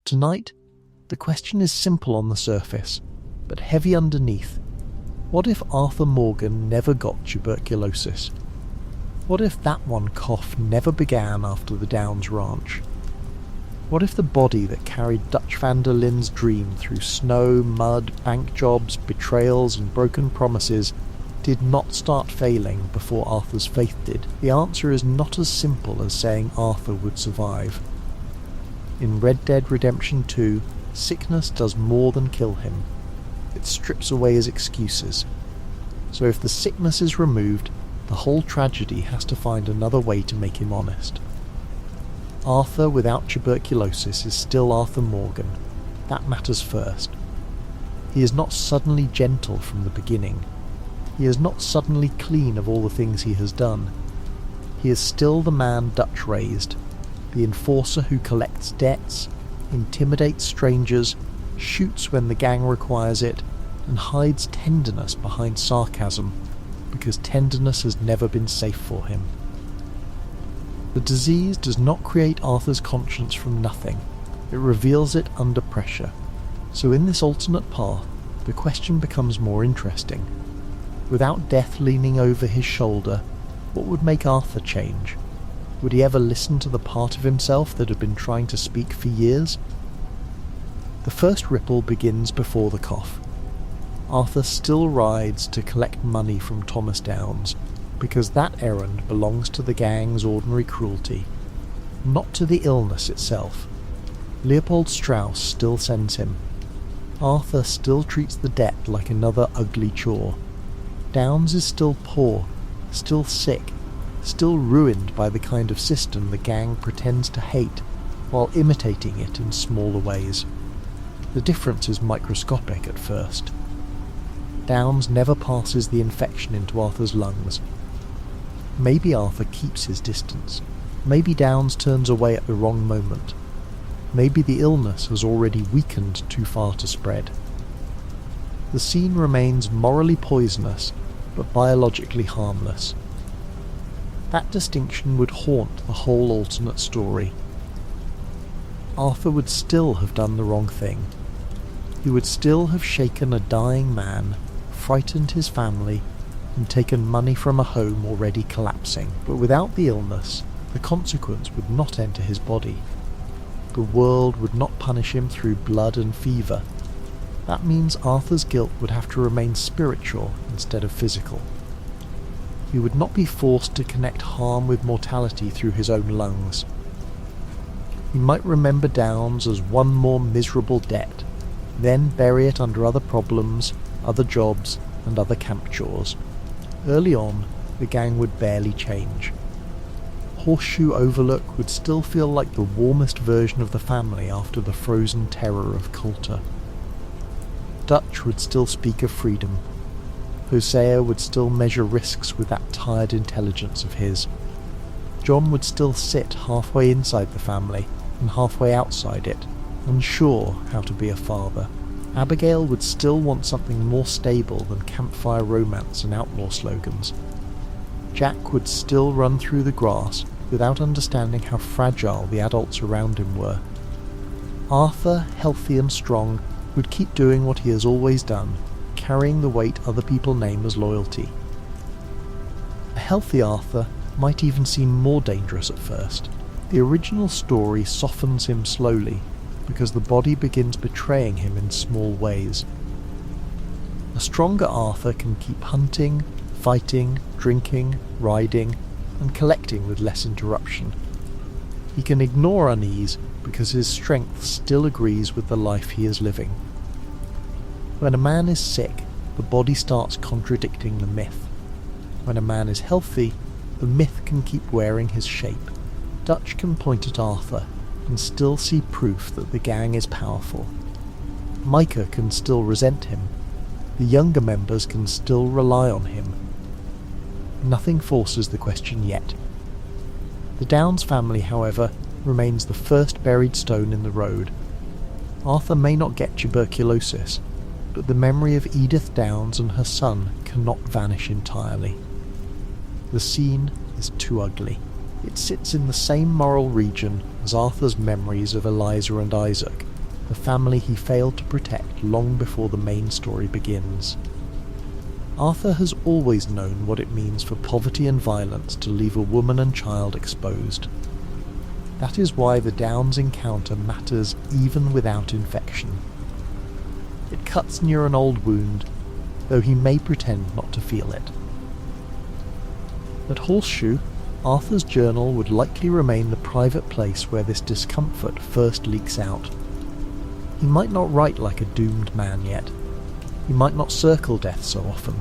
Tonight, the question is simple on the surface, but heavy underneath. What if Arthur Morgan never got tuberculosis? What if that one cough never began after the Downs Ranch? What if the body that carried Dutch van der Linde's dream through snow, mud, bank jobs, betrayals and broken promises did not start failing before Arthur's faith did? The answer is not as simple as saying Arthur would survive. In Red Dead Redemption 2, sickness does more than kill him. It strips away his excuses. So if the sickness is removed, the whole tragedy has to find another way to make him honest. Arthur without tuberculosis is still Arthur Morgan. That matters first. He is not suddenly gentle from the beginning. He is not suddenly clean of all the things he has done. He is still the man Dutch raised, the enforcer who collects debts, intimidates strangers, shoots when the gang requires it, and hides tenderness behind sarcasm, because tenderness has never been safe for him. The disease does not create Arthur's conscience from nothing, it reveals it under pressure. So in this alternate path, the question becomes more interesting. Without death leaning over his shoulder, what would make Arthur change? Would he ever listen to the part of himself that had been trying to speak for years? The first ripple begins before the cough. Arthur still rides to collect money from Thomas Downs, because that errand belongs to the gang's ordinary cruelty, not to the illness itself. Leopold Strauss still sends him. Arthur still treats the debt like another ugly chore. Downs is still poor, still sick, still ruined by the kind of system the gang pretends to hate, while imitating it in smaller ways. The difference is microscopic at first. Downs never passes the infection into Arthur's lungs. Maybe Arthur keeps his distance. Maybe Downs turns away at the wrong moment. Maybe the illness has already weakened too far to spread. The scene remains morally poisonous, but biologically harmless. That distinction would haunt the whole alternate story. Arthur would still have done the wrong thing. He would still have shaken a dying man, frightened his family, and taken money from a home already collapsing. But without the illness, the consequence would not enter his body. The world would not punish him through blood and fever. That means Arthur's guilt would have to remain spiritual instead of physical. He would not be forced to connect harm with mortality through his own lungs. He might remember Downs as one more miserable debt, then bury it under other problems, other jobs, and other camp chores. Early on, the gang would barely change. Horseshoe Overlook would still feel like the warmest version of the family after the frozen terror of Coulter. Dutch would still speak of freedom. Hosea would still measure risks with that tired intelligence of his. John would still sit halfway inside the family and halfway outside it, unsure how to be a father. Abigail would still want something more stable than campfire romance and outlaw slogans. Jack would still run through the grass without understanding how fragile the adults around him were. Arthur, healthy and strong, would keep doing what he has always done, carrying the weight other people name as loyalty. A healthy Arthur might even seem more dangerous at first. The original story softens him slowly, because the body begins betraying him in small ways. A stronger Arthur can keep hunting, fighting, drinking, riding, and collecting with less interruption. He can ignore unease because his strength still agrees with the life he is living. When a man is sick, the body starts contradicting the myth. When a man is healthy, the myth can keep wearing his shape. Dutch can point at Arthur and still see proof that the gang is powerful. Micah can still resent him. The younger members can still rely on him. Nothing forces the question yet. The Downs family, however, remains the first buried stone in the road. Arthur may not get tuberculosis, but the memory of Edith Downs and her son cannot vanish entirely. The scene is too ugly. It sits in the same moral region as Arthur's memories of Eliza and Isaac, the family he failed to protect long before the main story begins. Arthur has always known what it means for poverty and violence to leave a woman and child exposed. That is why the Downs encounter matters even without infection. It cuts near an old wound, though he may pretend not to feel it. At Horseshoe, Arthur's journal would likely remain the private place where this discomfort first leaks out. He might not write like a doomed man yet. He might not circle death so often.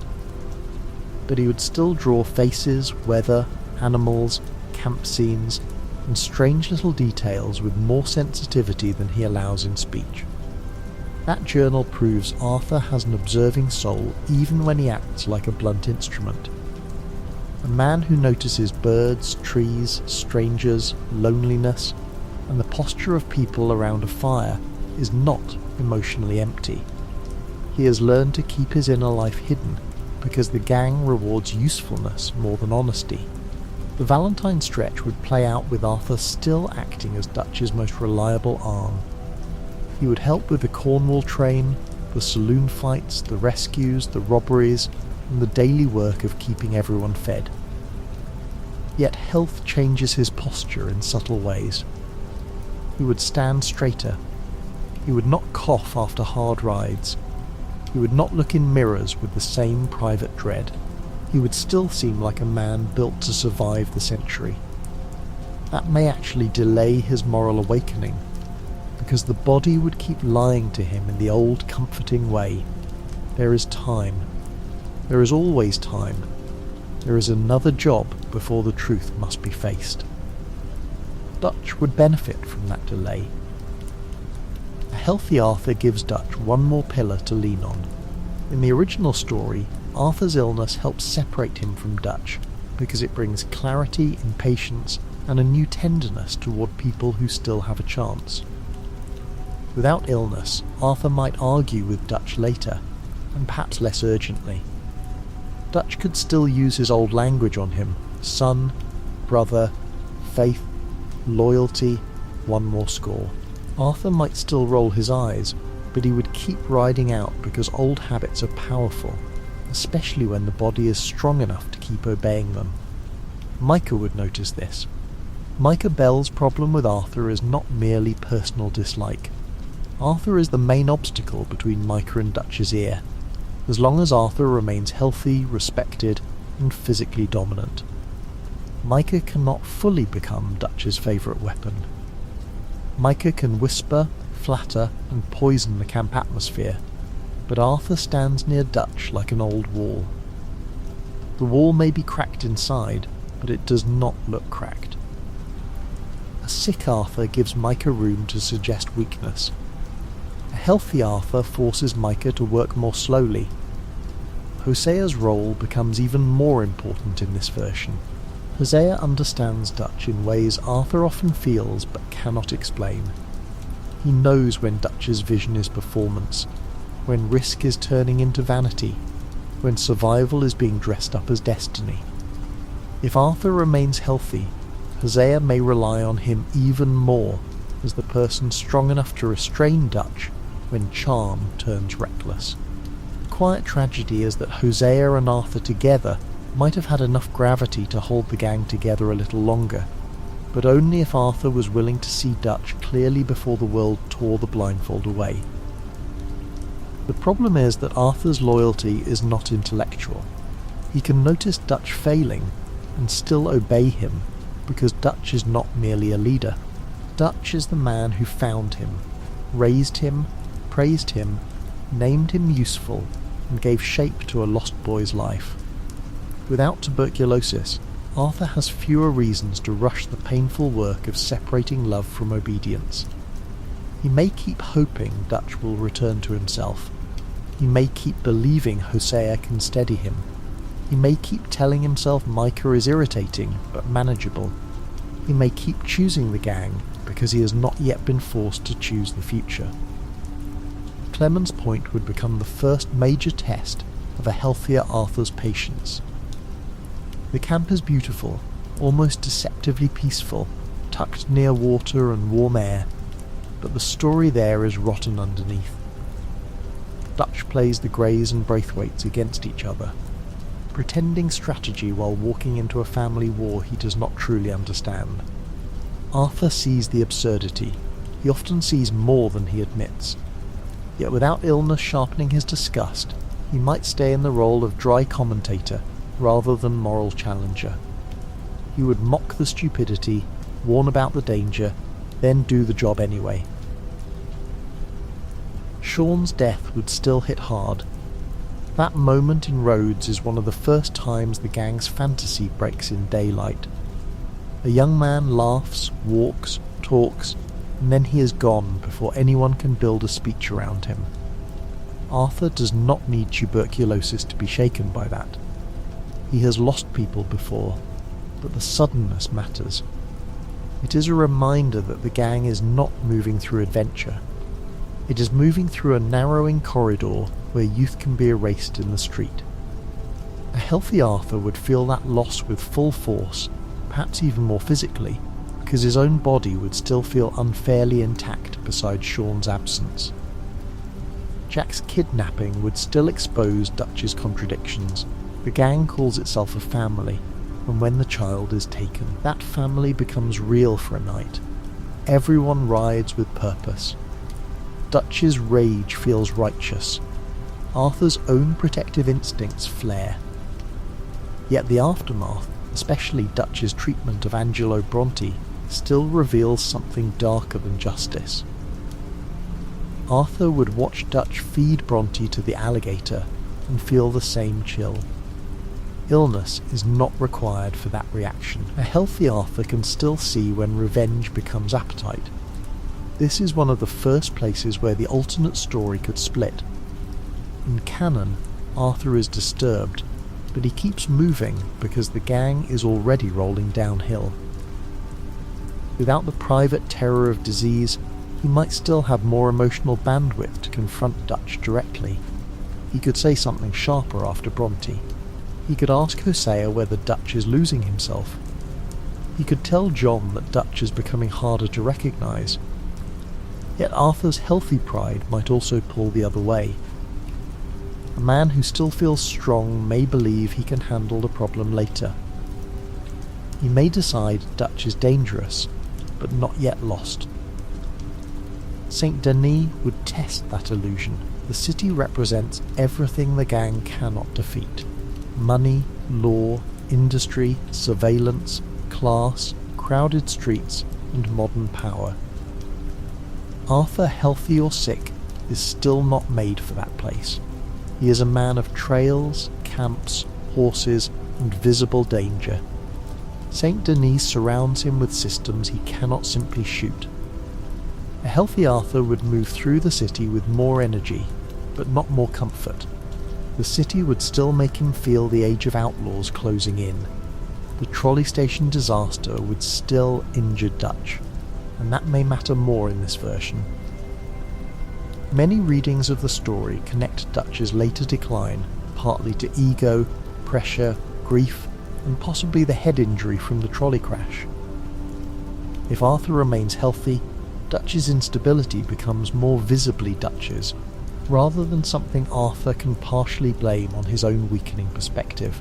But he would still draw faces, weather, animals, camp scenes, and strange little details with more sensitivity than he allows in speech. That journal proves Arthur has an observing soul even when he acts like a blunt instrument. A man who notices birds, trees, strangers, loneliness, and the posture of people around a fire is not emotionally empty. He has learned to keep his inner life hidden because the gang rewards usefulness more than honesty. The Valentine stretch would play out with Arthur still acting as Dutch's most reliable arm. He would help with the Cornwall train, the saloon fights, the rescues, the robberies, and the daily work of keeping everyone fed. Yet health changes his posture in subtle ways. He would stand straighter. He would not cough after hard rides. He would not look in mirrors with the same private dread. He would still seem like a man built to survive the century. That may actually delay his moral awakening, because the body would keep lying to him in the old comforting way. There is time. There is always time. There is another job before the truth must be faced. Dutch would benefit from that delay. A healthy Arthur gives Dutch one more pillar to lean on. In the original story, Arthur's illness helps separate him from Dutch because it brings clarity, impatience, and a new tenderness toward people who still have a chance. Without illness, Arthur might argue with Dutch later, and perhaps less urgently. Dutch could still use his old language on him: son, brother, faith, loyalty, one more score. Arthur might still roll his eyes, but he would keep riding out because old habits are powerful, especially when the body is strong enough to keep obeying them. Micah would notice this. Micah Bell's problem with Arthur is not merely personal dislike. Arthur is the main obstacle between Micah and Dutch's ear, as long as Arthur remains healthy, respected, and physically dominant. Micah cannot fully become Dutch's favourite weapon. Micah can whisper, flatter, and poison the camp atmosphere, but Arthur stands near Dutch like an old wall. The wall may be cracked inside, but it does not look cracked. A sick Arthur gives Micah room to suggest weakness. A healthy Arthur forces Micah to work more slowly. Hosea's role becomes even more important in this version. Hosea understands Dutch in ways Arthur often feels but cannot explain. He knows when Dutch's vision is performance, when risk is turning into vanity, when survival is being dressed up as destiny. If Arthur remains healthy, Hosea may rely on him even more as the person strong enough to restrain Dutch when charm turns reckless. The quiet tragedy is that Hosea and Arthur together might have had enough gravity to hold the gang together a little longer, but only if Arthur was willing to see Dutch clearly before the world tore the blindfold away. The problem is that Arthur's loyalty is not intellectual. He can notice Dutch failing and still obey him because Dutch is not merely a leader. Dutch is the man who found him, raised him, praised him, named him useful, and gave shape to a lost boy's life. Without tuberculosis, Arthur has fewer reasons to rush the painful work of separating love from obedience. He may keep hoping Dutch will return to himself. He may keep believing Hosea can steady him. He may keep telling himself Micah is irritating but manageable. He may keep choosing the gang because he has not yet been forced to choose the future. Clement's Point would become the first major test of a healthier Arthur's patience. The camp is beautiful, almost deceptively peaceful, tucked near water and warm air. but the story there is rotten underneath. Dutch plays the Greys and Braithwaites against each other, pretending strategy while walking into a family war he does not truly understand. Arthur sees the absurdity. He often sees more than he admits. Yet without illness sharpening his disgust, he might stay in the role of dry commentator rather than moral challenger. He would mock the stupidity, warn about the danger, then do the job anyway. Sean's death would still hit hard. That moment in Rhodes is one of the first times the gang's fantasy breaks in daylight. A young man laughs, walks, talks, and then he is gone before anyone can build a speech around him. Arthur does not need tuberculosis to be shaken by that. He has lost people before, but the suddenness matters. It is a reminder that the gang is not moving through adventure. It is moving through a narrowing corridor where youth can be erased in the street. A healthy Arthur would feel that loss with full force, perhaps even more physically, because his own body would still feel unfairly intact beside Sean's absence. Jack's kidnapping would still expose Dutch's contradictions. The gang calls itself a family, and when the child is taken, that family becomes real for a night. Everyone rides with purpose. Dutch's rage feels righteous. Arthur's own protective instincts flare. Yet the aftermath, especially Dutch's treatment of Angelo Bronte, still reveals something darker than justice. Arthur would watch Dutch feed Bronte to the alligator and feel the same chill. Illness is not required for that reaction. A healthy Arthur can still see when revenge becomes appetite. This is one of the first places where the alternate story could split. In canon, Arthur is disturbed, but he keeps moving because the gang is already rolling downhill. Without the private terror of disease, he might still have more emotional bandwidth to confront Dutch directly. He could say something sharper after Bronte. He could ask Hosea whether Dutch is losing himself. He could tell John that Dutch is becoming harder to recognise. Yet Arthur's healthy pride might also pull the other way. A man who still feels strong may believe he can handle the problem later. He may decide Dutch is dangerous, but not yet lost. Saint Denis would test that illusion. The city represents everything the gang cannot defeat. Money, law, industry, surveillance, class, crowded streets, and modern power. Arthur, healthy or sick, is still not made for that place. He is a man of trails, camps, horses, and visible danger. Saint Denis surrounds him with systems he cannot simply shoot. A healthy Arthur would move through the city with more energy, but not more comfort. The city would still make him feel the age of outlaws closing in. The trolley station disaster would still injure Dutch, and that may matter more in this version. Many readings of the story connect Dutch's later decline partly to ego, pressure, grief, and possibly the head injury from the trolley crash. If Arthur remains healthy, Dutch's instability becomes more visibly Dutch's, rather than something Arthur can partially blame on his own weakening perspective.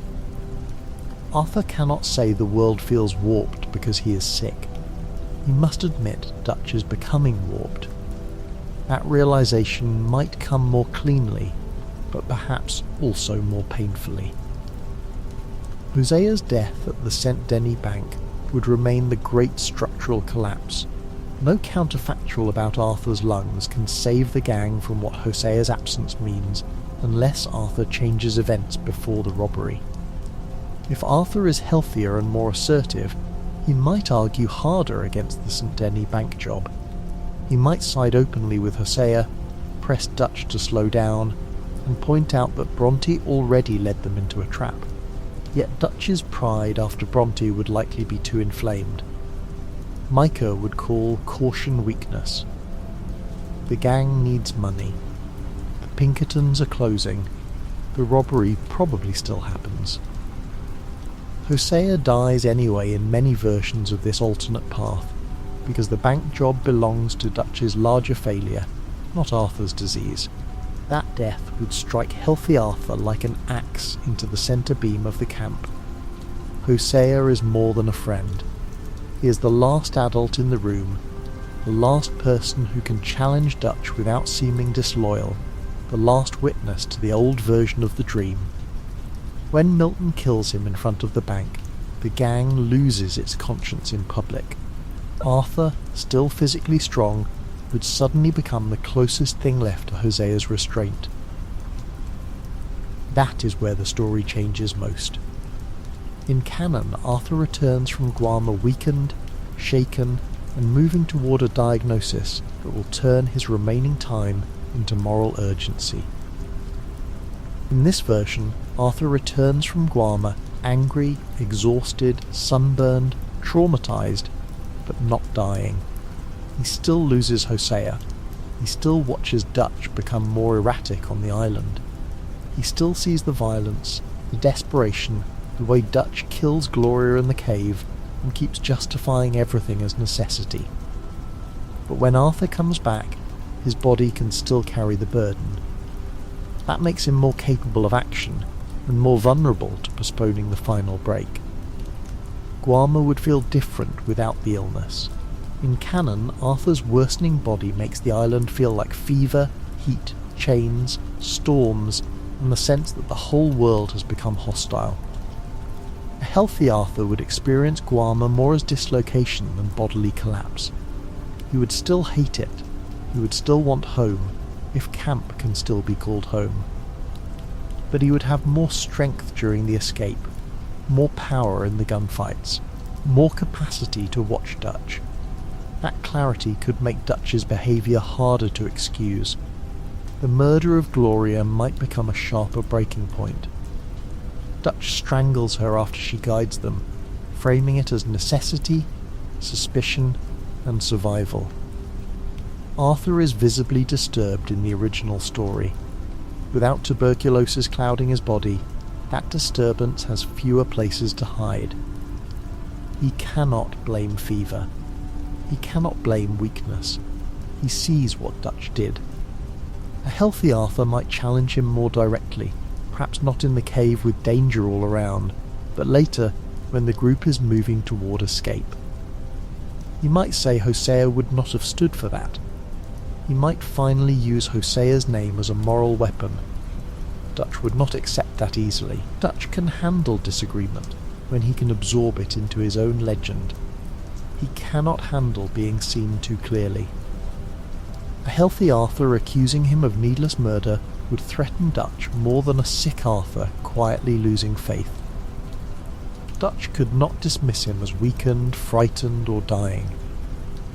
Arthur cannot say the world feels warped because he is sick. He must admit Dutch is becoming warped. That realization might come more cleanly, but perhaps also more painfully. Hosea's death at the Saint Denis Bank would remain the great structural collapse. No counterfactual about Arthur's lungs can save the gang from what Hosea's absence means, unless Arthur changes events before the robbery. If Arthur is healthier and more assertive, he might argue harder against the Saint Denis Bank job. He might side openly with Hosea, press Dutch to slow down, and point out that Bronte already led them into a trap. Yet Dutch's pride after Bronte would likely be too inflamed. Micah would call caution weakness. The gang needs money. The Pinkertons are closing. The robbery probably still happens. Hosea dies anyway in many versions of this alternate path, because the bank job belongs to Dutch's larger failure, not Arthur's disease. That death would strike healthy Arthur like an axe into the centre beam of the camp. Hosea is more than a friend. He is the last adult in the room, the last person who can challenge Dutch without seeming disloyal, the last witness to the old version of the dream. When Milton kills him in front of the bank, the gang loses its conscience in public. Arthur, still physically strong, would suddenly become the closest thing left to Hosea's restraint. That is where the story changes most. In canon, Arthur returns from Guarma weakened, shaken, and moving toward a diagnosis that will turn his remaining time into moral urgency. In this version, Arthur returns from Guarma angry, exhausted, sunburned, traumatized, but not dying. He still loses Hosea. He still watches Dutch become more erratic on the island. He still sees the violence, the desperation, the way Dutch kills Gloria in the cave and keeps justifying everything as necessity. But when Arthur comes back, his body can still carry the burden. That makes him more capable of action and more vulnerable to postponing the final break. Guarma would feel different without the illness. In canon, Arthur's worsening body makes the island feel like fever, heat, chains, storms, and the sense that the whole world has become hostile. A healthy Arthur would experience Guarma more as dislocation than bodily collapse. He would still hate it. He would still want home, if camp can still be called home. But he would have more strength during the escape, more power in the gunfights, more capacity to watch Dutch. That clarity could make Dutch's behaviour harder to excuse. The murder of Gloria might become a sharper breaking point. Dutch strangles her after she guides them, framing it as necessity, suspicion, and survival. Arthur is visibly disturbed in the original story. Without tuberculosis clouding his body, that disturbance has fewer places to hide. He cannot blame fever. He cannot blame weakness. He sees what Dutch did. A healthy Arthur might challenge him more directly, perhaps not in the cave with danger all around, but later when the group is moving toward escape. He might say Hosea would not have stood for that. He might finally use Hosea's name as a moral weapon. Dutch would not accept that easily. Dutch can handle disagreement when he can absorb it into his own legend. He cannot handle being seen too clearly. A healthy Arthur accusing him of needless murder would threaten Dutch more than a sick Arthur quietly losing faith. Dutch could not dismiss him as weakened, frightened, or dying.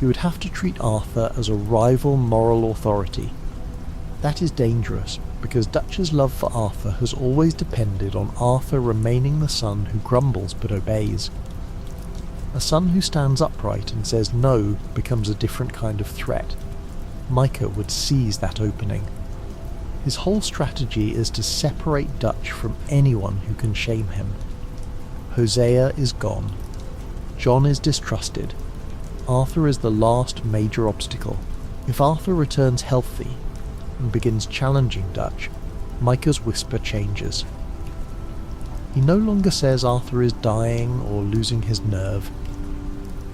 He would have to treat Arthur as a rival moral authority. That is dangerous, because Dutch's love for Arthur has always depended on Arthur remaining the son who grumbles but obeys. A son who stands upright and says no becomes a different kind of threat. Micah would seize that opening. His whole strategy is to separate Dutch from anyone who can shame him. Hosea is gone. John is distrusted. Arthur is the last major obstacle. If Arthur returns healthy and begins challenging Dutch, Micah's whisper changes. He no longer says Arthur is dying or losing his nerve.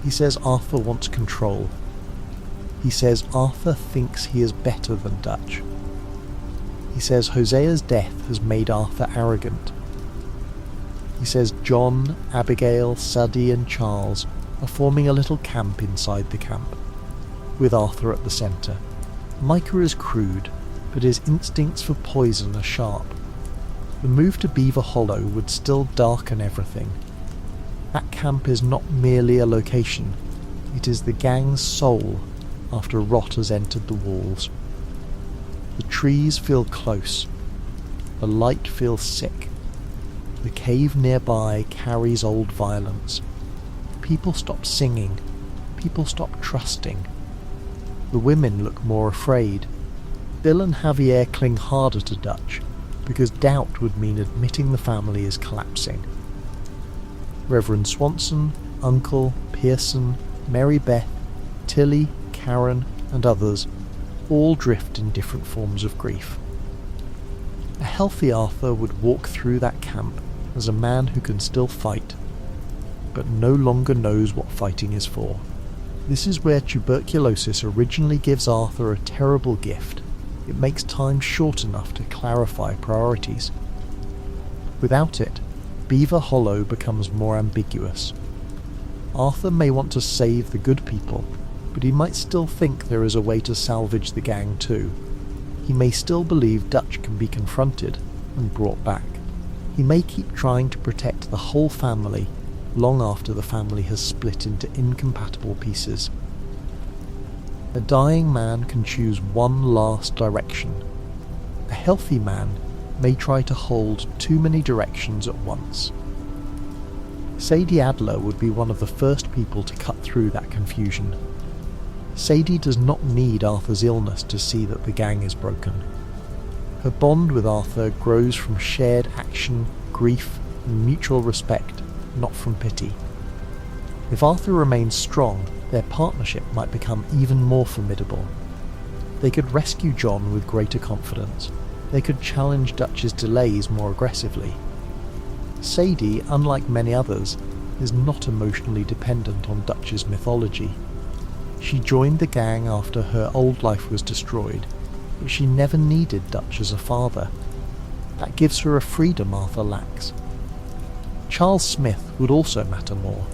He says Arthur wants control. He says Arthur thinks he is better than Dutch. He says Hosea's death has made Arthur arrogant. He says John, Abigail, Sadie and Charles are forming a little camp inside the camp, with Arthur at the centre. Micah is crude, but his instincts for poison are sharp. The move to Beaver Hollow would still darken everything. That camp is not merely a location, it is the gang's soul after rot has entered the walls. The trees feel close. The light feels sick. The cave nearby carries old violence. People stop singing. People stop trusting. The women look more afraid. Bill and Javier cling harder to Dutch, because doubt would mean admitting the family is collapsing. Reverend Swanson, Uncle, Pearson, Mary Beth, Tilly, Karen, and others all drift in different forms of grief. A healthy Arthur would walk through that camp as a man who can still fight, but no longer knows what fighting is for. This is where tuberculosis originally gives Arthur a terrible gift. It makes time short enough to clarify priorities. Without it, Beaver Hollow becomes more ambiguous. Arthur may want to save the good people, but he might still think there is a way to salvage the gang too. He may still believe Dutch can be confronted and brought back. He may keep trying to protect the whole family long after the family has split into incompatible pieces. A dying man can choose one last direction. A healthy man may try to hold too many directions at once. Sadie Adler would be one of the first people to cut through that confusion. Sadie does not need Arthur's illness to see that the gang is broken. Her bond with Arthur grows from shared action, grief, and mutual respect, not from pity. If Arthur remains strong, their partnership might become even more formidable. They could rescue John with greater confidence. They could challenge Dutch's delays more aggressively. Sadie, unlike many others, is not emotionally dependent on Dutch's mythology. She joined the gang after her old life was destroyed, but she never needed Dutch as a father. That gives her a freedom Arthur lacks. Charles Smith would also matter more.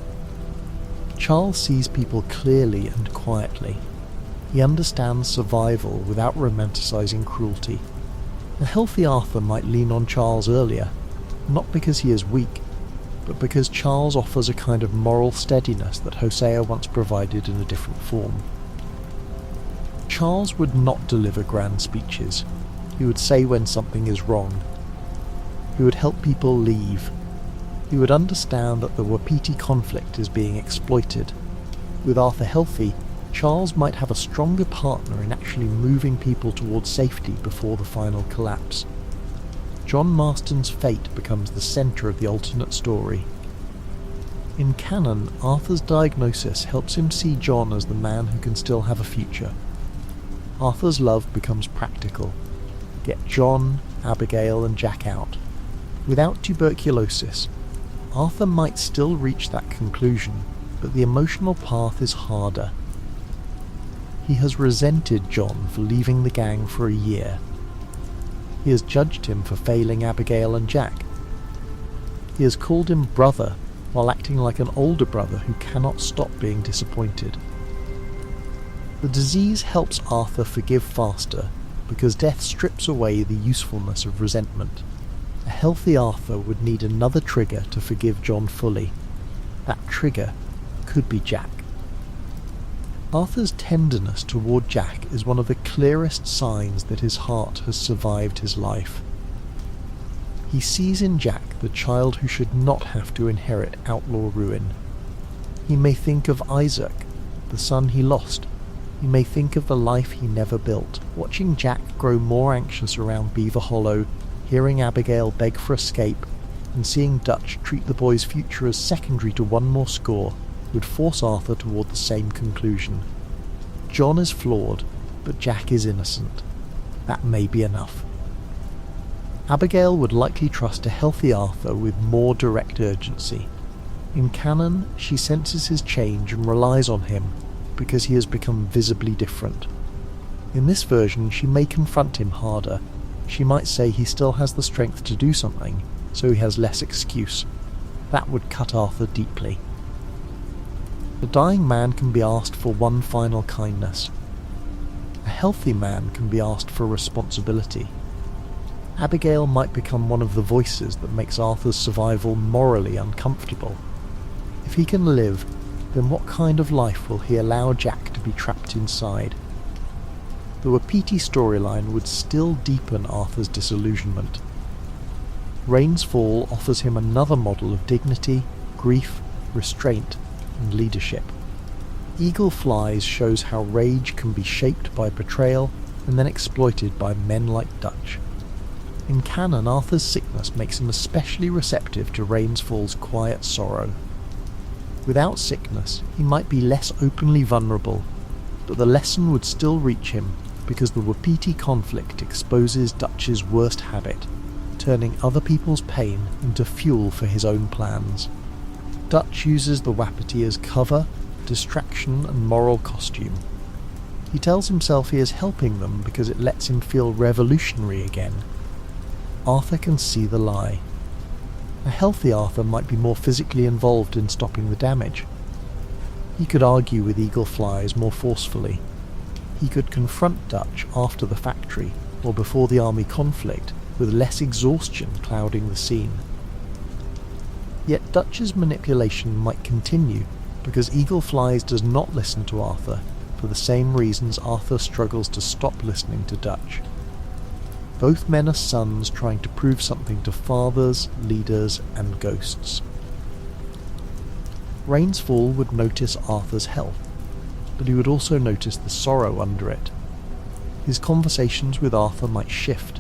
Charles sees people clearly and quietly. He understands survival without romanticising cruelty. A healthy Arthur might lean on Charles earlier, not because he is weak, but because Charles offers a kind of moral steadiness that Hosea once provided in a different form. Charles would not deliver grand speeches. He would say when something is wrong. He would help people leave. He would understand that the Wapiti conflict is being exploited. With Arthur healthy, Charles might have a stronger partner in actually moving people towards safety before the final collapse. John Marston's fate becomes the centre of the alternate story. In canon, Arthur's diagnosis helps him see John as the man who can still have a future. Arthur's love becomes practical. Get John, Abigail and Jack out. Without tuberculosis, Arthur might still reach that conclusion, but the emotional path is harder. He has resented John for leaving the gang for a year. He has judged him for failing Abigail and Jack. He has called him brother while acting like an older brother who cannot stop being disappointed. The disease helps Arthur forgive faster because death strips away the usefulness of resentment. A healthy Arthur would need another trigger to forgive John fully. That trigger could be Jack. Arthur's tenderness toward Jack is one of the clearest signs that his heart has survived his life. He sees in Jack the child who should not have to inherit outlaw ruin. He may think of Isaac, the son he lost. He may think of the life he never built. Watching Jack grow more anxious around Beaver Hollow, hearing Abigail beg for escape, and seeing Dutch treat the boy's future as secondary to one more score would force Arthur toward the same conclusion. John is flawed, but Jack is innocent. That may be enough. Abigail would likely trust a healthy Arthur with more direct urgency. In canon, she senses his change and relies on him because he has become visibly different. In this version, she may confront him harder. She might say he still has the strength to do something, so he has less excuse. That would cut Arthur deeply. A dying man can be asked for one final kindness. A healthy man can be asked for responsibility. Abigail might become one of the voices that makes Arthur's survival morally uncomfortable. If he can live, then what kind of life will he allow Jack to be trapped inside? The Wapiti storyline would still deepen Arthur's disillusionment. Rain's Fall offers him another model of dignity, grief, restraint, and leadership. Eagle Flies shows how rage can be shaped by betrayal and then exploited by men like Dutch. In canon, Arthur's sickness makes him especially receptive to Rain's Fall's quiet sorrow. Without sickness, he might be less openly vulnerable, but the lesson would still reach him because the Wapiti conflict exposes Dutch's worst habit, turning other people's pain into fuel for his own plans. Dutch uses the Wapiti as cover, distraction and moral costume. He tells himself he is helping them because it lets him feel revolutionary again. Arthur can see the lie. A healthy Arthur might be more physically involved in stopping the damage. He could argue with Eagle Flies more forcefully. He could confront Dutch after the factory or before the army conflict with less exhaustion clouding the scene. Yet Dutch's manipulation might continue because Eagle Flies does not listen to Arthur for the same reasons Arthur struggles to stop listening to Dutch. Both men are sons trying to prove something to fathers, leaders, and ghosts. Rainsfall would notice Arthur's health, but he would also notice the sorrow under it. His conversations with Arthur might shift.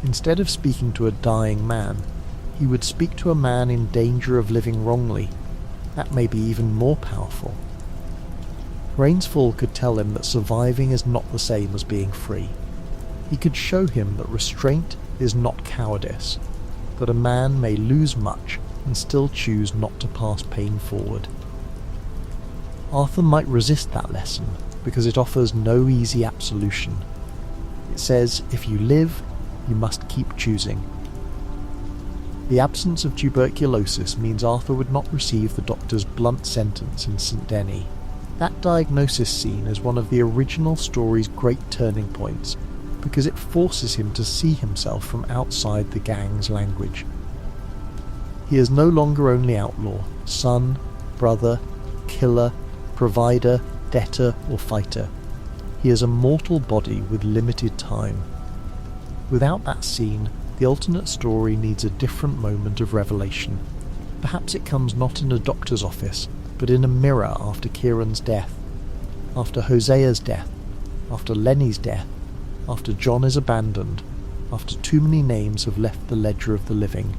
Instead of speaking to a dying man, he would speak to a man in danger of living wrongly. That may be even more powerful. Rainsfall could tell him that surviving is not the same as being free. He could show him that restraint is not cowardice, that a man may lose much and still choose not to pass pain forward. Arthur might resist that lesson because it offers no easy absolution. It says, if you live, you must keep choosing. The absence of tuberculosis means Arthur would not receive the doctor's blunt sentence in St. Denis. That diagnosis scene is one of the original story's great turning points because it forces him to see himself from outside the gang's language. He is no longer only outlaw, son, brother, killer, provider, debtor or fighter. He is a mortal body with limited time. Without that scene, the alternate story needs a different moment of revelation. Perhaps it comes not in a doctor's office, but in a mirror after Kieran's death, after Hosea's death, after Lenny's death, after John is abandoned, after too many names have left the ledger of the living.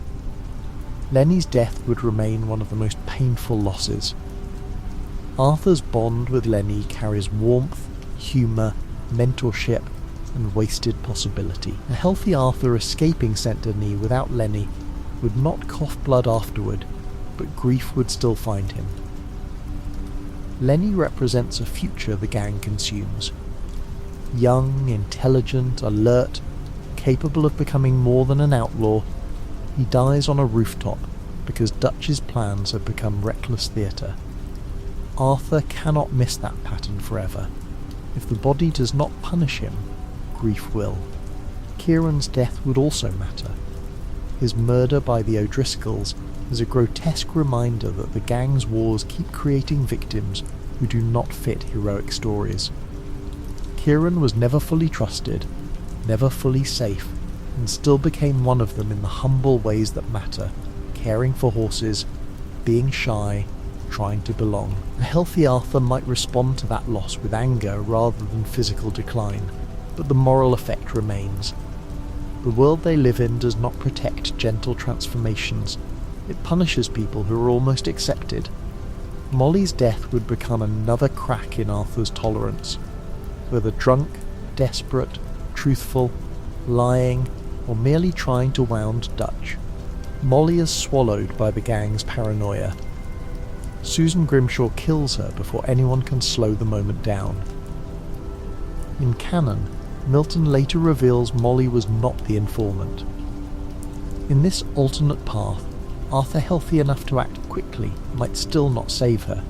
Lenny's death would remain one of the most painful losses. Arthur's bond with Lenny carries warmth, humour, mentorship, and wasted possibility. A healthy Arthur escaping St. Denis without Lenny would not cough blood afterward, but grief would still find him. Lenny represents a future the gang consumes. Young, intelligent, alert, capable of becoming more than an outlaw, he dies on a rooftop because Dutch's plans have become reckless theatre. Arthur cannot miss that pattern forever. If the body does not punish him, grief will. Kieran's death would also matter. His murder by the O'Driscolls is a grotesque reminder that the gang's wars keep creating victims who do not fit heroic stories. Kieran was never fully trusted, never fully safe, and still became one of them in the humble ways that matter, caring for horses, being shy, trying to belong. A healthy Arthur might respond to that loss with anger rather than physical decline, but the moral effect remains. The world they live in does not protect gentle transformations. It punishes people who are almost accepted. Molly's death would become another crack in Arthur's tolerance. Whether drunk, desperate, truthful, lying, or merely trying to wound Dutch, Molly is swallowed by the gang's paranoia. Susan Grimshaw kills her before anyone can slow the moment down. In canon, Milton later reveals Molly was not the informant. In this alternate path, Arthur, healthy enough to act quickly, might still not save her,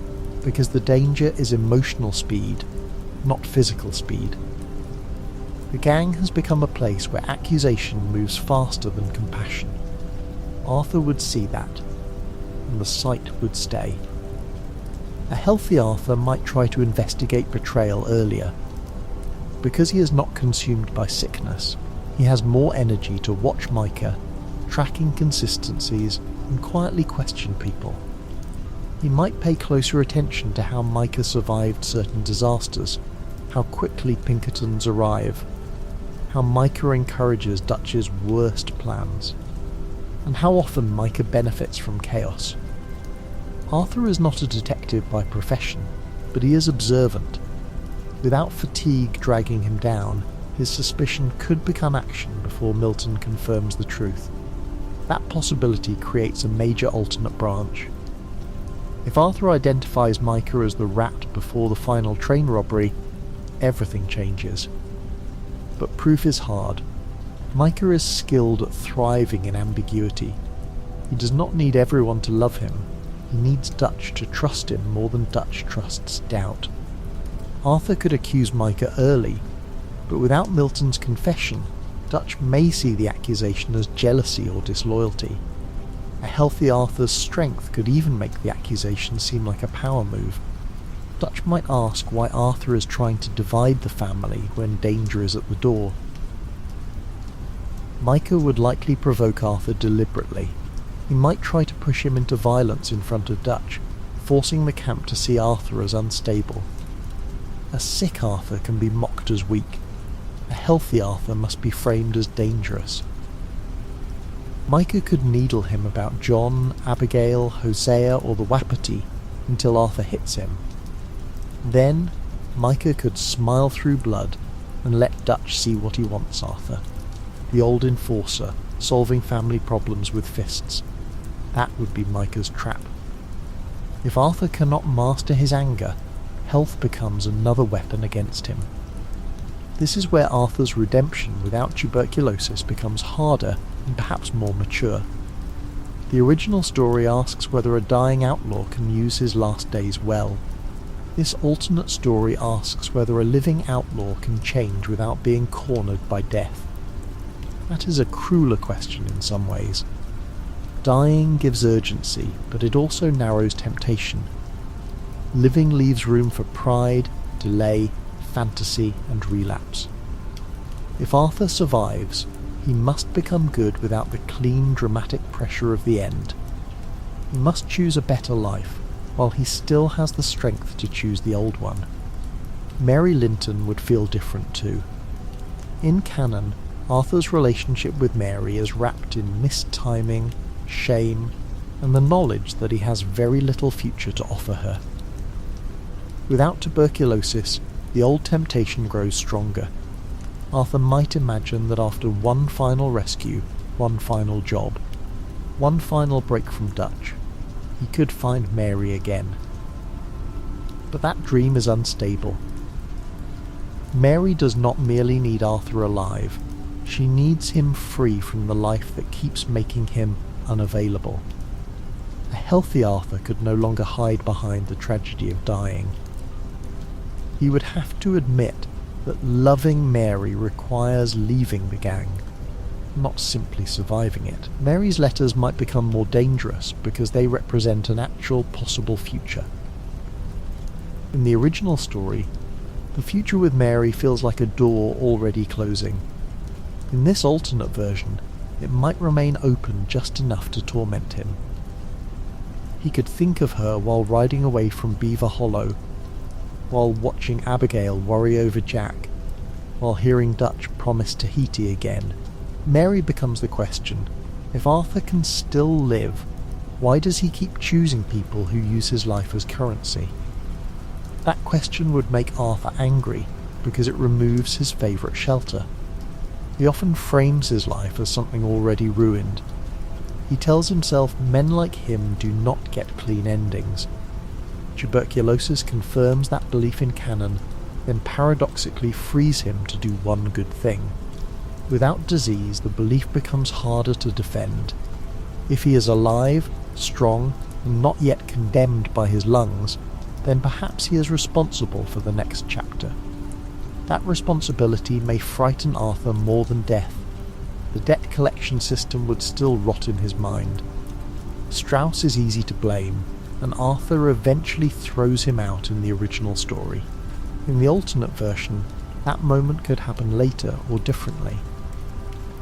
because the danger is emotional speed, not physical speed. The gang has become a place where accusation moves faster than compassion. Arthur would see that, and the sight would stay. A healthy Arthur might try to investigate betrayal earlier. Because he is not consumed by sickness, he has more energy to watch Micah, track inconsistencies, and quietly question people. He might pay closer attention to how Micah survived certain disasters, how quickly Pinkertons arrive, how Micah encourages Dutch's worst plans, and how often Micah benefits from chaos. Arthur is not a detective by profession, but he is observant. Without fatigue dragging him down, his suspicion could become action before Milton confirms the truth. That possibility creates a major alternate branch. If Arthur identifies Micah as the rat before the final train robbery, everything changes. But proof is hard. Micah is skilled at thriving in ambiguity. He does not need everyone to love him. He needs Dutch to trust him more than Dutch trusts doubt. Arthur could accuse Micah early, but without Milton's confession, Dutch may see the accusation as jealousy or disloyalty. A healthy Arthur's strength could even make the accusation seem like a power move. Dutch might ask why Arthur is trying to divide the family when danger is at the door. Micah would likely provoke Arthur deliberately. He might try to push him into violence in front of Dutch, forcing the camp to see Arthur as unstable. A sick Arthur can be mocked as weak. A healthy Arthur must be framed as dangerous. Micah could needle him about John, Abigail, Hosea, or the Wapiti until Arthur hits him. Then, Micah could smile through blood and let Dutch see what he wants Arthur. The old enforcer, solving family problems with fists. That would be Micah's trap. If Arthur cannot master his anger, health becomes another weapon against him. This is where Arthur's redemption without tuberculosis becomes harder and perhaps more mature. The original story asks whether a dying outlaw can use his last days well. This alternate story asks whether a living outlaw can change without being cornered by death. That is a crueler question in some ways. Dying gives urgency, but it also narrows temptation. Living leaves room for pride, delay, fantasy, and relapse. If Arthur survives, he must become good without the clean, dramatic pressure of the end. He must choose a better life, while he still has the strength to choose the old one. Mary Linton would feel different too. In canon, Arthur's relationship with Mary is wrapped in mistiming, shame, and the knowledge that he has very little future to offer her. Without tuberculosis, the old temptation grows stronger. Arthur might imagine that after one final rescue, one final job, one final break from Dutch, he could find Mary again. But that dream is unstable. Mary does not merely need Arthur alive, she needs him free from the life that keeps making him unavailable. A healthy Arthur could no longer hide behind the tragedy of dying. He would have to admit that loving Mary requires leaving the gang, not simply surviving it. Mary's letters might become more dangerous because they represent an actual possible future. In the original story, the future with Mary feels like a door already closing. In this alternate version, it might remain open just enough to torment him. He could think of her while riding away from Beaver Hollow, while watching Abigail worry over Jack, while hearing Dutch promise Tahiti again. Mary becomes the question. If Arthur can still live, why does he keep choosing people who use his life as currency? That question would make Arthur angry, because it removes his favourite shelter. He often frames his life as something already ruined. He tells himself men like him do not get clean endings. Tuberculosis confirms that belief in canon, then paradoxically frees him to do one good thing. Without disease, the belief becomes harder to defend. If he is alive, strong, and not yet condemned by his lungs, then perhaps he is responsible for the next chapter. That responsibility may frighten Arthur more than death. The debt collection system would still rot in his mind. Strauss is easy to blame, and Arthur eventually throws him out in the original story. In the alternate version, that moment could happen later or differently.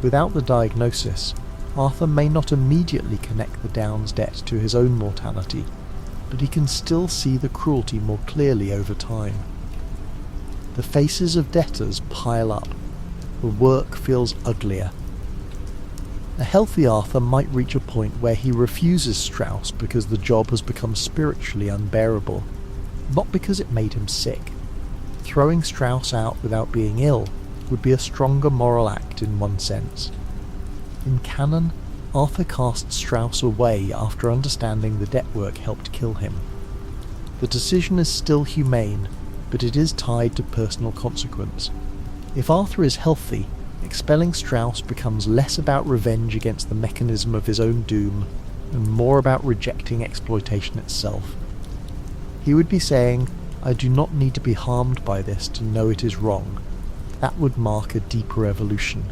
Without the diagnosis, Arthur may not immediately connect the Downs debt to his own mortality, but he can still see the cruelty more clearly over time. The faces of debtors pile up. The work feels uglier. A healthy Arthur might reach a point where he refuses Strauss because the job has become spiritually unbearable, not because it made him sick. throwing Strauss out without being ill would be a stronger moral act in one sense. In canon, Arthur casts Strauss away after understanding the debt work helped kill him. The decision is still humane, but it is tied to personal consequence. If Arthur is healthy, expelling Strauss becomes less about revenge against the mechanism of his own doom and more about rejecting exploitation itself. He would be saying, "I do not need to be harmed by this to know it is wrong." That would mark a deeper evolution.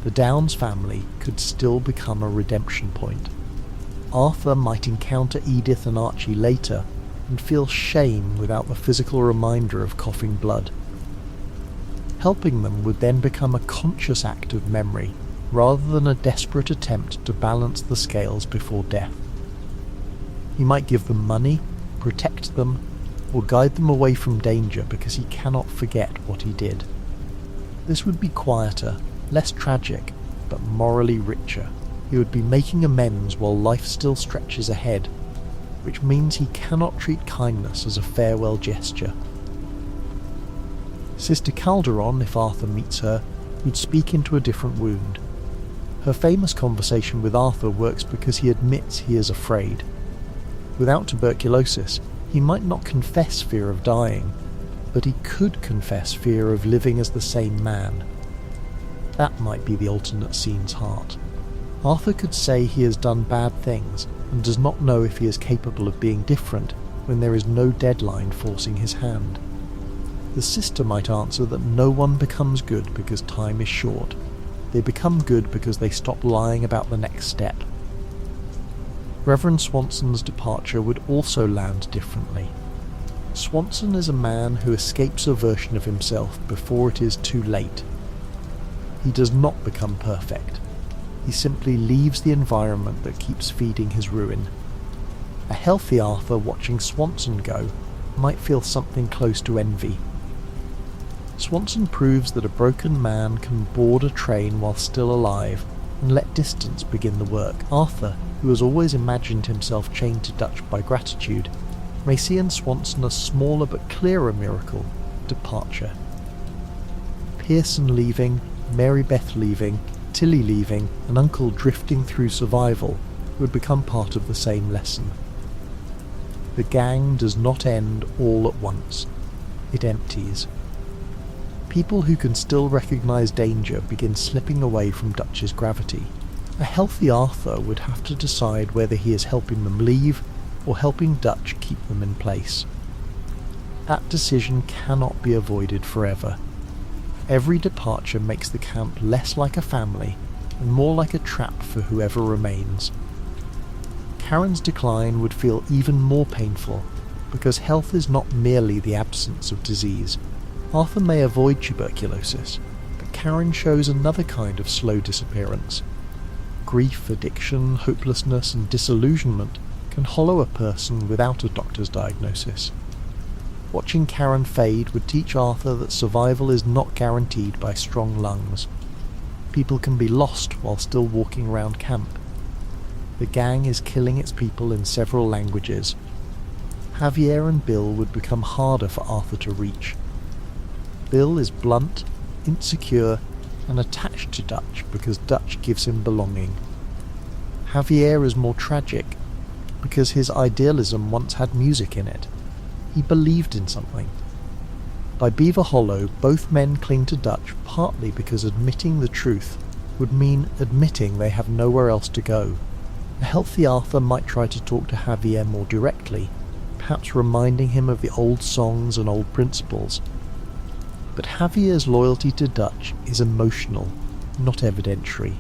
The Downs family could still become a redemption point. Arthur might encounter Edith and Archie later and feel shame without the physical reminder of coughing blood. Helping them would then become a conscious act of memory, rather than a desperate attempt to balance the scales before death. He might give them money, protect them, or guide them away from danger because he cannot forget what he did. This would be quieter, less tragic, but morally richer. He would be making amends while life still stretches ahead, which means he cannot treat kindness as a farewell gesture. Sister Calderon, if Arthur meets her, would speak into a different wound. Her famous conversation with Arthur works because he admits he is afraid. Without tuberculosis, he might not confess fear of dying, but he could confess fear of living as the same man. That might be the alternate scene's heart. Arthur could say he has done bad things and does not know if he is capable of being different when there is no deadline forcing his hand. The sister might answer that no one becomes good because time is short. They become good because they stop lying about the next step. Reverend Swanson's departure would also land differently. Swanson is a man who escapes a version of himself before it is too late. He does not become perfect. He simply leaves the environment that keeps feeding his ruin. A healthy Arthur watching Swanson go might feel something close to envy. Swanson proves that a broken man can board a train while still alive and let distance begin the work. Arthur, who has always imagined himself chained to Dutch by gratitude, may see in Swanson a smaller but clearer miracle, departure. Pearson leaving, Mary Beth leaving, Tilly leaving, and Uncle drifting through survival would become part of the same lesson. The gang does not end all at once. It empties. People who can still recognise danger begin slipping away from Dutch's gravity. A healthy Arthur would have to decide whether he is helping them leave or helping Dutch keep them in place. That decision cannot be avoided forever. Every departure makes the camp less like a family and more like a trap for whoever remains. Karen's decline would feel even more painful because health is not merely the absence of disease. Arthur may avoid tuberculosis, but Karen shows another kind of slow disappearance. Grief, addiction, hopelessness, and disillusionment can hollow a person without a doctor's diagnosis. Watching Karen fade would teach Arthur that survival is not guaranteed by strong lungs. People can be lost while still walking around camp. The gang is killing its people in several languages. Javier and Bill would become harder for Arthur to reach. Bill is blunt, insecure, and attached to Dutch because Dutch gives him belonging. Javier is more tragic because his idealism once had music in it. He believed in something. By Beaver Hollow, both men cling to Dutch partly because admitting the truth would mean admitting they have nowhere else to go. A healthy Arthur might try to talk to Javier more directly, perhaps reminding him of the old songs and old principles. But Javier's loyalty to Dutch is emotional, not evidentiary.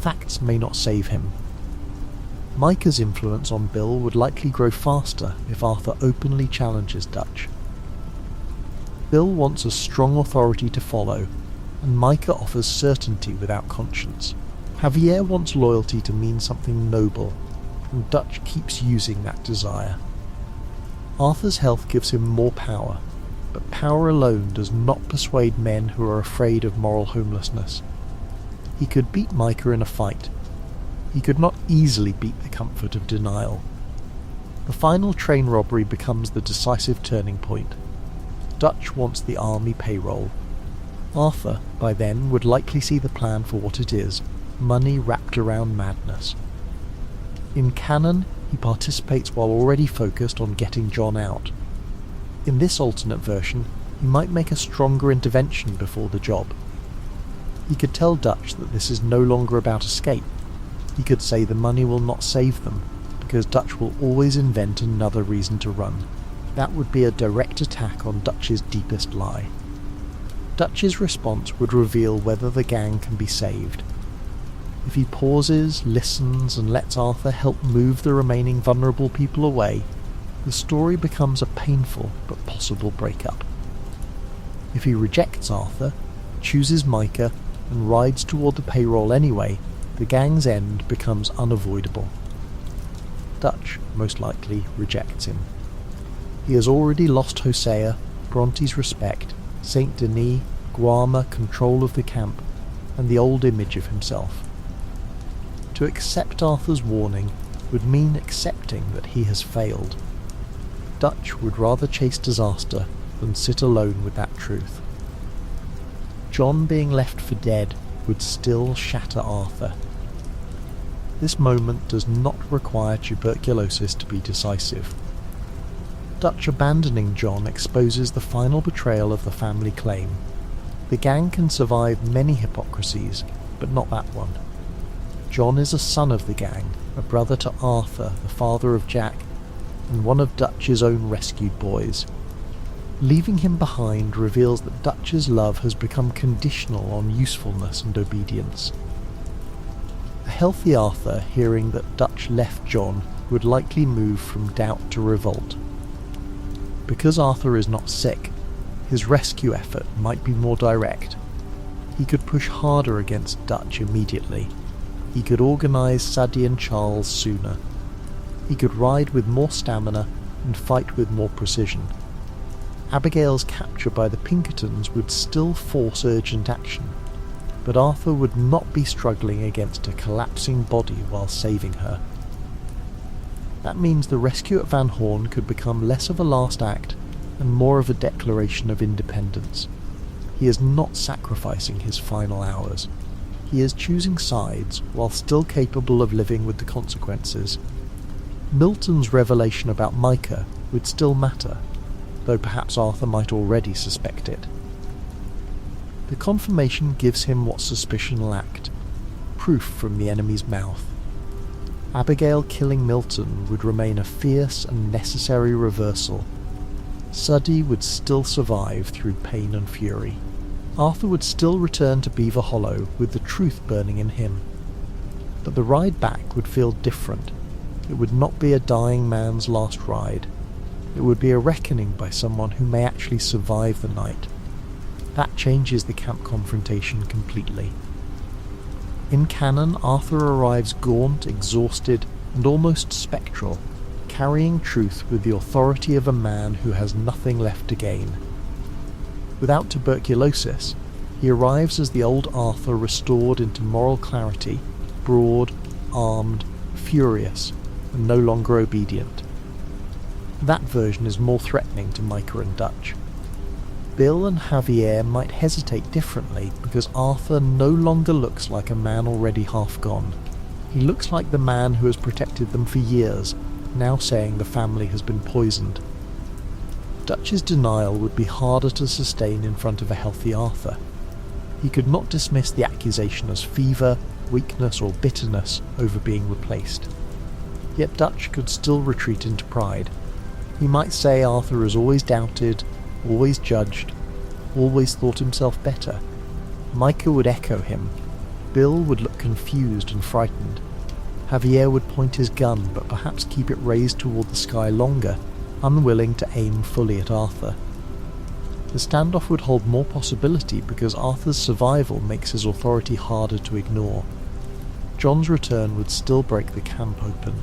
Facts may not save him. Micah's influence on Bill would likely grow faster if Arthur openly challenges Dutch. Bill wants a strong authority to follow, and Micah offers certainty without conscience. Javier wants loyalty to mean something noble, and Dutch keeps using that desire. Arthur's health gives him more power, but power alone does not persuade men who are afraid of moral homelessness. He could beat Micah in a fight. He could not easily beat the comfort of denial. The final train robbery becomes the decisive turning point. Dutch wants the army payroll. Arthur, by then, would likely see the plan for what it is, money wrapped around madness. In canon, he participates while already focused on getting John out. In this alternate version, he might make a stronger intervention before the job. He could tell Dutch that this is no longer about escape. He could say the money will not save them, because Dutch will always invent another reason to run. That would be a direct attack on Dutch's deepest lie. Dutch's response would reveal whether the gang can be saved. If he pauses, listens, and lets Arthur help move the remaining vulnerable people away, the story becomes a painful but possible breakup. If he rejects Arthur, chooses Micah, and rides toward the payroll anyway, the gang's end becomes unavoidable. Dutch, most likely, rejects him. He has already lost Hosea, Bronte's respect, Saint Denis, Guarma control of the camp, and the old image of himself. To accept Arthur's warning would mean accepting that he has failed. Dutch would rather chase disaster than sit alone with that truth. John being left for dead would still shatter Arthur. This moment does not require tuberculosis to be decisive. Dutch abandoning John exposes the final betrayal of the family claim. The gang can survive many hypocrisies, but not that one. John is a son of the gang, a brother to Arthur, the father of Jack, and one of Dutch's own rescued boys. Leaving him behind reveals that Dutch's love has become conditional on usefulness and obedience. A healthy Arthur, hearing that Dutch left John, would likely move from doubt to revolt. Because Arthur is not sick, his rescue effort might be more direct. He could push harder against Dutch immediately. He could organise Sadie and Charles sooner. He could ride with more stamina and fight with more precision. Abigail's capture by the Pinkertons would still force urgent action, but Arthur would not be struggling against a collapsing body while saving her. That means the rescue at Van Horn could become less of a last act and more of a declaration of independence. He is not sacrificing his final hours. He is choosing sides while still capable of living with the consequences. Milton's revelation about Micah would still matter, though perhaps Arthur might already suspect it. The confirmation gives him what suspicion lacked, proof from the enemy's mouth. Abigail killing Milton would remain a fierce and necessary reversal. Sadie would still survive through pain and fury. Arthur would still return to Beaver Hollow with the truth burning in him. But the ride back would feel different. It would not be a dying man's last ride. It would be a reckoning by someone who may actually survive the night. That changes the camp confrontation completely. In canon, Arthur arrives gaunt, exhausted, and almost spectral, carrying truth with the authority of a man who has nothing left to gain. Without tuberculosis, he arrives as the old Arthur restored into moral clarity, broad, armed, furious, and no longer obedient. That version is more threatening to Micah and Dutch. Bill and Javier might hesitate differently because Arthur no longer looks like a man already half gone. He looks like the man who has protected them for years, now saying the family has been poisoned. Dutch's denial would be harder to sustain in front of a healthy Arthur. He could not dismiss the accusation as fever, weakness, or bitterness over being replaced. Yet Dutch could still retreat into pride. He might say Arthur has always doubted, always judged, always thought himself better. Micah would echo him. Bill would look confused and frightened. Javier would point his gun, but perhaps keep it raised toward the sky longer, unwilling to aim fully at Arthur. The standoff would hold more possibility because Arthur's survival makes his authority harder to ignore. John's return would still break the camp open.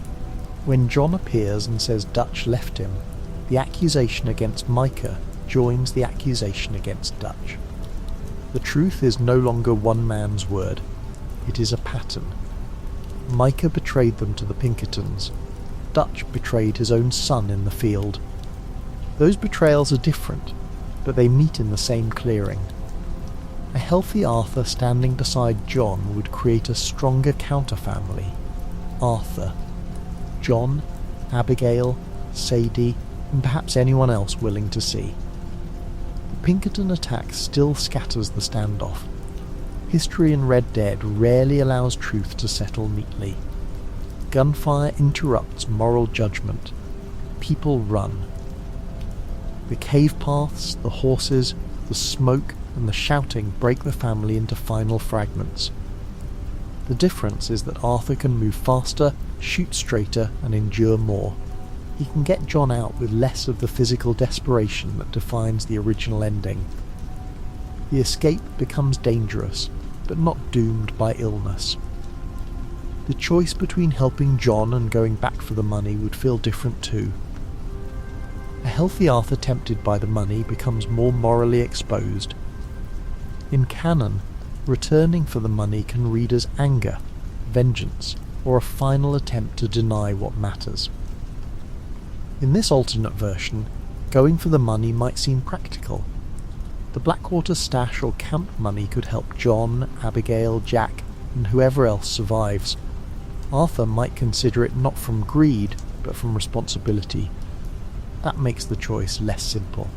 When John appears and says Dutch left him, the accusation against Micah joins the accusation against Dutch. The truth is no longer one man's word. It is a pattern. Micah betrayed them to the Pinkertons. Dutch betrayed his own son in the field. Those betrayals are different. but they meet in the same clearing. A healthy Arthur standing beside John would create a stronger counter-family. Arthur, John, Abigail, Sadie, and perhaps anyone else willing to see. The Pinkerton attack still scatters the standoff. History in Red Dead rarely allows truth to settle neatly. Gunfire interrupts moral judgment. People run. The cave paths, the horses, the smoke, and the shouting break the family into final fragments. The difference is that Arthur can move faster, shoot straighter, and endure more. He can get John out with less of the physical desperation that defines the original ending. The escape becomes dangerous, but not doomed by illness. The choice between helping John and going back for the money would feel different too. A healthy Arthur tempted by the money becomes more morally exposed. In canon, returning for the money can read as anger, vengeance, or a final attempt to deny what matters. In this alternate version, going for the money might seem practical. The Blackwater stash or camp money could help John, Abigail, Jack, and whoever else survives. Arthur might consider it not from greed, but from responsibility. That makes the choice less simple.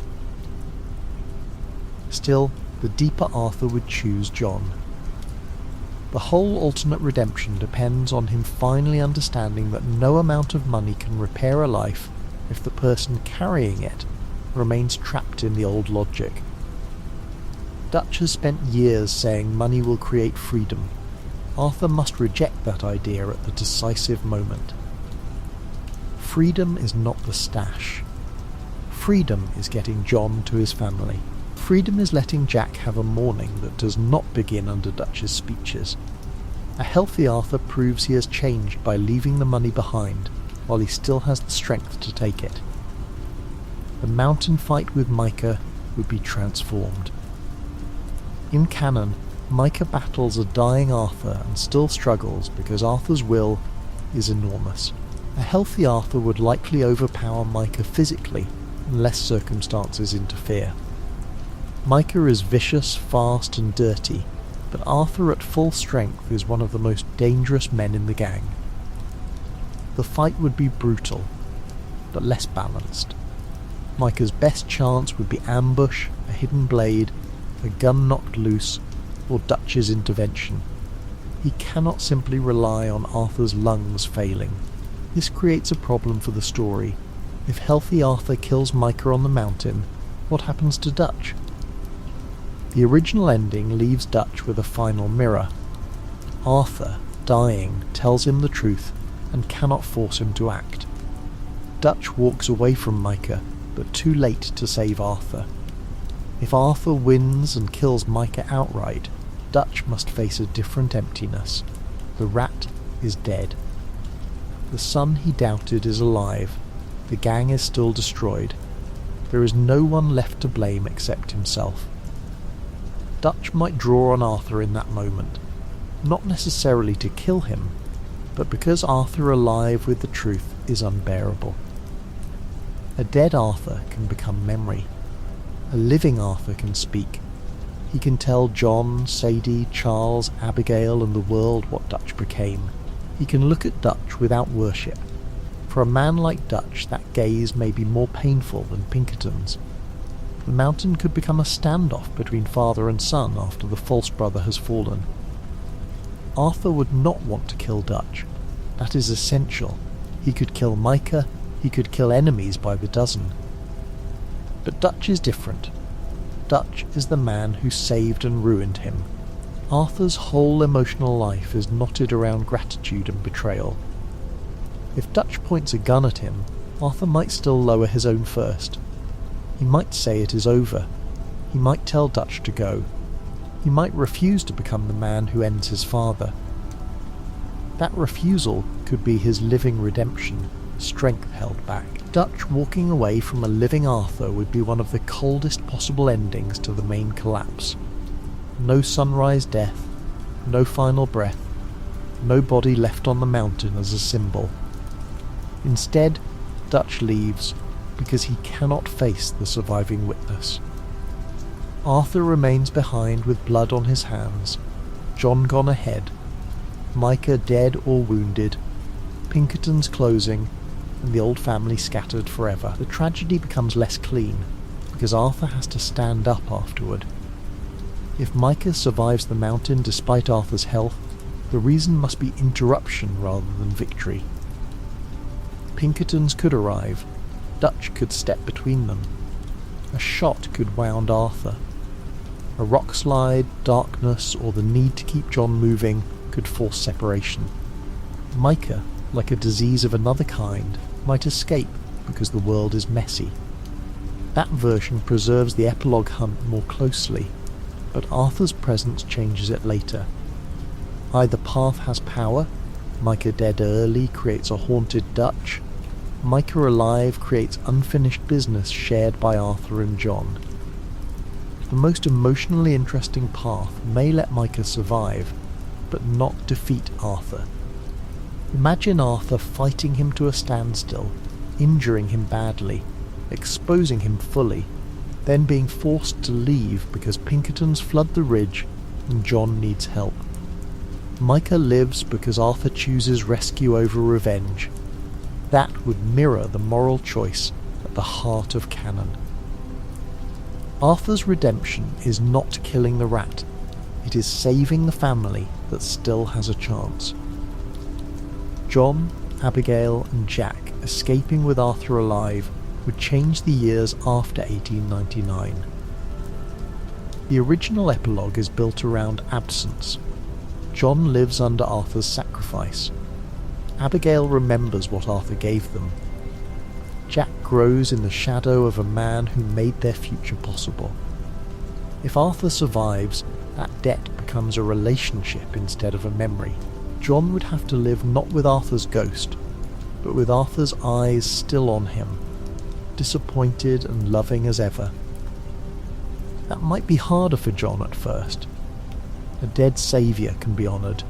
Still, the deeper Arthur would choose John. The whole alternate redemption depends on him finally understanding that no amount of money can repair a life if the person carrying it remains trapped in the old logic. Dutch has spent years saying money will create freedom. Arthur must reject that idea at the decisive moment. Freedom is not the stash. Freedom is getting John to his family. Freedom is letting Jack have a morning that does not begin under Dutch's speeches. A healthy Arthur proves he has changed by leaving the money behind, while he still has the strength to take it. The mountain fight with Micah would be transformed. In canon, Micah battles a dying Arthur and still struggles because Arthur's will is enormous. A healthy Arthur would likely overpower Micah physically unless circumstances interfere. Micah is vicious, fast, and dirty, but Arthur at full strength is one of the most dangerous men in the gang. The fight would be brutal, but less balanced. Micah's best chance would be ambush, a hidden blade, a gun knocked loose, or Dutch's intervention. He cannot simply rely on Arthur's lungs failing. This creates a problem for the story. If healthy Arthur kills Micah on the mountain, what happens to Dutch? The original ending leaves Dutch with a final mirror. Arthur, dying, tells him the truth and cannot force him to act. Dutch walks away from Micah, but too late to save Arthur. If Arthur wins and kills Micah outright, Dutch must face a different emptiness. The rat is dead. The son he doubted is alive. The gang is still destroyed. There is no one left to blame except himself. Dutch might draw on Arthur in that moment, not necessarily to kill him, but because Arthur alive with the truth is unbearable. A dead Arthur can become memory. A living Arthur can speak. He can tell John, Sadie, Charles, Abigail, and the world what Dutch became. He can look at Dutch without worship. For a man like Dutch, that gaze may be more painful than Pinkerton's. The mountain could become a standoff between father and son after the false brother has fallen. Arthur would not want to kill Dutch. That is essential. He could kill Micah, he could kill enemies by the dozen. But Dutch is different. Dutch is the man who saved and ruined him. Arthur's whole emotional life is knotted around gratitude and betrayal. If Dutch points a gun at him, Arthur might still lower his own first. He might say it is over. He might tell Dutch to go. He might refuse to become the man who ends his father. That refusal could be his living redemption, strength held back. Dutch walking away from a living Arthur would be one of the coldest possible endings to the main collapse. No sunrise death, no final breath, no body left on the mountain as a symbol. Instead, Dutch leaves because he cannot face the surviving witness. Arthur remains behind with blood on his hands, John gone ahead, Micah dead or wounded, Pinkerton's closing, and the old family scattered forever. The tragedy becomes less clean, because Arthur has to stand up afterward. If Micah survives the mountain despite Arthur's health, the reason must be interruption rather than victory. Pinkertons could arrive, Dutch could step between them. A shot could wound Arthur. A rock slide, darkness, or the need to keep John moving could force separation. Micah, like a disease of another kind, might escape because the world is messy. That version preserves the epilogue hunt more closely, but Arthur's presence changes it later. Either path has power, Micah dead early creates a haunted Dutch, Micah alive creates unfinished business shared by Arthur and John. The most emotionally interesting path may let Micah survive, but not defeat Arthur. Imagine Arthur fighting him to a standstill, injuring him badly, exposing him fully, then being forced to leave because Pinkertons flood the ridge and John needs help. Micah lives because Arthur chooses rescue over revenge. That would mirror the moral choice at the heart of canon. Arthur's redemption is not killing the rat, it is saving the family that still has a chance. John, Abigail and Jack escaping with Arthur alive would change the years after 1899. The original epilogue is built around absence. John lives under Arthur's sacrifice. Abigail remembers what Arthur gave them. Jack grows in the shadow of a man who made their future possible. If Arthur survives, that debt becomes a relationship instead of a memory. John would have to live not with Arthur's ghost, but with Arthur's eyes still on him, disappointed and loving as ever. That might be harder for John at first. A dead saviour can be honoured.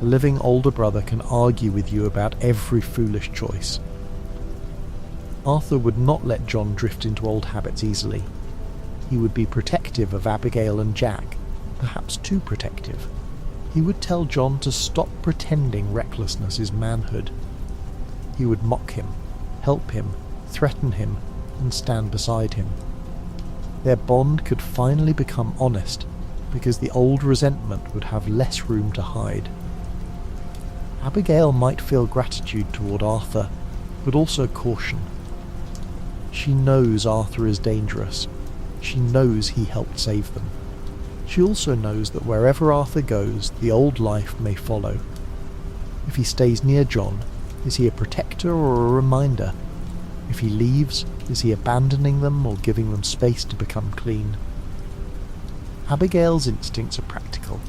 A living older brother can argue with you about every foolish choice. Arthur would not let John drift into old habits easily. He would be protective of Abigail and Jack, perhaps too protective. He would tell John to stop pretending recklessness is manhood. He would mock him, help him, threaten him, and stand beside him. Their bond could finally become honest, because the old resentment would have less room to hide. Abigail might feel gratitude toward Arthur, but also caution. She knows Arthur is dangerous. She knows he helped save them. She also knows that wherever Arthur goes, the old life may follow. If he stays near John, is he a protector or a reminder? If he leaves, is he abandoning them or giving them space to become clean? Abigail's instincts are practical.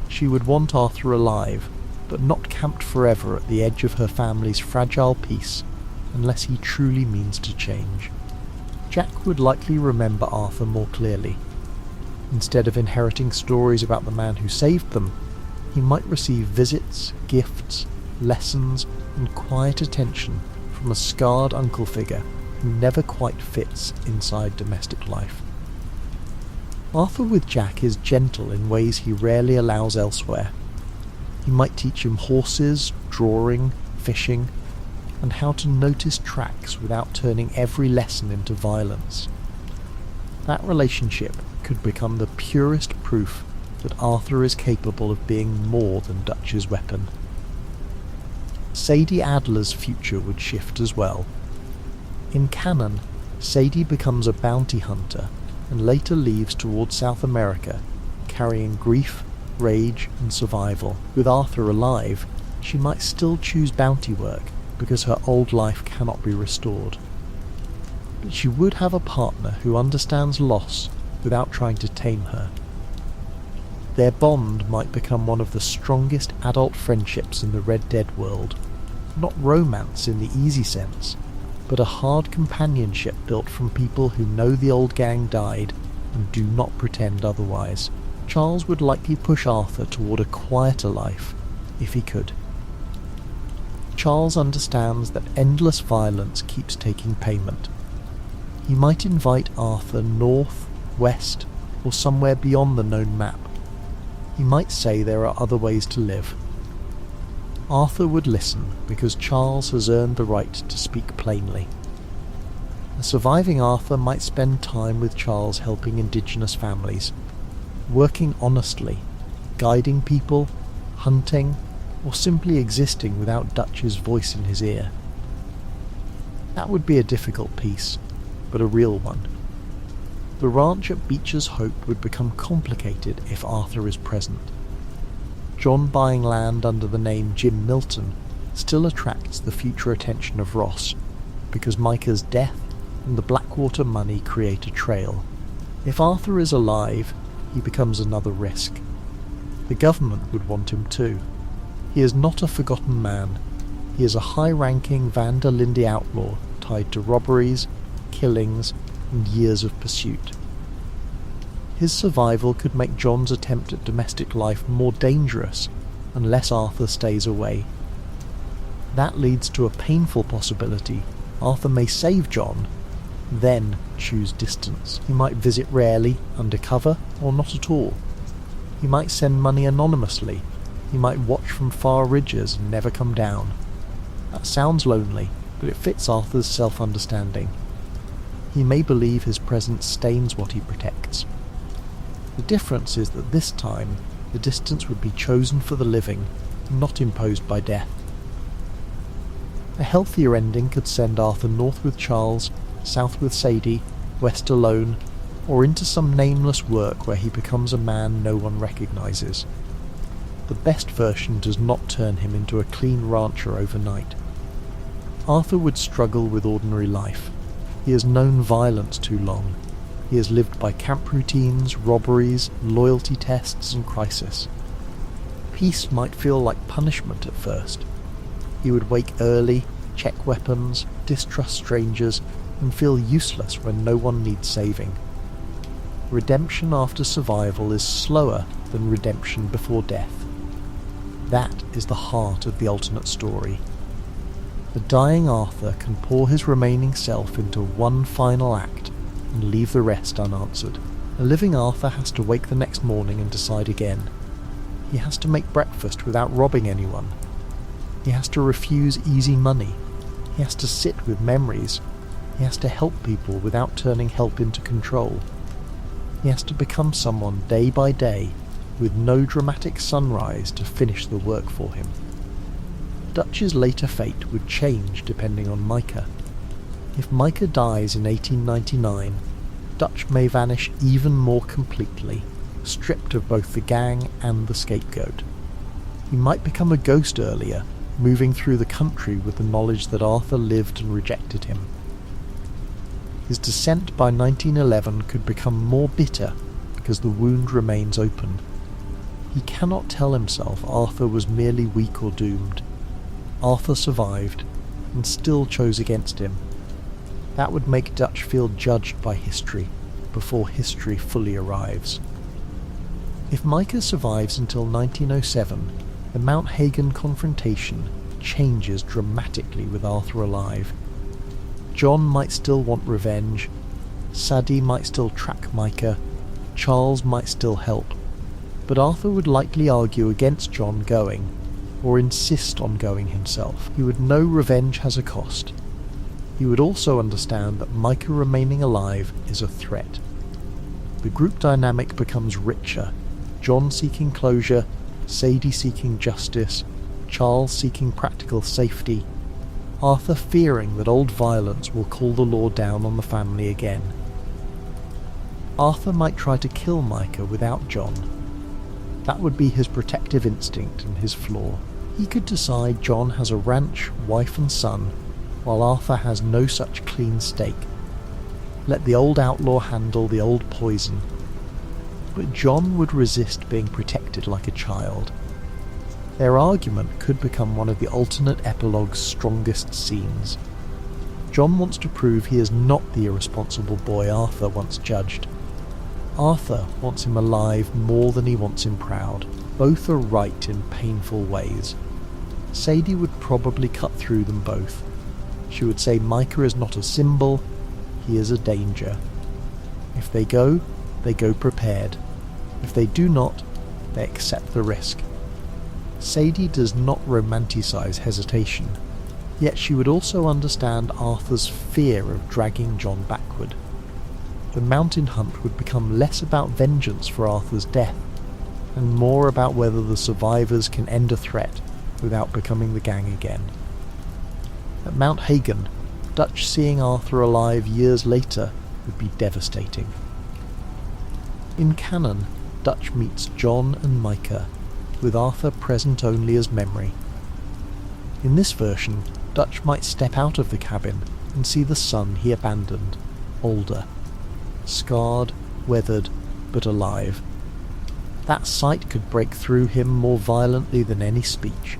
She would want Arthur alive, but not camped forever at the edge of her family's fragile peace, unless he truly means to change. Jack would likely remember Arthur more clearly. Instead of inheriting stories about the man who saved them, he might receive visits, gifts, lessons, and quiet attention from a scarred uncle figure who never quite fits inside domestic life. Arthur with Jack is gentle in ways he rarely allows elsewhere. He might teach him horses, drawing, fishing, and how to notice tracks without turning every lesson into violence. That relationship could become the purest proof that Arthur is capable of being more than Dutch's weapon. Sadie Adler's future would shift as well. In canon, Sadie becomes a bounty hunter and later leaves towards South America, carrying grief, rage, and survival. With Arthur alive, she might still choose bounty work because her old life cannot be restored. But she would have a partner who understands loss without trying to tame her. Their bond might become one of the strongest adult friendships in the Red Dead world. Not romance in the easy sense, but a hard companionship built from people who know the old gang died and do not pretend otherwise. Charles would likely push Arthur toward a quieter life, if he could. Charles understands that endless violence keeps taking payment. He might invite Arthur north, west, or somewhere beyond the known map. He might say there are other ways to live. Arthur would listen because Charles has earned the right to speak plainly. A surviving Arthur might spend time with Charles helping indigenous families, working honestly, guiding people, hunting, or simply existing without Dutch's voice in his ear. That would be a difficult piece, but a real one. The ranch at Beecher's Hope would become complicated if Arthur is present. John buying land under the name Jim Milton still attracts the future attention of Ross, because Micah's death and the Blackwater money create a trail. If Arthur is alive, he becomes another risk. The government would want him too. He is not a forgotten man. He is a high-ranking Van der Linde outlaw tied to robberies, killings, and years of pursuit. His survival could make John's attempt at domestic life more dangerous unless Arthur stays away. That leads to a painful possibility. Arthur may save John, then choose distance. He might visit rarely, undercover, or not at all. He might send money anonymously. He might watch from far ridges and never come down. That sounds lonely, but it fits Arthur's self-understanding. He may believe his presence stains what he protects. The difference is that this time, the distance would be chosen for the living, not imposed by death. A healthier ending could send Arthur north with Charles, south with Sadie, west alone, or into some nameless work where he becomes a man no one recognises. The best version does not turn him into a clean rancher overnight. Arthur would struggle with ordinary life. He has known violence too long. He has lived by camp routines, robberies, loyalty tests, and crisis. Peace might feel like punishment at first. He would wake early, check weapons, distrust strangers, and feel useless when no one needs saving. Redemption after survival is slower than redemption before death. That is the heart of the alternate story. The dying Arthur can pour his remaining self into one final act and leave the rest unanswered. A living Arthur has to wake the next morning and decide again. He has to make breakfast without robbing anyone. He has to refuse easy money. He has to sit with memories. He has to help people without turning help into control. He has to become someone day by day, with no dramatic sunrise to finish the work for him. Dutch's later fate would change depending on Micah. If Micah dies in 1899, Dutch may vanish even more completely, stripped of both the gang and the scapegoat. He might become a ghost earlier, moving through the country with the knowledge that Arthur lived and rejected him. His descent by 1911 could become more bitter because the wound remains open. He cannot tell himself Arthur was merely weak or doomed. Arthur survived, and still chose against him. That would make Dutch feel judged by history, before history fully arrives. If Micah survives until 1907, the Mount Hagen confrontation changes dramatically with Arthur alive. John might still want revenge, Sadie might still track Micah, Charles might still help, but Arthur would likely argue against John going, or insist on going himself. He would know revenge has a cost. He would also understand that Micah remaining alive is a threat. The group dynamic becomes richer, John seeking closure, Sadie seeking justice, Charles seeking practical safety, Arthur fearing that old violence will call the law down on the family again. Arthur might try to kill Micah without John. That would be his protective instinct and his flaw. He could decide John has a ranch, wife and son, while Arthur has no such clean stake. Let the old outlaw handle the old poison. But John would resist being protected like a child. Their argument could become one of the alternate epilogue's strongest scenes. John wants to prove he is not the irresponsible boy Arthur once judged. Arthur wants him alive more than he wants him proud. Both are right in painful ways. Sadie would probably cut through them both. She would say Micah is not a symbol, he is a danger. If they go, they go prepared. If they do not, they accept the risk. Sadie does not romanticize hesitation, yet she would also understand Arthur's fear of dragging John backward. The mountain hunt would become less about vengeance for Arthur's death, and more about whether the survivors can end a threat without becoming the gang again. At Mount Hagen, Dutch seeing Arthur alive years later would be devastating. In canon, Dutch meets John and Micah, with Arthur present only as memory. In this version, Dutch might step out of the cabin and see the son he abandoned, older, scarred, weathered, but alive. That sight could break through him more violently than any speech.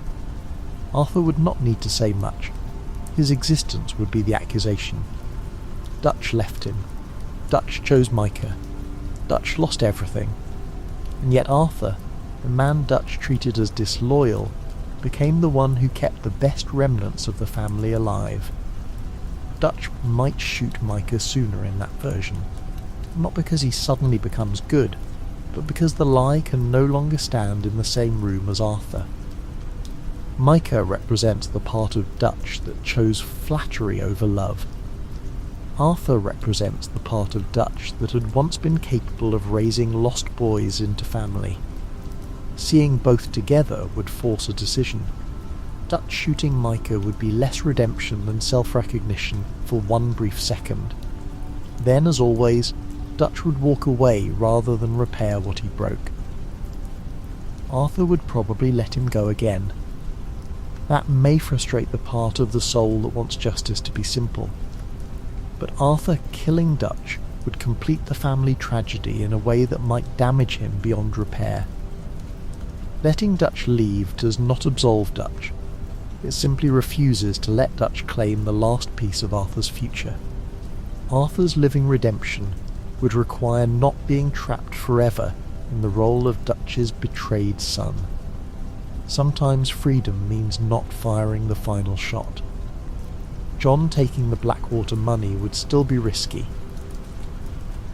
Arthur would not need to say much. His existence would be the accusation. Dutch left him. Dutch chose Micah. Dutch lost everything. And yet Arthur, the man Dutch treated as disloyal, became the one who kept the best remnants of the family alive. Dutch might shoot Micah sooner in that version, not because he suddenly becomes good, but because the lie can no longer stand in the same room as Arthur. Micah represents the part of Dutch that chose flattery over love. Arthur represents the part of Dutch that had once been capable of raising lost boys into family. Seeing both together would force a decision. Dutch shooting Micah would be less redemption than self-recognition for one brief second. Then, as always, Dutch would walk away rather than repair what he broke. Arthur would probably let him go again. That may frustrate the part of the soul that wants justice to be simple. But Arthur killing Dutch would complete the family tragedy in a way that might damage him beyond repair. Letting Dutch leave does not absolve Dutch. It simply refuses to let Dutch claim the last piece of Arthur's future. Arthur's living redemption would require not being trapped forever in the role of Dutch's betrayed son. Sometimes freedom means not firing the final shot. John taking the Blackwater money would still be risky.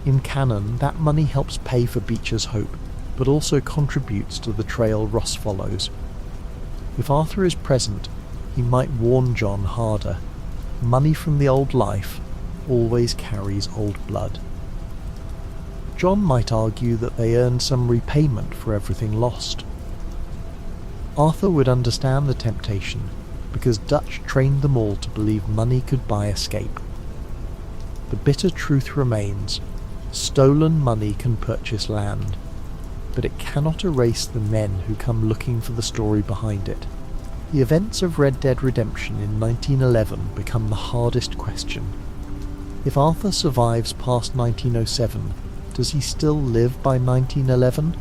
In canon, that money helps pay for Beecher's hope, but also contributes to the trail Ross follows. If Arthur is present, he might warn John harder. Money from the old life always carries old blood. John might argue that they earned some repayment for everything lost. Arthur would understand the temptation, because Dutch trained them all to believe money could buy escape. The bitter truth remains: stolen money can purchase land, but it cannot erase the men who come looking for the story behind it. The events of Red Dead Redemption in 1911 become the hardest question. If Arthur survives past 1907, does he still live by 1911?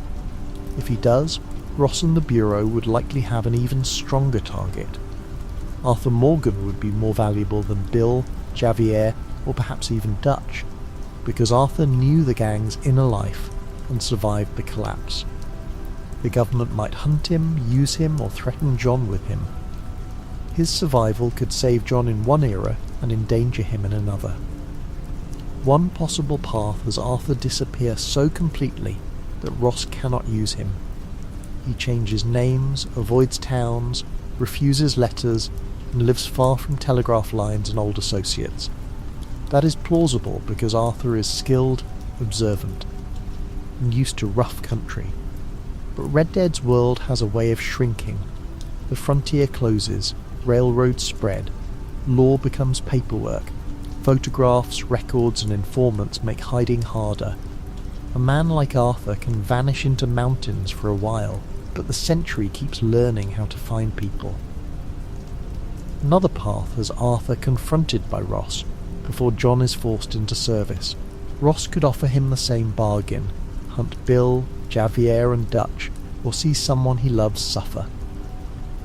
If he does, Ross and the Bureau would likely have an even stronger target. Arthur Morgan would be more valuable than Bill, Javier, or perhaps even Dutch, because Arthur knew the gang's inner life and survived the collapse. The government might hunt him, use him, or threaten John with him. His survival could save John in one era and endanger him in another. One possible path has Arthur disappear so completely that Ross cannot use him. He changes names, avoids towns, refuses letters, and lives far from telegraph lines and old associates. That is plausible because Arthur is skilled, observant, and used to rough country. But Red Dead's world has a way of shrinking. The frontier closes, railroads spread, law becomes paperwork, photographs, records, and informants make hiding harder. A man like Arthur can vanish into mountains for a while, but the century keeps learning how to find people. Another path has Arthur confronted by Ross before John is forced into service. Ross could offer him the same bargain: hunt Bill, Javier, and Dutch, or see someone he loves suffer.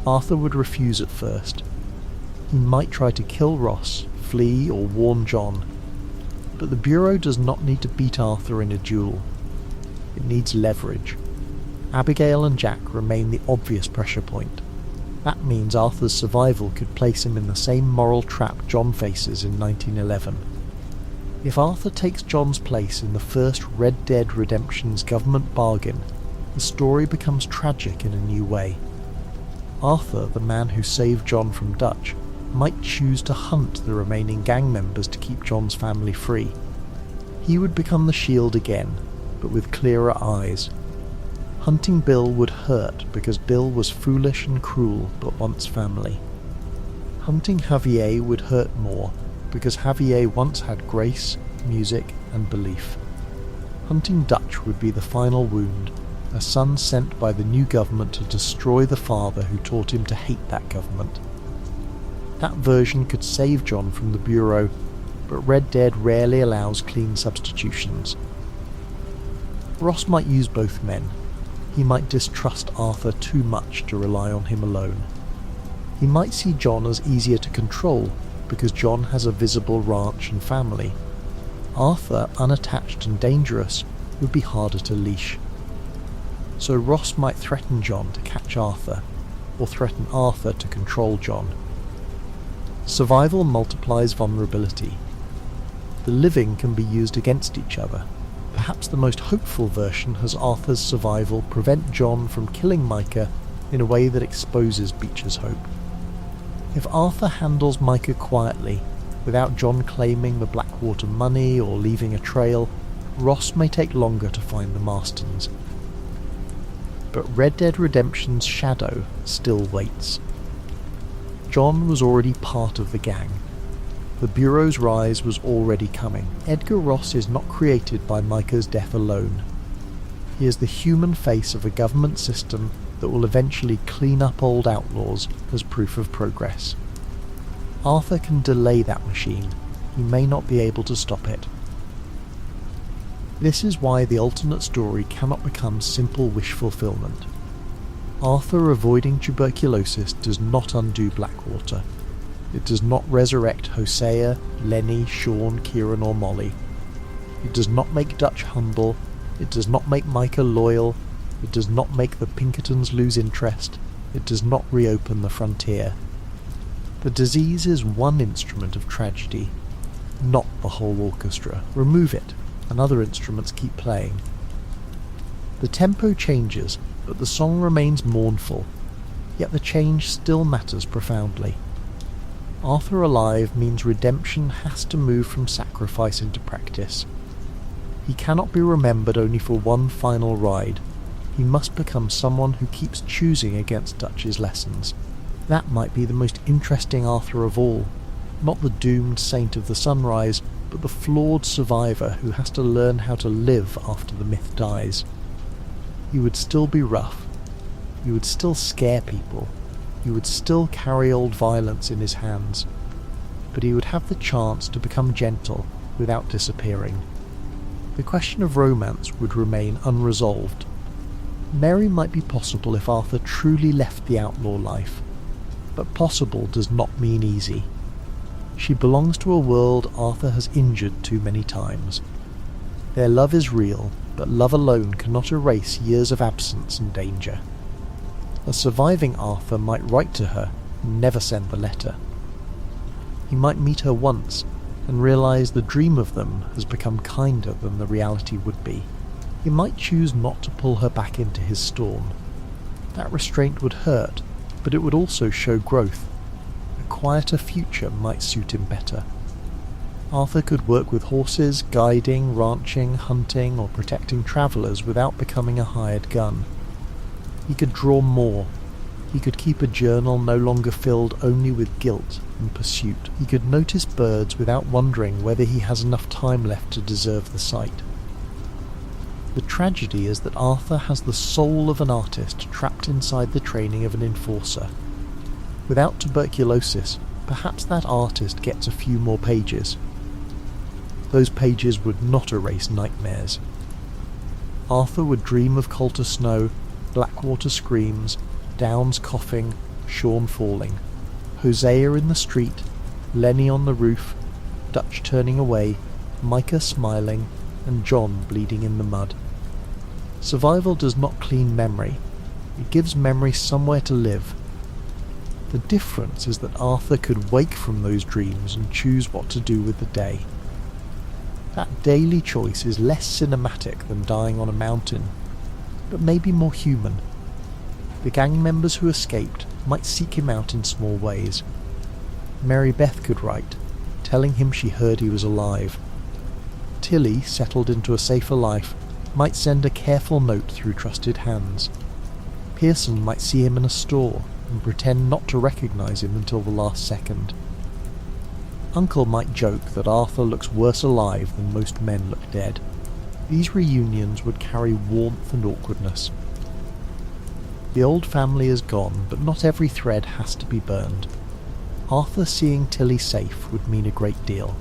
Arthur would refuse at first. He might try to kill Ross, flee, or warn John. But the Bureau does not need to beat Arthur in a duel. It needs leverage. Abigail and Jack remain the obvious pressure point. That means Arthur's survival could place him in the same moral trap John faces in 1911. If Arthur takes John's place in the first Red Dead Redemption's government bargain, the story becomes tragic in a new way. Arthur, the man who saved John from Dutch, might choose to hunt the remaining gang members to keep John's family free. He would become the shield again, but with clearer eyes. Hunting Bill would hurt because Bill was foolish and cruel but once family. Hunting Javier would hurt more because Javier once had grace, music and belief. Hunting Dutch would be the final wound, a son sent by the new government to destroy the father who taught him to hate that government. That version could save John from the Bureau, but Red Dead rarely allows clean substitutions. Ross might use both men. He might distrust Arthur too much to rely on him alone. He might see John as easier to control because John has a visible ranch and family. Arthur, unattached and dangerous, would be harder to leash. So Ross might threaten John to catch Arthur, or threaten Arthur to control John. Survival multiplies vulnerability. The living can be used against each other. Perhaps the most hopeful version has Arthur's survival prevent John from killing Micah in a way that exposes Beecher's hope. If Arthur handles Micah quietly, without John claiming the Blackwater money or leaving a trail, Ross may take longer to find the Marstons. But Red Dead Redemption's shadow still waits. John was already part of the gang. The Bureau's rise was already coming. Edgar Ross is not created by Micah's death alone. He is the human face of a government system that will eventually clean up old outlaws as proof of progress. Arthur can delay that machine. He may not be able to stop it. This is why the alternate story cannot become simple wish fulfillment. Arthur avoiding tuberculosis does not undo Blackwater. It does not resurrect Hosea, Lenny, Sean, Kieran or Molly. It does not make Dutch humble. It does not make Micah loyal. It does not make the Pinkertons lose interest. It does not reopen the frontier. The disease is one instrument of tragedy, not the whole orchestra. Remove it, and other instruments keep playing. The tempo changes, but the song remains mournful, yet the change still matters profoundly. Arthur alive means redemption has to move from sacrifice into practice. He cannot be remembered only for one final ride. He must become someone who keeps choosing against Dutch's lessons. That might be the most interesting Arthur of all, not the doomed saint of the sunrise, but the flawed survivor who has to learn how to live after the myth dies. He would still be rough. He would still scare people. He would still carry old violence in his hands. But he would have the chance to become gentle without disappearing. The question of romance would remain unresolved. Merry might be possible if Arthur truly left the outlaw life, but possible does not mean easy. She belongs to a world Arthur has injured too many times. Their love is real, but love alone cannot erase years of absence and danger. A surviving Arthur might write to her and never send the letter. He might meet her once and realise the dream of them has become kinder than the reality would be. He might choose not to pull her back into his storm. That restraint would hurt, but it would also show growth. A quieter future might suit him better. Arthur could work with horses, guiding, ranching, hunting, or protecting travellers without becoming a hired gun. He could draw more. He could keep a journal no longer filled only with guilt and pursuit. He could notice birds without wondering whether he has enough time left to deserve the sight. The tragedy is that Arthur has the soul of an artist trapped inside the training of an enforcer. Without tuberculosis, perhaps that artist gets a few more pages. Those pages would not erase nightmares. Arthur would dream of Coulter snow, Blackwater screams, Downs coughing, Sean falling, Hosea in the street, Lenny on the roof, Dutch turning away, Micah smiling, and John bleeding in the mud. Survival does not clean memory. It gives memory somewhere to live. The difference is that Arthur could wake from those dreams and choose what to do with the day. That daily choice is less cinematic than dying on a mountain, but maybe more human. The gang members who escaped might seek him out in small ways. Mary Beth could write, telling him she heard he was alive. Tilly, settled into a safer life, might send a careful note through trusted hands. Pearson might see him in a store and pretend not to recognise him until the last second. Uncle might joke that Arthur looks worse alive than most men look dead. These reunions would carry warmth and awkwardness. The old family is gone, but not every thread has to be burned. Arthur seeing Tilly safe would mean a great deal.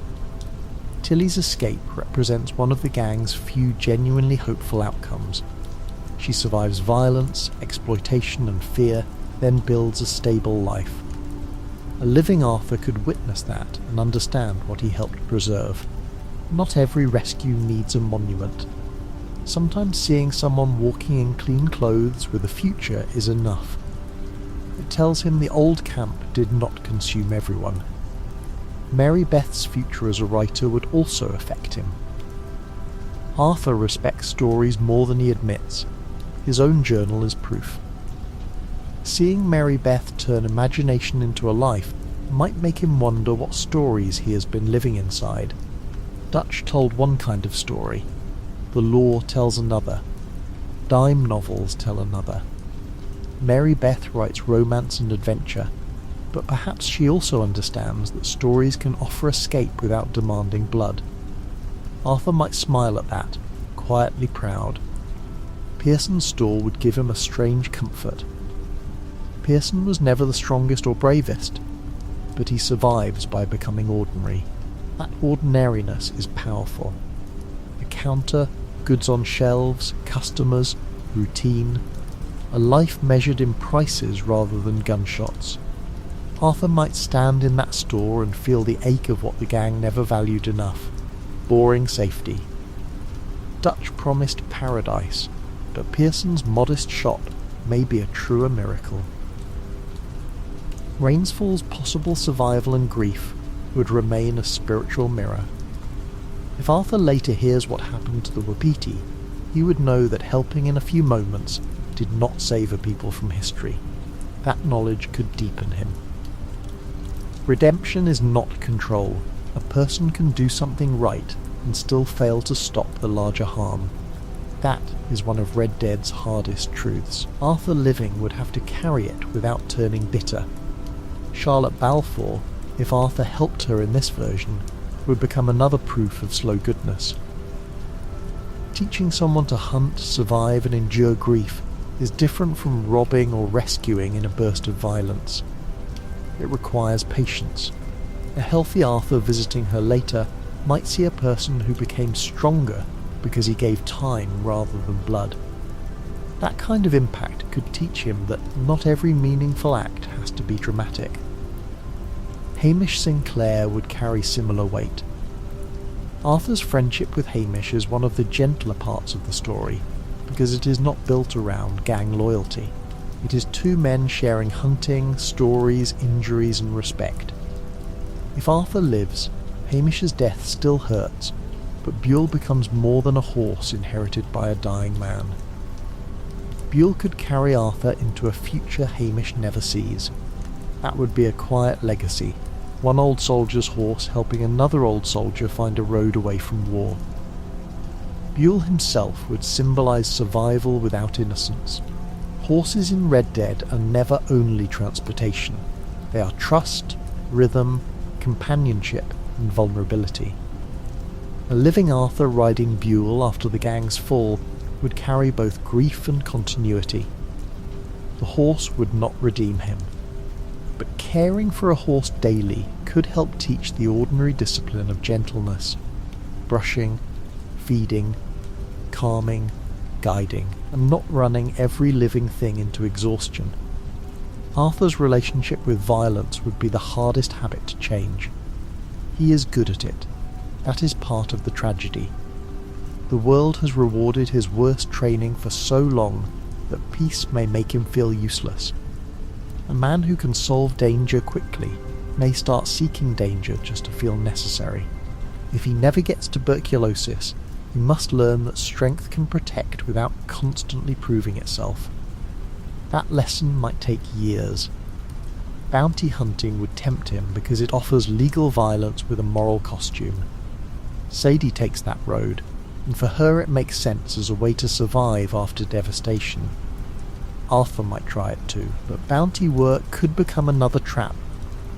Tilly's escape represents one of the gang's few genuinely hopeful outcomes. She survives violence, exploitation and fear, then builds a stable life. A living Arthur could witness that and understand what he helped preserve. Not every rescue needs a monument. Sometimes seeing someone walking in clean clothes with a future is enough. It tells him the old camp did not consume everyone. Mary Beth's future as a writer would also affect him. Arthur respects stories more than he admits. His own journal is proof. Seeing Mary Beth turn imagination into a life might make him wonder what stories he has been living inside. Dutch told one kind of story. The law tells another. Dime novels tell another. Mary Beth writes romance and adventure, but perhaps she also understands that stories can offer escape without demanding blood. Arthur might smile at that, quietly proud. Pearson's store would give him a strange comfort. Pearson was never the strongest or bravest, but he survives by becoming ordinary. That ordinariness is powerful. A counter, goods on shelves, customers, routine. A life measured in prices rather than gunshots. Arthur might stand in that store and feel the ache of what the gang never valued enough. Boring safety. Dutch promised paradise, but Pearson's modest shot may be a truer miracle. Rainsfall's possible survival and grief would remain a spiritual mirror. If Arthur later hears what happened to the Wapiti, he would know that helping in a few moments did not save a people from history. That knowledge could deepen him. Redemption is not control. A person can do something right and still fail to stop the larger harm. That is one of Red Dead's hardest truths. Arthur living would have to carry it without turning bitter. Charlotte Balfour, if Arthur helped her in this version, would become another proof of slow goodness. Teaching someone to hunt, survive and endure grief is different from robbing or rescuing in a burst of violence. It requires patience. A healthy Arthur visiting her later might see a person who became stronger because he gave time rather than blood. That kind of impact could teach him that not every meaningful act has to be dramatic. Hamish Sinclair would carry similar weight. Arthur's friendship with Hamish is one of the gentler parts of the story, because it is not built around gang loyalty. It is two men sharing hunting, stories, injuries and respect. If Arthur lives, Hamish's death still hurts, but Buell becomes more than a horse inherited by a dying man. Buell could carry Arthur into a future Hamish never sees. That would be a quiet legacy, one old soldier's horse helping another old soldier find a road away from war. Buell himself would symbolise survival without innocence. Horses in Red Dead are never only transportation. They are trust, rhythm, companionship and vulnerability. A living Arthur riding Buell after the gang's fall would carry both grief and continuity. The horse would not redeem him, but caring for a horse daily could help teach the ordinary discipline of gentleness, brushing, feeding, calming, guiding, and not running every living thing into exhaustion. Arthur's relationship with violence would be the hardest habit to change. He is good at it. That is part of the tragedy. The world has rewarded his worst training for so long that peace may make him feel useless. A man who can solve danger quickly may start seeking danger just to feel necessary. If he never gets tuberculosis, he must learn that strength can protect without constantly proving itself. That lesson might take years. Bounty hunting would tempt him because it offers legal violence with a moral costume. Sadie takes that road, and for her it makes sense as a way to survive after devastation. Arthur might try it too, but bounty work could become another trap,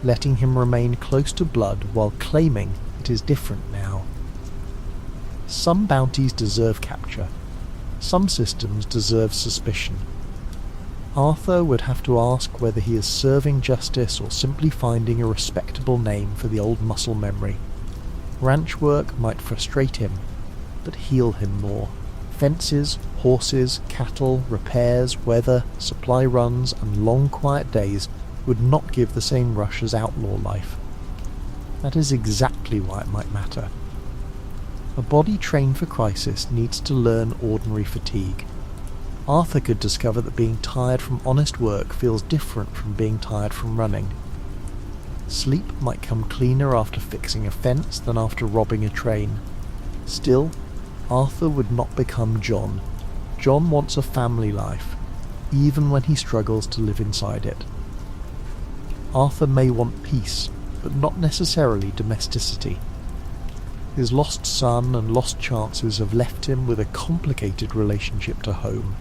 letting him remain close to blood while claiming it is different now. Some bounties deserve capture. Some systems deserve suspicion. Arthur would have to ask whether he is serving justice or simply finding a respectable name for the old muscle memory. Ranch work might frustrate him, but heal him more. Fences, horses, cattle, repairs, weather, supply runs, and long quiet days would not give the same rush as outlaw life. That is exactly why it might matter. A body trained for crisis needs to learn ordinary fatigue. Arthur could discover that being tired from honest work feels different from being tired from running. Sleep might come cleaner after fixing a fence than after robbing a train. Still, Arthur would not become John. John wants a family life, even when he struggles to live inside it. Arthur may want peace, but not necessarily domesticity. His lost son and lost chances have left him with a complicated relationship to home.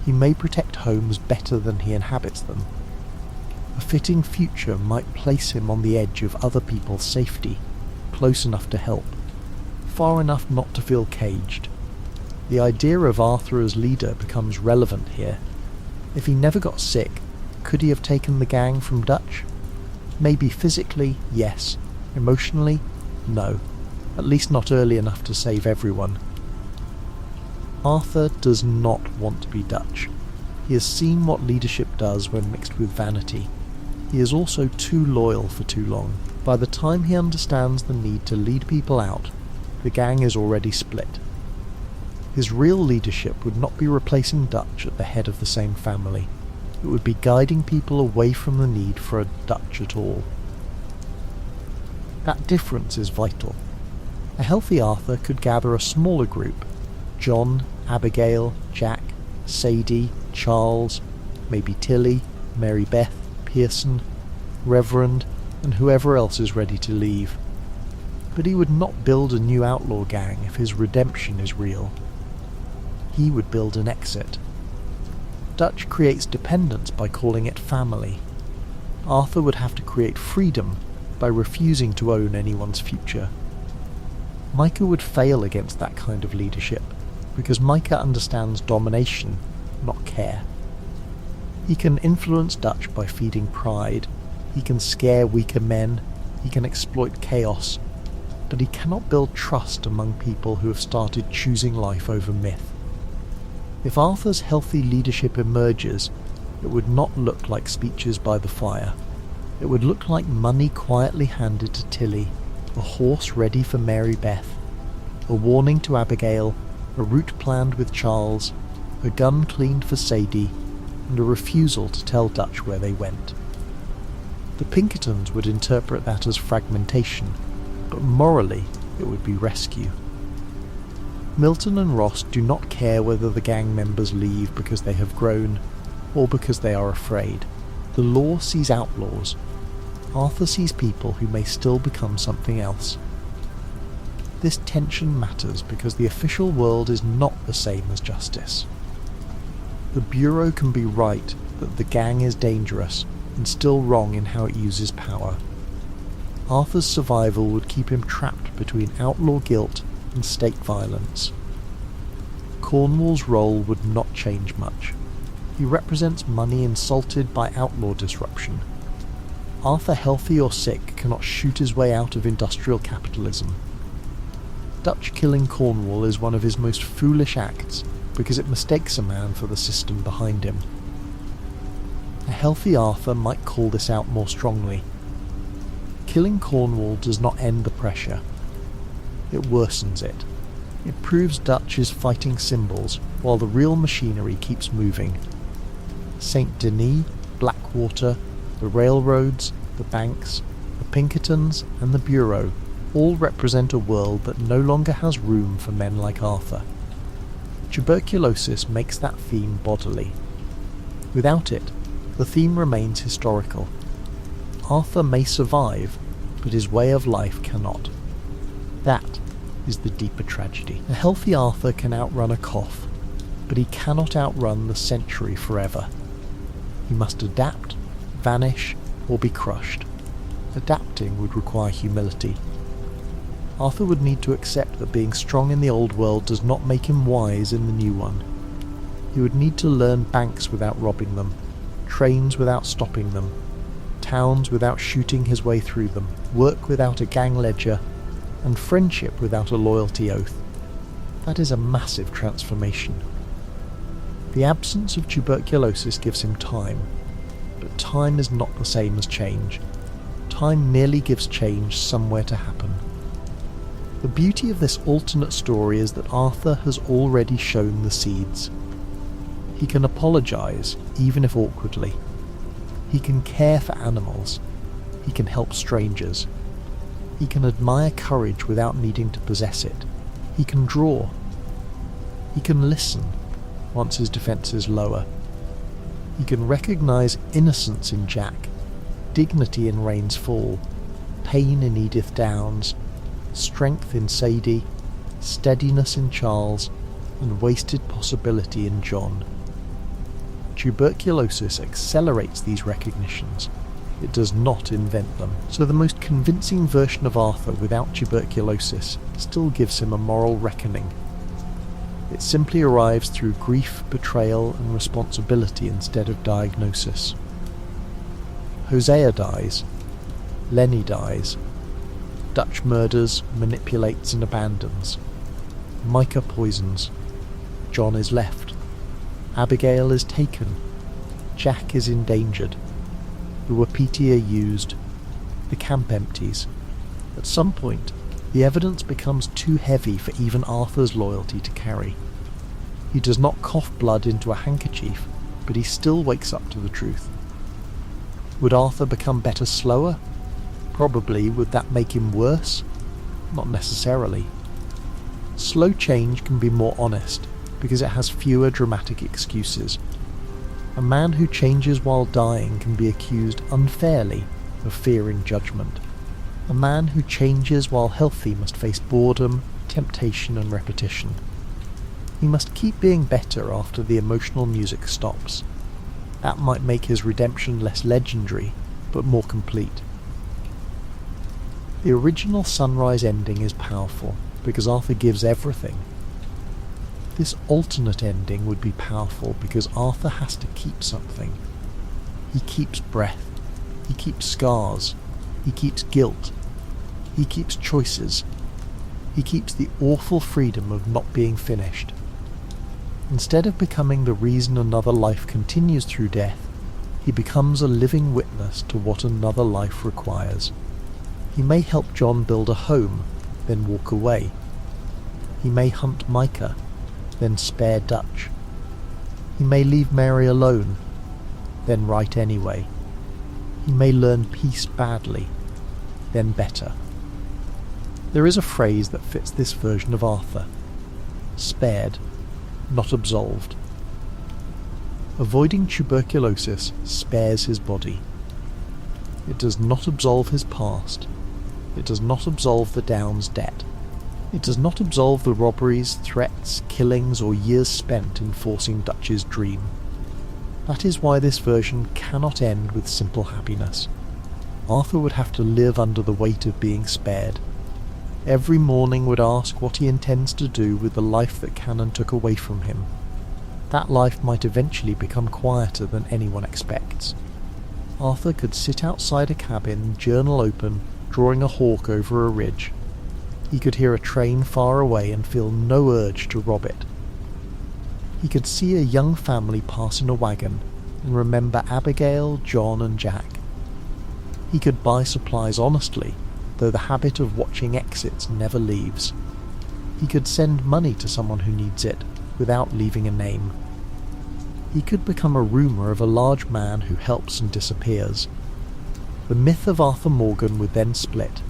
He may protect homes better than he inhabits them. A fitting future might place him on the edge of other people's safety, close enough to help, far enough not to feel caged. The idea of Arthur as leader becomes relevant here. If he never got sick, could he have taken the gang from Dutch? Maybe physically, yes. Emotionally, no. At least not early enough to save everyone. Arthur does not want to be Dutch. He has seen what leadership does when mixed with vanity. He is also too loyal for too long. By the time he understands the need to lead people out, the gang is already split. His real leadership would not be replacing Dutch at the head of the same family. It would be guiding people away from the need for a Dutch at all. That difference is vital. A healthy Arthur could gather a smaller group: John, Abigail, Jack, Sadie, Charles, maybe Tilly, Mary Beth, Pearson, Reverend, and whoever else is ready to leave. But he would not build a new outlaw gang if his redemption is real. He would build an exit. Dutch creates dependence by calling it family. Arthur would have to create freedom by refusing to own anyone's future. Micah would fail against that kind of leadership, because Micah understands domination, not care. He can influence Dutch by feeding pride, he can scare weaker men, he can exploit chaos, but he cannot build trust among people who have started choosing life over myth. If Arthur's healthy leadership emerges, it would not look like speeches by the fire. It would look like money quietly handed to Tilly, a horse ready for Mary Beth, a warning to Abigail, a route planned with Charles, a gun cleaned for Sadie, and a refusal to tell Dutch where they went. The Pinkertons would interpret that as fragmentation, but morally it would be rescue. Milton and Ross do not care whether the gang members leave because they have grown, or because they are afraid. The law sees outlaws. Arthur sees people who may still become something else. This tension matters because the official world is not the same as justice. The Bureau can be right that the gang is dangerous and still wrong in how it uses power. Arthur's survival would keep him trapped between outlaw guilt and state violence. Cornwall's role would not change much. He represents money insulted by outlaw disruption. Arthur, healthy or sick, cannot shoot his way out of industrial capitalism. Dutch killing Cornwall is one of his most foolish acts because it mistakes a man for the system behind him. A healthy Arthur might call this out more strongly. Killing Cornwall does not end the pressure. It worsens it. It proves Dutch is fighting symbols while the real machinery keeps moving. St. Denis, Blackwater, the railroads, the banks, the Pinkertons and the Bureau all represent a world that no longer has room for men like Arthur. Tuberculosis makes that theme bodily. Without it, the theme remains historical. Arthur may survive, but his way of life cannot. That is the deeper tragedy. A healthy Arthur can outrun a cough, but he cannot outrun the century forever. He must adapt, vanish, or be crushed. Adapting would require humility. Arthur would need to accept that being strong in the old world does not make him wise in the new one. He would need to learn banks without robbing them, trains without stopping them, towns without shooting his way through them, work without a gang ledger, and friendship without a loyalty oath. That is a massive transformation. The absence of tuberculosis gives him time, but time is not the same as change. Time merely gives change somewhere to happen. The beauty of this alternate story is that Arthur has already shown the seeds. He can apologise, even if awkwardly. He can care for animals. He can help strangers. He can admire courage without needing to possess it. He can draw. He can listen once his defence is lower. He can recognise innocence in Jack, dignity in Rain's fall, pain in Edith Downs, strength in Sadie, steadiness in Charles, and wasted possibility in John. Tuberculosis accelerates these recognitions. It does not invent them. So the most convincing version of Arthur without tuberculosis still gives him a moral reckoning. It simply arrives through grief, betrayal, and responsibility instead of diagnosis. Hosea dies. Lenny dies. Dutch murders, manipulates and abandons. Micah poisons. John is left. Abigail is taken. Jack is endangered. The Wapiti are used. The camp empties. At some point, the evidence becomes too heavy for even Arthur's loyalty to carry. He does not cough blood into a handkerchief, but he still wakes up to the truth. Would Arthur become better slower? Probably. Would that make him worse? Not necessarily. Slow change can be more honest, because it has fewer dramatic excuses. A man who changes while dying can be accused unfairly of fearing judgment. A man who changes while healthy must face boredom, temptation and repetition. He must keep being better after the emotional music stops. That might make his redemption less legendary, but more complete. The original Sunrise ending is powerful, because Arthur gives everything. This alternate ending would be powerful because Arthur has to keep something. He keeps breath. He keeps scars. He keeps guilt. He keeps choices. He keeps the awful freedom of not being finished. Instead of becoming the reason another life continues through death, he becomes a living witness to what another life requires. He may help John build a home, then walk away. He may hunt Micah, then spare Dutch. He may leave Mary alone, then write anyway. He may learn peace badly, then better. There is a phrase that fits this version of Arthur. Spared, not absolved. Avoiding tuberculosis spares his body. It does not absolve his past. It does not absolve the Downs debt. It does not absolve the robberies, threats, killings, or years spent enforcing Dutch's dream. That is why this version cannot end with simple happiness. Arthur would have to live under the weight of being spared. Every morning would ask what he intends to do with the life that Cannon took away from him. That life might eventually become quieter than anyone expects. Arthur could sit outside a cabin, journal open, drawing a hawk over a ridge. He could hear a train far away and feel no urge to rob it. He could see a young family pass in a wagon and remember Abigail, John and Jack. He could buy supplies honestly, though the habit of watching exits never leaves. He could send money to someone who needs it, without leaving a name. He could become a rumour of a large man who helps and disappears. The myth of Arthur Morgan would then split.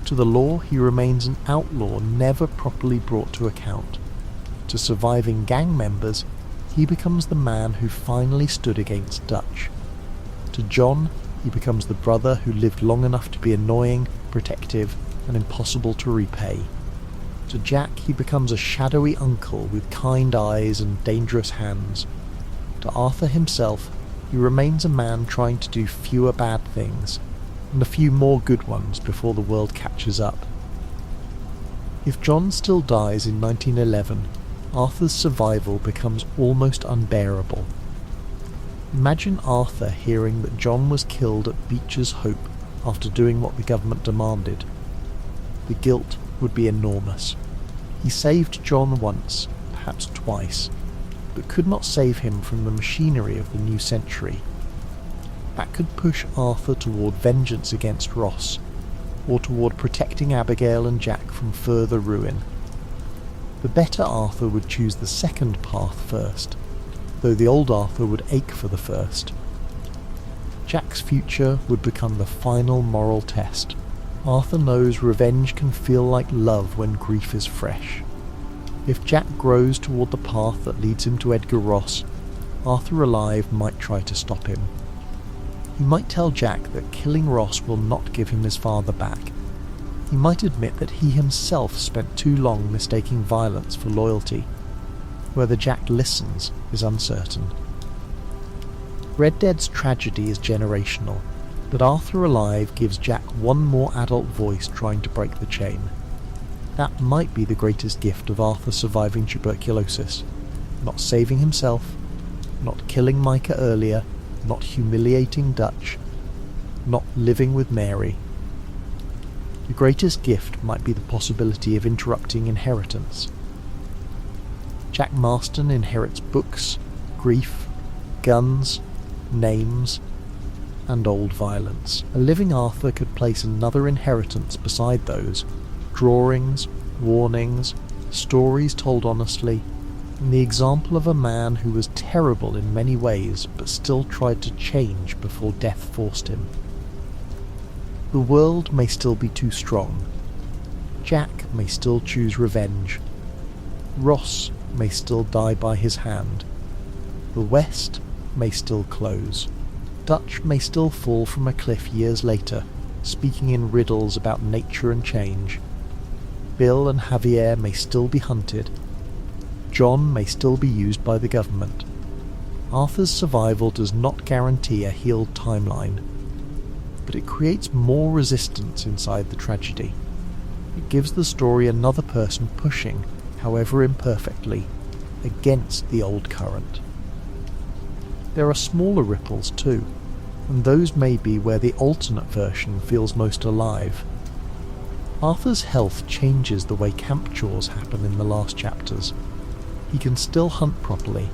To the law, he remains an outlaw never properly brought to account. To surviving gang members, he becomes the man who finally stood against Dutch. To John, he becomes the brother who lived long enough to be annoying, protective, and impossible to repay. To Jack, he becomes a shadowy uncle with kind eyes and dangerous hands. To Arthur himself, he remains a man trying to do fewer bad things, and a few more good ones before the world catches up. If John still dies in 1911, Arthur's survival becomes almost unbearable. Imagine Arthur hearing that John was killed at Beecher's Hope after doing what the government demanded. The guilt would be enormous. He saved John once, perhaps twice, but could not save him from the machinery of the new century. That could push Arthur toward vengeance against Ross, or toward protecting Abigail and Jack from further ruin. The better Arthur would choose the second path first, though the old Arthur would ache for the first. Jack's future would become the final moral test. Arthur knows revenge can feel like love when grief is fresh. If Jack grows toward the path that leads him to Edgar Ross, Arthur alive might try to stop him. He might tell Jack that killing Ross will not give him his father back. He might admit that he himself spent too long mistaking violence for loyalty. Whether Jack listens is uncertain. Red Dead's tragedy is generational, but Arthur alive gives Jack one more adult voice trying to break the chain. That might be the greatest gift of Arthur surviving tuberculosis. Not saving himself, not killing Micah earlier, not humiliating Dutch, not living with Mary. The greatest gift might be the possibility of interrupting inheritance. Jack Marston inherits books, grief, guns, names, and old violence. A living Arthur could place another inheritance beside those: drawings, warnings, stories told honestly, and the example of a man who was terrible in many ways but still tried to change before death forced him. The world may still be too strong. Jack may still choose revenge. Ross may still die by his hand. The West may still close. Dutch may still fall from a cliff years later, speaking in riddles about nature and change. Bill and Javier may still be hunted. John may still be used by the government. Arthur's survival does not guarantee a healed timeline, but it creates more resistance inside the tragedy. It gives the story another person pushing, however imperfectly, against the old current. There are smaller ripples too, and those may be where the alternate version feels most alive. Arthur's health changes the way camp chores happen in the last chapters. He can still hunt properly,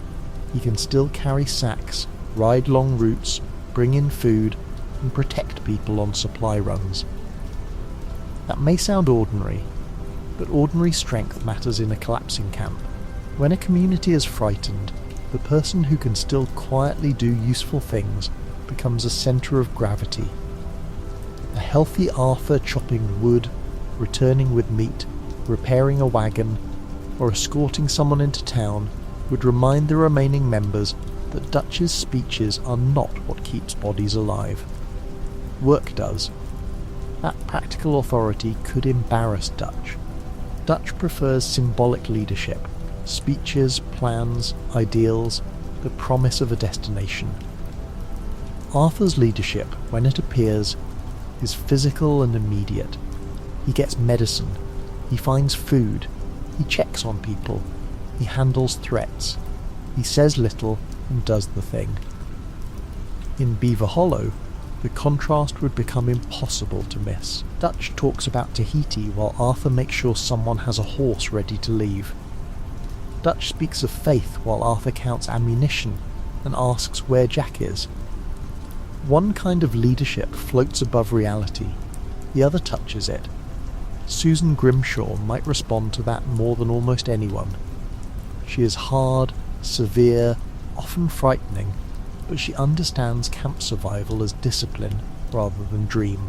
he can still carry sacks, ride long routes, bring in food, and protect people on supply runs. That may sound ordinary, but ordinary strength matters in a collapsing camp. When a community is frightened, the person who can still quietly do useful things becomes a centre of gravity. A healthy Arthur chopping wood, returning with meat, repairing a wagon, or escorting someone into town would remind the remaining members that Dutch's speeches are not what keeps bodies alive. Work does. That practical authority could embarrass Dutch. Dutch prefers symbolic leadership, speeches, plans, ideals, the promise of a destination. Arthur's leadership, when it appears, is physical and immediate. He gets medicine, he finds food, he checks on people, he handles threats, he says little and does the thing. In Beaver Hollow, the contrast would become impossible to miss. Dutch talks about Tahiti while Arthur makes sure someone has a horse ready to leave. Dutch speaks of faith while Arthur counts ammunition and asks where Jack is. One kind of leadership floats above reality, the other touches it. Susan Grimshaw might respond to that more than almost anyone. She is hard, severe, often frightening, but she understands camp survival as discipline rather than dream.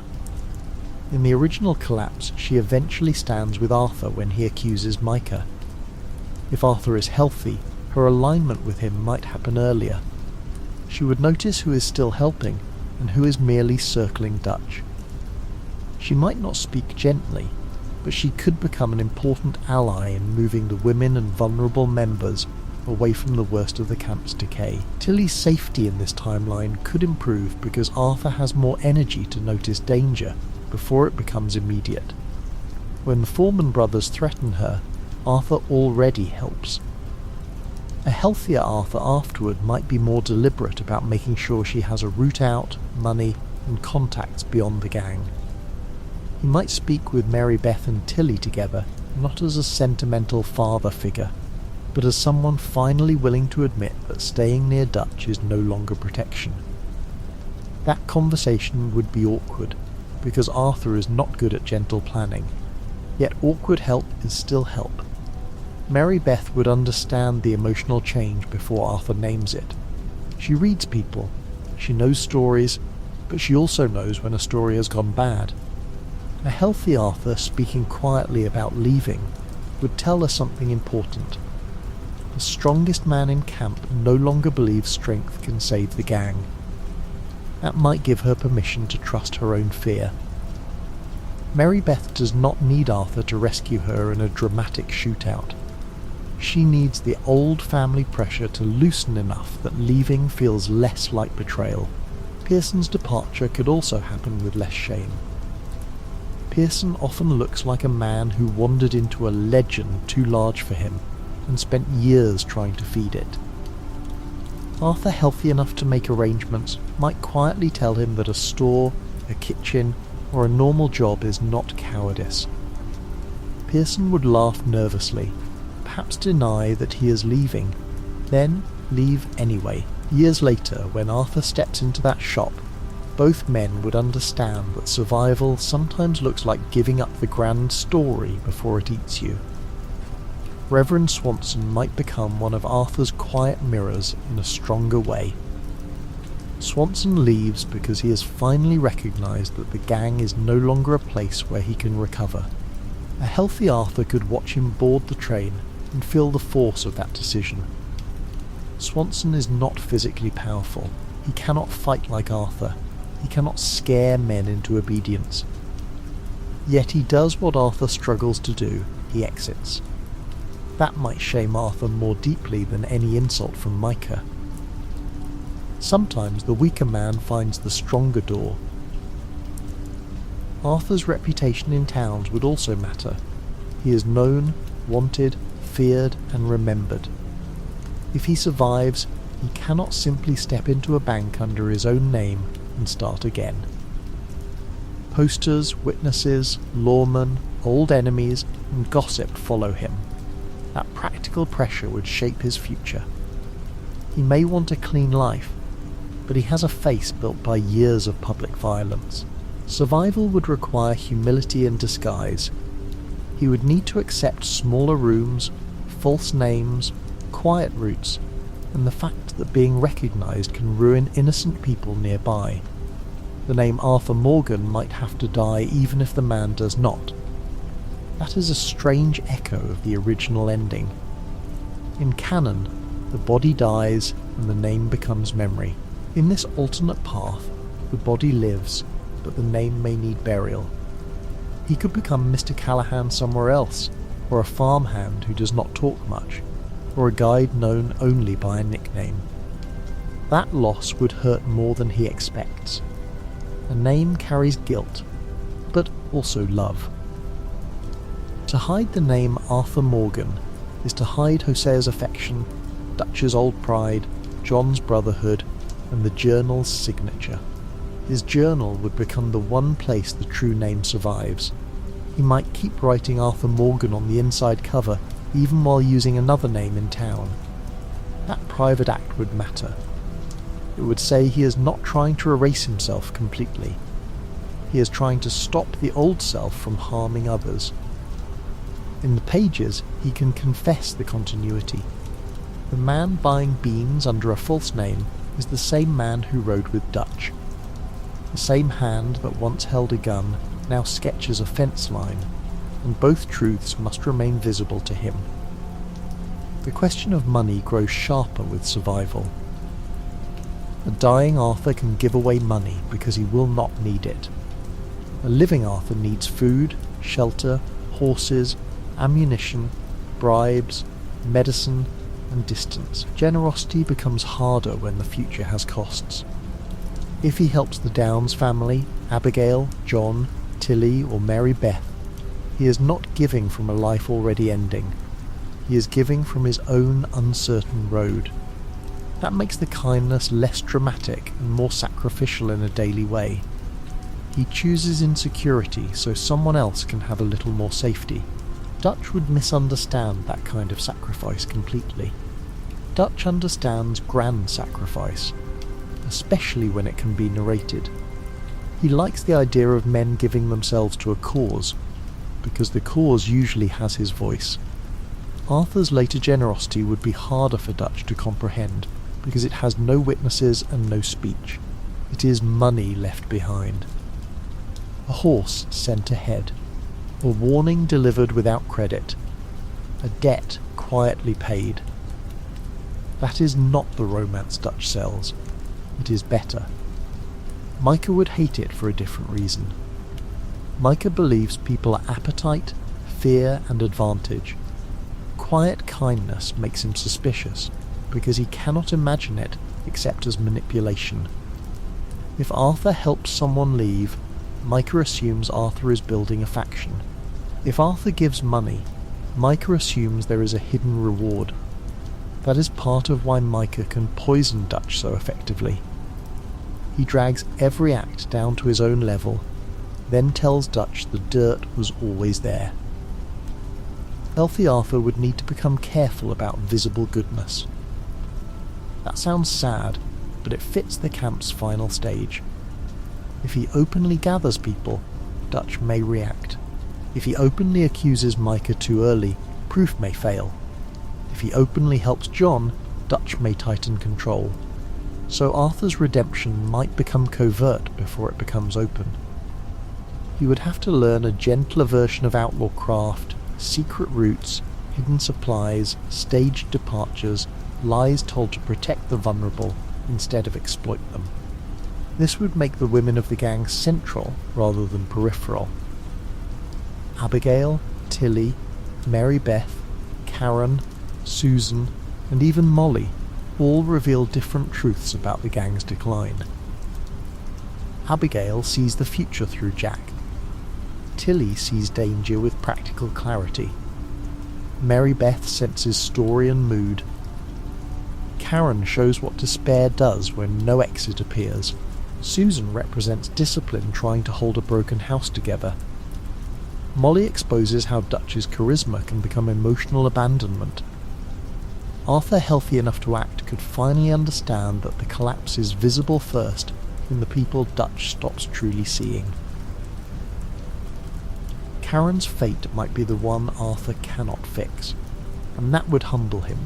In the original collapse, she eventually stands with Arthur when he accuses Micah. If Arthur is healthy, her alignment with him might happen earlier. She would notice who is still helping and who is merely circling Dutch. She might not speak gently, but she could become an important ally in moving the women and vulnerable members away from the worst of the camp's decay. Tilly's safety in this timeline could improve because Arthur has more energy to notice danger before it becomes immediate. When the Foreman brothers threaten her, Arthur already helps. A healthier Arthur afterward might be more deliberate about making sure she has a route out, money, and contacts beyond the gang. He might speak with Mary Beth and Tilly together, not as a sentimental father figure, but as someone finally willing to admit that staying near Dutch is no longer protection. That conversation would be awkward, because Arthur is not good at gentle planning, yet awkward help is still help. Mary Beth would understand the emotional change before Arthur names it. She reads people, she knows stories, but she also knows when a story has gone bad. A healthy Arthur speaking quietly about leaving would tell her something important. The strongest man in camp no longer believes strength can save the gang. That might give her permission to trust her own fear. Mary Beth does not need Arthur to rescue her in a dramatic shootout. She needs the old family pressure to loosen enough that leaving feels less like betrayal. Pearson's departure could also happen with less shame. Pearson often looks like a man who wandered into a legend too large for him and spent years trying to feed it. Arthur, healthy enough to make arrangements, might quietly tell him that a store, a kitchen, or a normal job is not cowardice. Pearson would laugh nervously, perhaps deny that he is leaving, then leave anyway. Years later, when Arthur steps into that shop, both men would understand that survival sometimes looks like giving up the grand story before it eats you. Reverend Swanson might become one of Arthur's quiet mirrors in a stronger way. Swanson leaves because he has finally recognised that the gang is no longer a place where he can recover. A healthy Arthur could watch him board the train and feel the force of that decision. Swanson is not physically powerful. He cannot fight like Arthur. He cannot scare men into obedience. Yet he does what Arthur struggles to do. He exits. That might shame Arthur more deeply than any insult from Micah. Sometimes the weaker man finds the stronger door. Arthur's reputation in towns would also matter. He is known, wanted, feared, and remembered. If he survives, he cannot simply step into a bank under his own name and start again. Posters, witnesses, lawmen, old enemies, and gossip follow him. That practical pressure would shape his future. He may want a clean life, but he has a face built by years of public violence. Survival would require humility and disguise. He would need to accept smaller rooms, false names, quiet routes, and the fact that being recognised can ruin innocent people nearby. The name Arthur Morgan might have to die even if the man does not. That is a strange echo of the original ending. In canon, the body dies and the name becomes memory. In this alternate path, the body lives, but the name may need burial. He could become Mr. Callahan somewhere else, or a farmhand who does not talk much, or a guide known only by a nickname. That loss would hurt more than he expects. A name carries guilt, but also love. To hide the name Arthur Morgan is to hide Hosea's affection, Dutch's old pride, John's brotherhood, and the journal's signature. His journal would become the one place the true name survives. He might keep writing Arthur Morgan on the inside cover, even while using another name in town. That private act would matter. It would say he is not trying to erase himself completely. He is trying to stop the old self from harming others. In the pages, he can confess the continuity. The man buying beans under a false name is the same man who rode with Dutch. The same hand that once held a gun now sketches a fence line, and both truths must remain visible to him. The question of money grows sharper with survival. A dying Arthur can give away money because he will not need it. A living Arthur needs food, shelter, horses, ammunition, bribes, medicine, and distance. Generosity becomes harder when the future has costs. If he helps the Downs family, Abigail, John, Tilly, or Mary Beth, he is not giving from a life already ending. He is giving from his own uncertain road. That makes the kindness less dramatic and more sacrificial in a daily way. He chooses insecurity so someone else can have a little more safety. Dutch would misunderstand that kind of sacrifice completely. Dutch understands grand sacrifice, especially when it can be narrated. He likes the idea of men giving themselves to a cause, because the cause usually has his voice. Arthur's later generosity would be harder for Dutch to comprehend, because it has no witnesses and no speech. It is money left behind. A horse sent ahead, a warning delivered without credit, a debt quietly paid. That is not the romance Dutch sells. It is better. Micah would hate it for a different reason. Micah believes people are appetite, fear, and advantage. Quiet kindness makes him suspicious, because he cannot imagine it except as manipulation. If Arthur helps someone leave, Micah assumes Arthur is building a faction. If Arthur gives money, Micah assumes there is a hidden reward. That is part of why Micah can poison Dutch so effectively. He drags every act down to his own level, then tells Dutch the dirt was always there. Healthy Arthur would need to become careful about visible goodness. That sounds sad, but it fits the camp's final stage. If he openly gathers people, Dutch may react. If he openly accuses Micah too early, proof may fail. If he openly helps John, Dutch may tighten control. So Arthur's redemption might become covert before it becomes open. He would have to learn a gentler version of outlaw craft, secret routes, hidden supplies, staged departures, lies told to protect the vulnerable instead of exploit them. This would make the women of the gang central rather than peripheral. Abigail, Tilly, Mary Beth, Karen, Susan, and even Molly all reveal different truths about the gang's decline. Abigail sees the future through Jack. Tilly sees danger with practical clarity. Mary Beth senses story and mood. Karen shows what despair does when no exit appears. Susan represents discipline trying to hold a broken house together. Molly exposes how Dutch's charisma can become emotional abandonment. Arthur, healthy enough to act, could finally understand that the collapse is visible first in the people Dutch stops truly seeing. Karen's fate might be the one Arthur cannot fix, and that would humble him.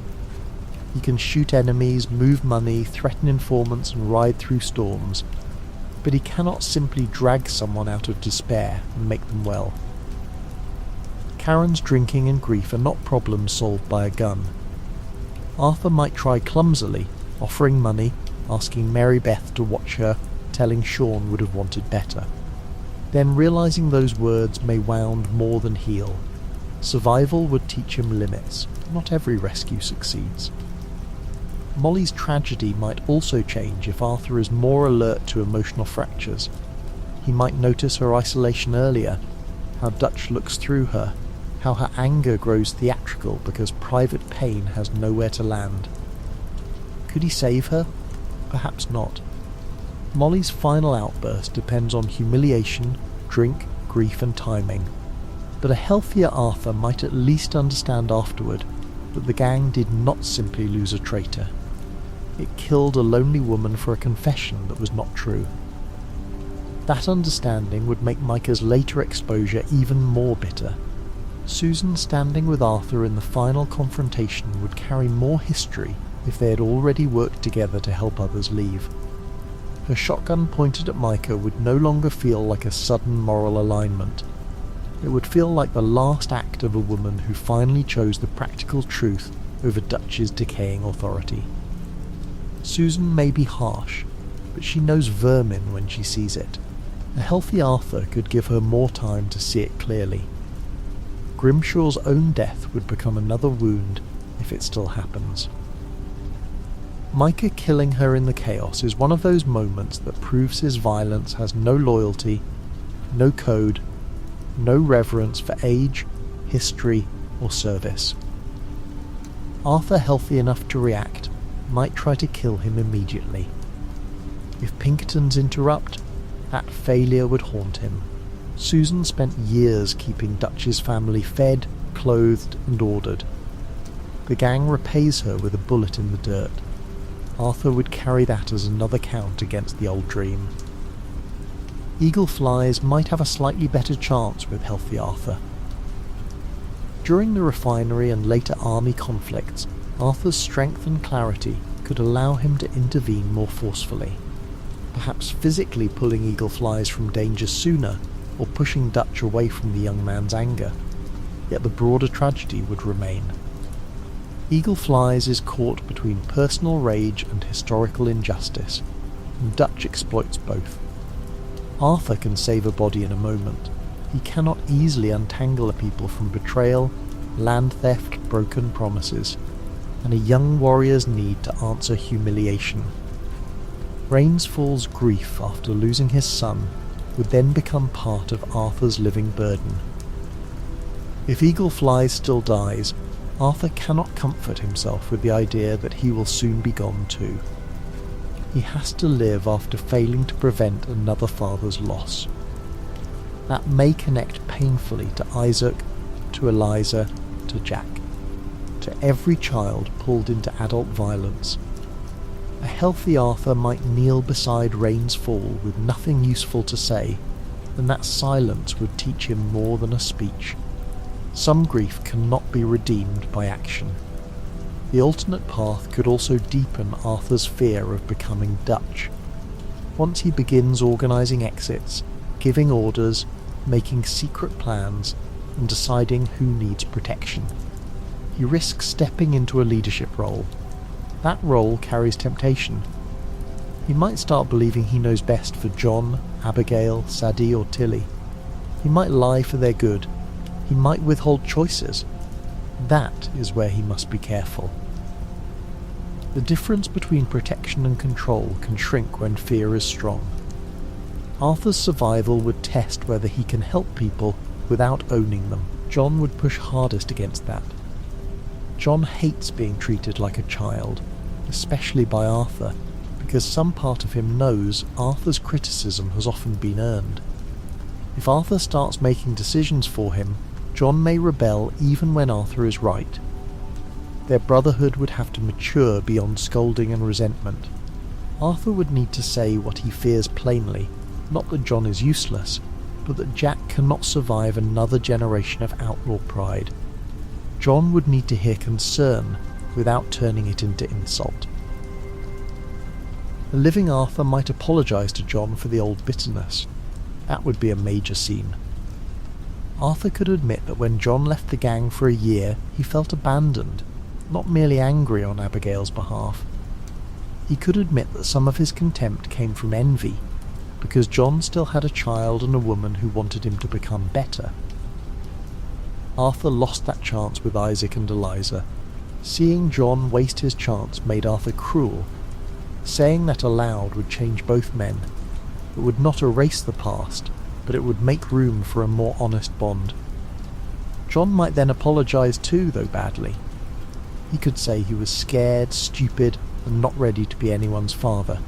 He can shoot enemies, move money, threaten informants, and ride through storms, but he cannot simply drag someone out of despair and make them well. Karen's drinking and grief are not problems solved by a gun. Arthur might try clumsily, offering money, asking Mary Beth to watch her, telling Sean would have wanted better. Then realizing those words may wound more than heal. Survival would teach him limits. Not every rescue succeeds. Molly's tragedy might also change if Arthur is more alert to emotional fractures. He might notice her isolation earlier, how Dutch looks through her, how her anger grows theatrical because private pain has nowhere to land. Could he save her? Perhaps not. Molly's final outburst depends on humiliation, drink, grief and timing. But a healthier Arthur might at least understand afterward that the gang did not simply lose a traitor. It killed a lonely woman for a confession that was not true. That understanding would make Micah's later exposure even more bitter. Susan standing with Arthur in the final confrontation would carry more history if they had already worked together to help others leave. Her shotgun pointed at Micah would no longer feel like a sudden moral alignment. It would feel like the last act of a woman who finally chose the practical truth over Dutch's decaying authority. Susan may be harsh, but she knows vermin when she sees it. A healthy Arthur could give her more time to see it clearly. Grimshaw's own death would become another wound if it still happens. Micah killing her in the chaos is one of those moments that proves his violence has no loyalty, no code, no reverence for age, history, or service. Arthur, healthy enough to react, might try to kill him immediately. If Pinkertons interrupt, that failure would haunt him. Susan spent years keeping Dutch's family fed, clothed, and ordered. The gang repays her with a bullet in the dirt. Arthur would carry that as another count against the old dream. Eagle flies might have a slightly better chance with healthy Arthur. During the refinery and later army conflicts, Arthur's strength and clarity could allow him to intervene more forcefully, perhaps physically pulling eagle flies from danger sooner or pushing Dutch away from the young man's anger, yet the broader tragedy would remain. Eagle Flies is caught between personal rage and historical injustice, and Dutch exploits both. Arthur can save a body in a moment. He cannot easily untangle a people from betrayal, land theft, broken promises, and a young warrior's need to answer humiliation. Rainsfall's grief after losing his son would then become part of Arthur's living burden. If Eagle Flies still dies, Arthur cannot comfort himself with the idea that he will soon be gone too. He has to live after failing to prevent another father's loss. That may connect painfully to Isaac, to Eliza, to Jack, to every child pulled into adult violence. A healthy Arthur might kneel beside Rain's Fall with nothing useful to say, and that silence would teach him more than a speech. Some grief cannot be redeemed by action. The alternate path could also deepen Arthur's fear of becoming Dutch. Once he begins organising exits, giving orders, making secret plans, and deciding who needs protection, he risks stepping into a leadership role. That role carries temptation. He might start believing he knows best for John, Abigail, Sadie, or Tilly. He might lie for their good. He might withhold choices. That is where he must be careful. The difference between protection and control can shrink when fear is strong. Arthur's survival would test whether he can help people without owning them. John would push hardest against that. John hates being treated like a child, especially by Arthur, because some part of him knows Arthur's criticism has often been earned. If Arthur starts making decisions for him, John may rebel even when Arthur is right. Their brotherhood would have to mature beyond scolding and resentment. Arthur would need to say what he fears plainly, not that John is useless, but that Jack cannot survive another generation of outlaw pride. John would need to hear concern without turning it into insult. A living Arthur might apologise to John for the old bitterness. That would be a major scene. Arthur could admit that when John left the gang for a year, he felt abandoned, not merely angry on Abigail's behalf. He could admit that some of his contempt came from envy, because John still had a child and a woman who wanted him to become better. Arthur lost that chance with Isaac and Eliza. Seeing John waste his chance made Arthur cruel. Saying that aloud would change both men. It would not erase the past, but it would make room for a more honest bond. John might then apologise too, though badly. He could say he was scared, stupid, and not ready to be anyone's father.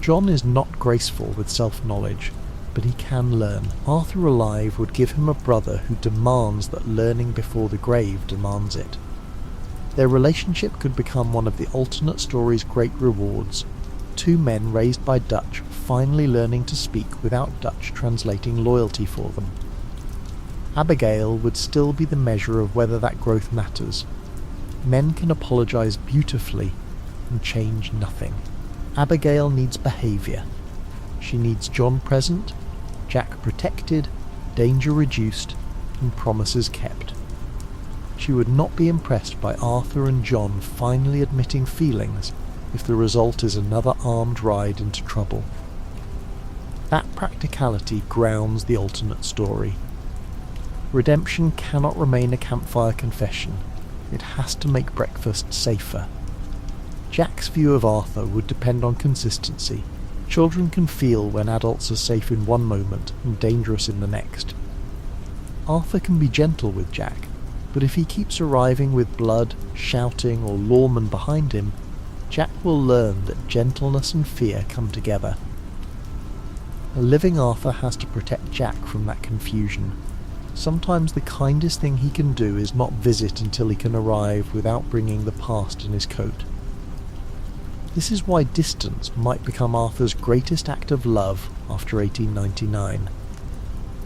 John is not graceful with self-knowledge, but he can learn. Arthur alive would give him a brother who demands that learning before the grave demands it. Their relationship could become one of the alternate story's great rewards. Two men raised by Dutch finally learning to speak without Dutch translating loyalty for them. Abigail would still be the measure of whether that growth matters. Men can apologise beautifully and change nothing. Abigail needs behaviour. She needs John present, Jack protected, danger reduced, and promises kept. She would not be impressed by Arthur and John finally admitting feelings if the result is another armed ride into trouble. That practicality grounds the alternate story. Redemption cannot remain a campfire confession. It has to make breakfast safer. Jack's view of Arthur would depend on consistency. Children can feel when adults are safe in one moment and dangerous in the next. Arthur can be gentle with Jack, but if he keeps arriving with blood, shouting, or lawmen behind him, Jack will learn that gentleness and fear come together. A living Arthur has to protect Jack from that confusion. Sometimes the kindest thing he can do is not visit until he can arrive without bringing the past in his coat. This is why distance might become Arthur's greatest act of love after 1899.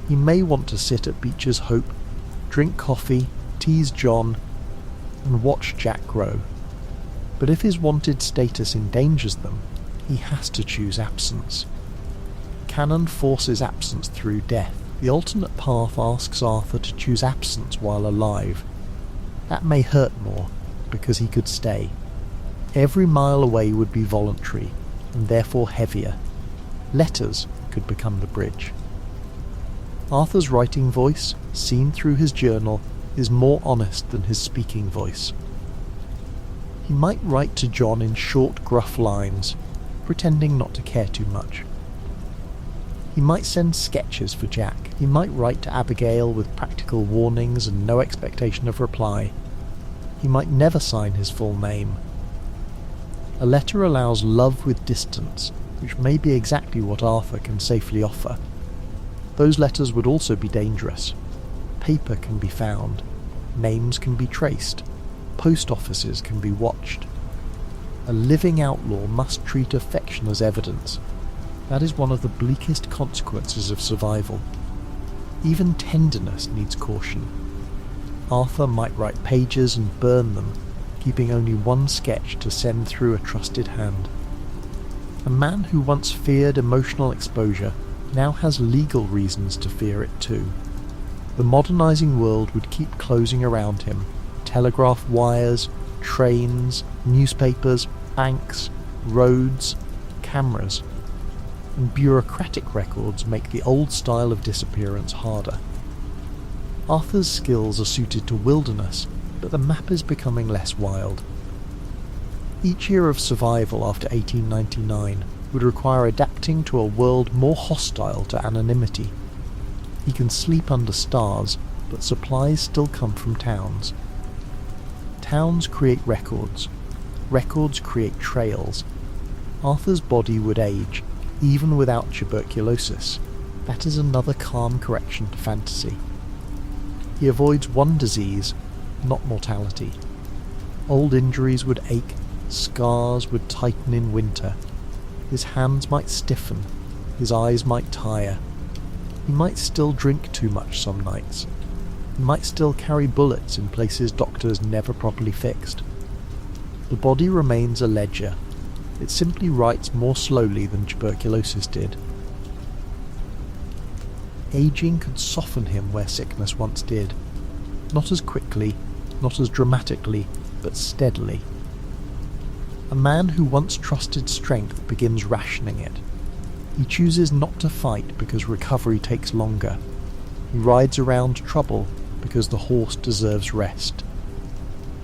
He may want to sit at Beecher's Hope, drink coffee, tease John, and watch Jack grow. But if his wanted status endangers them, he has to choose absence. Canon forces absence through death. The alternate path asks Arthur to choose absence while alive. That may hurt more, because he could stay. Every mile away would be voluntary, and therefore heavier. Letters could become the bridge. Arthur's writing voice, seen through his journal, is more honest than his speaking voice. He might write to John in short, gruff lines, pretending not to care too much. He might send sketches for Jack. He might write to Abigail with practical warnings and no expectation of reply. He might never sign his full name. A letter allows love with distance, which may be exactly what Arthur can safely offer. Those letters would also be dangerous. Paper can be found. Names can be traced. Post offices can be watched. A living outlaw must treat affection as evidence. That is one of the bleakest consequences of survival. Even tenderness needs caution. Arthur might write pages and burn them, keeping only one sketch to send through a trusted hand. A man who once feared emotional exposure now has legal reasons to fear it too. The modernizing world would keep closing around him. Telegraph wires, trains, newspapers, banks, roads, cameras, and bureaucratic records make the old style of disappearance harder. Arthur's skills are suited to wilderness, but the map is becoming less wild. Each year of survival after 1899 would require adapting to a world more hostile to anonymity. He can sleep under stars, but supplies still come from towns. Towns create records. Records create trails. Arthur's body would age, even without tuberculosis. That is another calm correction to fantasy. He avoids one disease, not mortality. Old injuries would ache, scars would tighten in winter. His hands might stiffen, his eyes might tire. He might still drink too much some nights. He might still carry bullets in places doctors never properly fixed. The body remains a ledger. It simply writes more slowly than tuberculosis did. Aging could soften him where sickness once did. Not as quickly, not as dramatically, but steadily. A man who once trusted strength begins rationing it. He chooses not to fight because recovery takes longer. He rides around trouble because the horse deserves rest.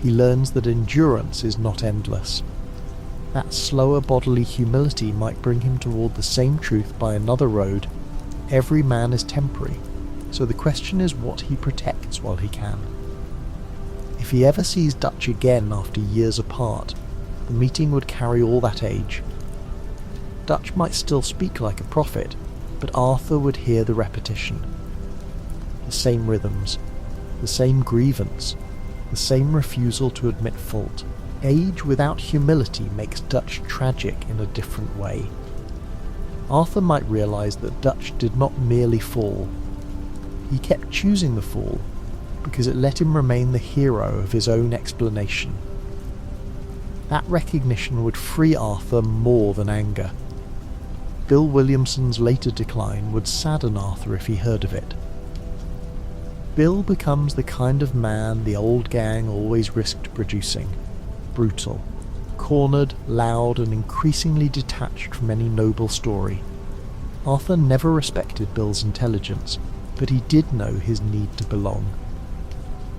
He learns that endurance is not endless. That slower bodily humility might bring him toward the same truth by another road. Every man is temporary, so the question is what he protects while he can. If he ever sees Dutch again after years apart, the meeting would carry all that age. Dutch might still speak like a prophet, but Arthur would hear the repetition. The same rhythms, the same grievance, the same refusal to admit fault. Age without humility makes Dutch tragic in a different way. Arthur might realize that Dutch did not merely fall. He kept choosing the fall because it let him remain the hero of his own explanation. That recognition would free Arthur more than anger. Bill Williamson's later decline would sadden Arthur if he heard of it. Bill becomes the kind of man the old gang always risked producing: brutal, cornered, loud, and increasingly detached from any noble story. Arthur never respected Bill's intelligence, but he did know his need to belong.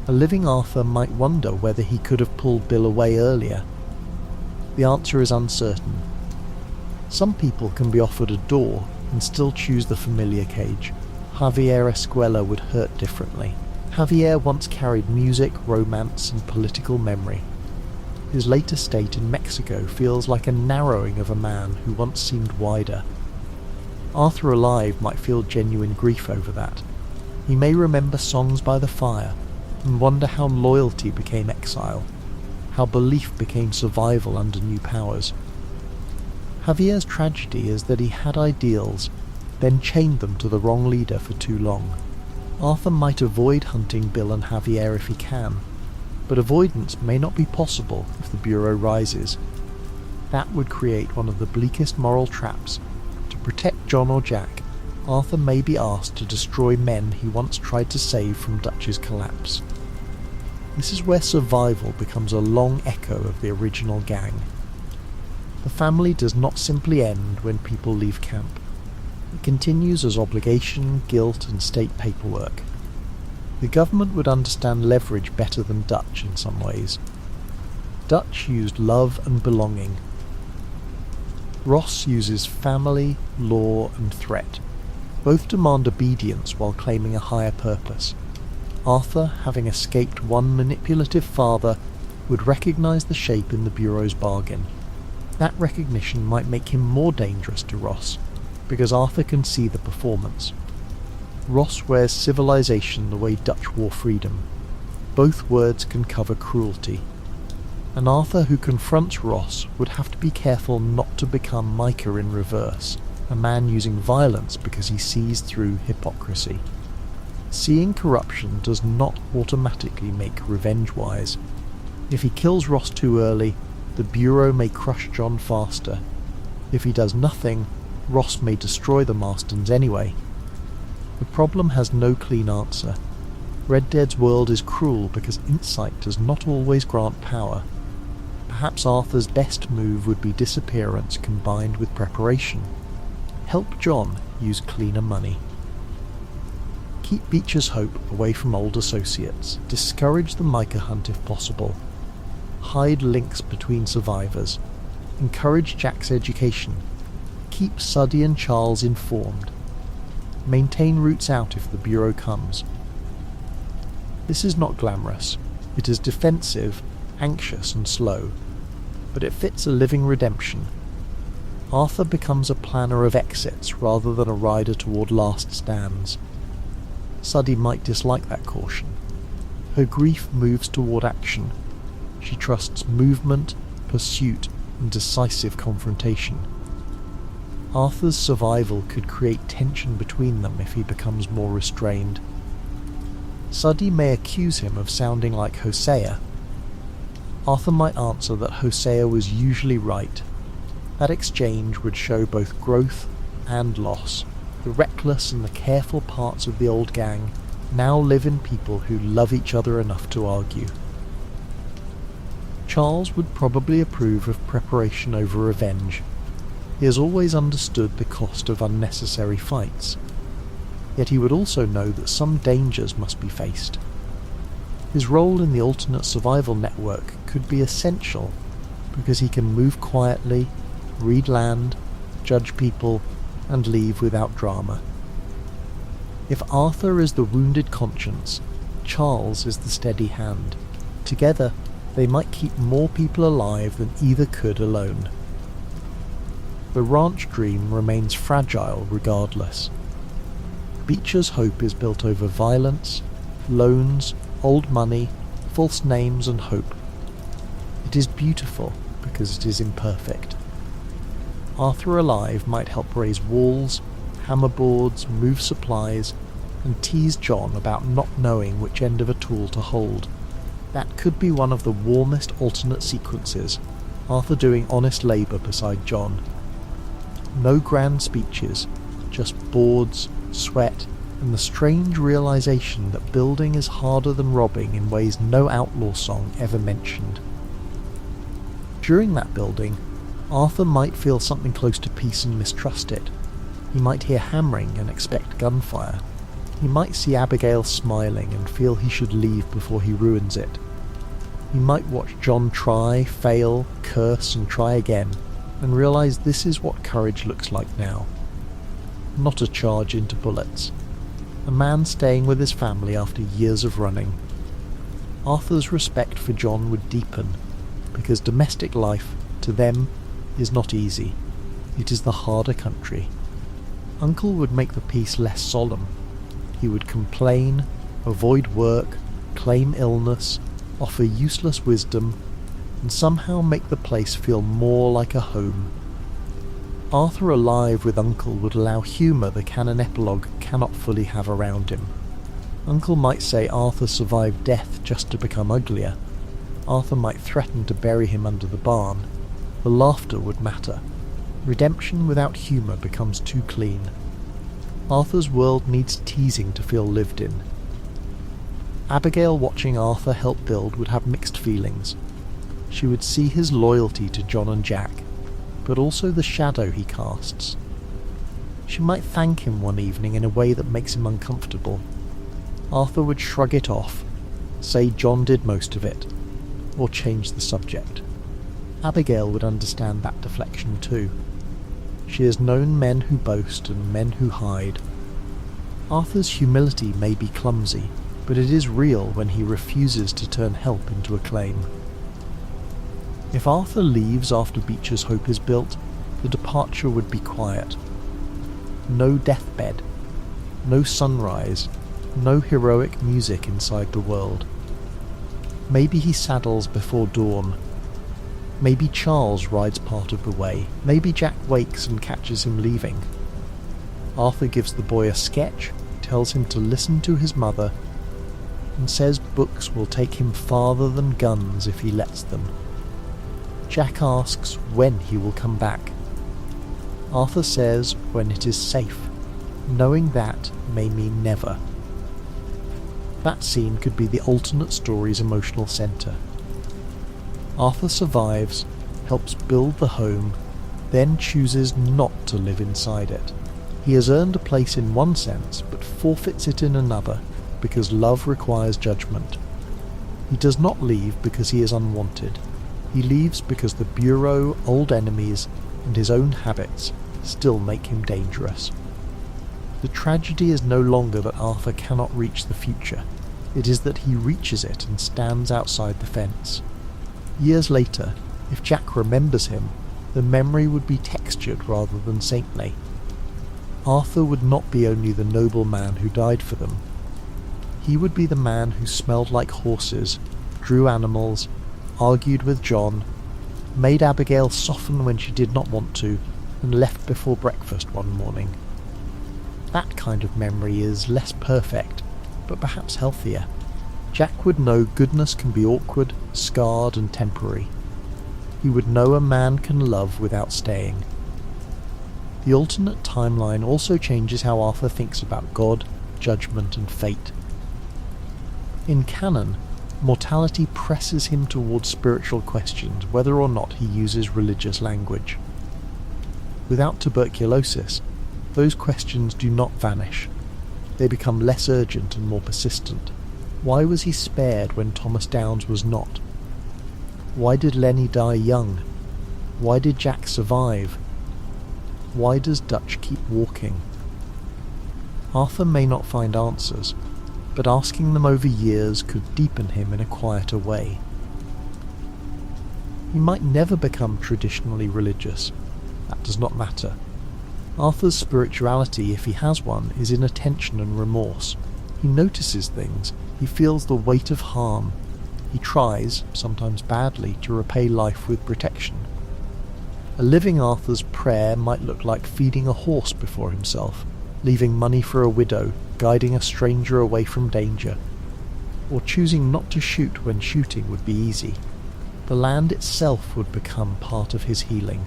A living Arthur might wonder whether he could have pulled Bill away earlier. The answer is uncertain. Some people can be offered a door and still choose the familiar cage. Javier Escuela would hurt differently. Javier once carried music, romance, and political memory. His later state in Mexico feels like a narrowing of a man who once seemed wider. Arthur alive might feel genuine grief over that. He may remember songs by the fire and wonder how loyalty became exile, how belief became survival under new powers. Javier's tragedy is that he had ideals, then chained them to the wrong leader for too long. Arthur might avoid hunting Bill and Javier if he can, but avoidance may not be possible if the Bureau rises. That would create one of the bleakest moral traps. To protect John or Jack, Arthur may be asked to destroy men he once tried to save from Dutch's collapse. This is where survival becomes a long echo of the original gang. The family does not simply end when people leave camp. It continues as obligation, guilt, and state paperwork. The government would understand leverage better than Dutch in some ways. Dutch used love and belonging. Ross uses family, law, and threat. Both demand obedience while claiming a higher purpose. Arthur, having escaped one manipulative father, would recognise the shape in the Bureau's bargain. That recognition might make him more dangerous to Ross, because Arthur can see the performance. Ross wears civilization the way Dutch wore freedom. Both words can cover cruelty. An Arthur who confronts Ross would have to be careful not to become Micah in reverse, a man using violence because he sees through hypocrisy. Seeing corruption does not automatically make revenge wise. If he kills Ross too early, the Bureau may crush John faster. If he does nothing, Ross may destroy the Marstons anyway. The problem has no clean answer. Red Dead's world is cruel because insight does not always grant power. Perhaps Arthur's best move would be disappearance combined with preparation. Help John use cleaner money. Keep Beecher's hope away from old associates. Discourage the Micah hunt if possible. Hide links between survivors. Encourage Jack's education. Keep Suddy and Charles informed. Maintain routes out if the Bureau comes. This is not glamorous. It is defensive, anxious and slow, but it fits a living redemption. Arthur becomes a planner of exits rather than a rider toward last stands. Suddy might dislike that caution. Her grief moves toward action. She trusts movement, pursuit, and decisive confrontation. Arthur's survival could create tension between them if he becomes more restrained. Suddy may accuse him of sounding like Hosea. Arthur might answer that Hosea was usually right. That exchange would show both growth and loss. The reckless and the careful parts of the old gang now live in people who love each other enough to argue. Charles would probably approve of preparation over revenge. He has always understood the cost of unnecessary fights. Yet he would also know that some dangers must be faced. His role in the alternate survival network could be essential because he can move quietly, read land, judge people, and leave without drama. If Arthur is the wounded conscience, Charles is the steady hand. Together, they might keep more people alive than either could alone. The ranch dream remains fragile regardless. Beecher's hope is built over violence, loans, old money, false names and hope. It is beautiful because it is imperfect. Arthur alive might help raise walls, hammer boards, move supplies, and tease John about not knowing which end of a tool to hold. That could be one of the warmest alternate sequences, Arthur doing honest labour beside John. No grand speeches, just boards, sweat, and the strange realisation that building is harder than robbing in ways no outlaw song ever mentioned. During that building, Arthur might feel something close to peace and mistrust it. He might hear hammering and expect gunfire. He might see Abigail smiling and feel he should leave before he ruins it. He might watch John try, fail, curse and try again, and realise this is what courage looks like now. Not a charge into bullets. A man staying with his family after years of running. Arthur's respect for John would deepen, because domestic life, to them, is not easy. It is the harder country. Uncle would make the peace less solemn. He would complain, avoid work, claim illness, offer useless wisdom, and somehow make the place feel more like a home. Arthur alive with Uncle would allow humour the canon epilogue cannot fully have around him. Uncle might say Arthur survived death just to become uglier. Arthur might threaten to bury him under the barn. The laughter would matter. Redemption without humour becomes too clean. Arthur's world needs teasing to feel lived in. Abigail watching Arthur help build would have mixed feelings. She would see his loyalty to John and Jack, but also the shadow he casts. She might thank him one evening in a way that makes him uncomfortable. Arthur would shrug it off, say John did most of it, or change the subject. Abigail would understand that deflection too. She has known men who boast and men who hide. Arthur's humility may be clumsy, but it is real when he refuses to turn help into a claim. If Arthur leaves after Beecher's Hope is built, the departure would be quiet. No deathbed, no sunrise, no heroic music inside the world. Maybe he saddles before dawn. Maybe Charles rides part of the way. Maybe Jack wakes and catches him leaving. Arthur gives the boy a sketch, tells him to listen to his mother, and says books will take him farther than guns if he lets them. Jack asks when he will come back. Arthur says when it is safe. Knowing that may mean never. That scene could be the alternate story's emotional centre. Arthur survives, helps build the home, then chooses not to live inside it. He has earned a place in one sense, but forfeits it in another, because love requires judgment. He does not leave because he is unwanted. He leaves because the Bureau, old enemies, and his own habits still make him dangerous. The tragedy is no longer that Arthur cannot reach the future. It is that he reaches it and stands outside the fence. Years later, if Jack remembers him, the memory would be textured rather than saintly. Arthur would not be only the noble man who died for them. He would be the man who smelled like horses, drew animals, argued with John, made Abigail soften when she did not want to, and left before breakfast one morning. That kind of memory is less perfect, but perhaps healthier. Jack would know goodness can be awkward, scarred and temporary. He would know a man can love without staying. The alternate timeline also changes how Arthur thinks about God, judgment and fate. In canon, mortality presses him towards spiritual questions whether or not he uses religious language. Without tuberculosis, those questions do not vanish. They become less urgent and more persistent. Why was he spared when Thomas Downes was not? Why did Lenny die young? Why did Jack survive? Why does Dutch keep walking? Arthur may not find answers, but asking them over years could deepen him in a quieter way. He might never become traditionally religious. That does not matter. Arthur's spirituality, if he has one, is in attention and remorse. He notices things. He feels the weight of harm. He tries, sometimes badly, to repay life with protection. A living Arthur's prayer might look like feeding a horse before himself, leaving money for a widow, guiding a stranger away from danger, or choosing not to shoot when shooting would be easy. The land itself would become part of his healing.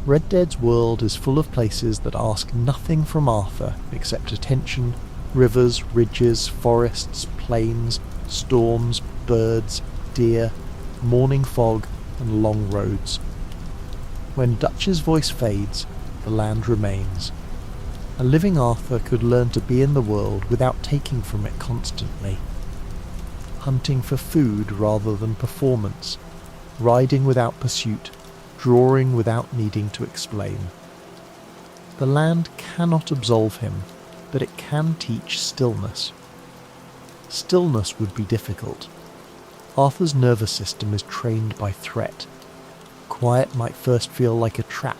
Red Dead's world is full of places that ask nothing from Arthur except attention: rivers, ridges, forests, plains, storms, birds, deer, morning fog, and long roads. When Dutch's voice fades, the land remains. A living Arthur could learn to be in the world without taking from it constantly. Hunting for food rather than performance, riding without pursuit, drawing without needing to explain. The land cannot absolve him, but it can teach stillness. Stillness would be difficult. Arthur's nervous system is trained by threat. Quiet might first feel like a trap.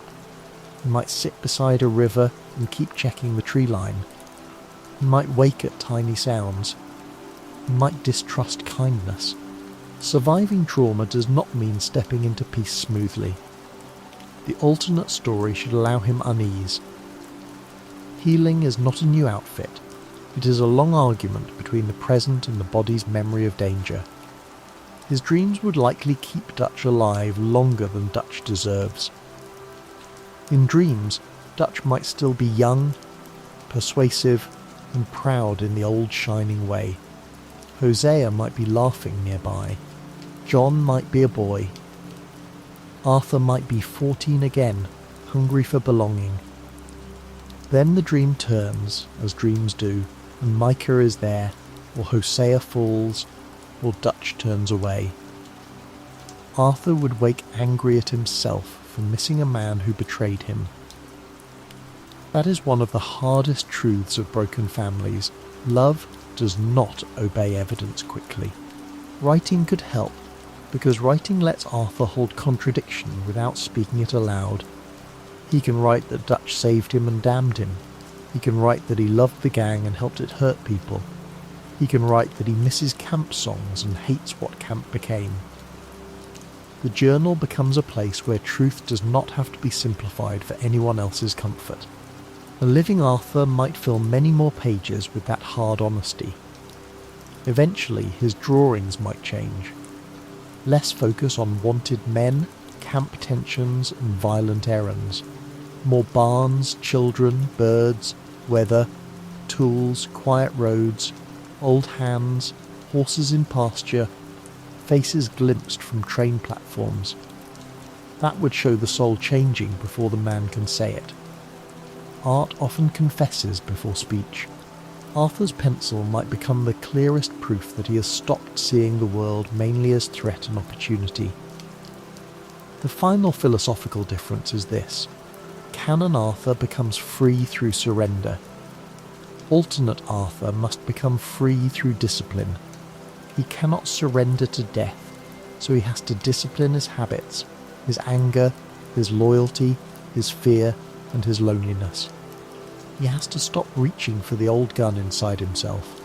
He might sit beside a river and keep checking the tree line. He might wake at tiny sounds. He might distrust kindness. Surviving trauma does not mean stepping into peace smoothly. The alternate story should allow him unease. Healing is not a new outfit. It is a long argument between the present and the body's memory of danger. His dreams would likely keep Dutch alive longer than Dutch deserves. In dreams, Dutch might still be young, persuasive, and proud in the old shining way. Hosea might be laughing nearby. John might be a boy. Arthur might be 14 again, hungry for belonging. Then the dream turns, as dreams do, and Micah is there, or Hosea falls, or Dutch turns away. Arthur would wake angry at himself for missing a man who betrayed him. That is one of the hardest truths of broken families. Love does not obey evidence quickly. Writing could help, because writing lets Arthur hold contradiction without speaking it aloud. He can write that Dutch saved him and damned him. He can write that he loved the gang and helped it hurt people. He can write that he misses camp songs and hates what camp became. The journal becomes a place where truth does not have to be simplified for anyone else's comfort. A living Arthur might fill many more pages with that hard honesty. Eventually his drawings might change. Less focus on wanted men, camp tensions, and violent errands. More barns, children, birds, weather, tools, quiet roads, old hands, horses in pasture, faces glimpsed from train platforms. That would show the soul changing before the man can say it. Art often confesses before speech. Arthur's pencil might become the clearest proof that he has stopped seeing the world mainly as threat and opportunity. The final philosophical difference is this: Canon Arthur becomes free through surrender. Alternate Arthur must become free through discipline. He cannot surrender to death, so he has to discipline his habits, his anger, his loyalty, his fear, and his loneliness. He has to stop reaching for the old gun inside himself.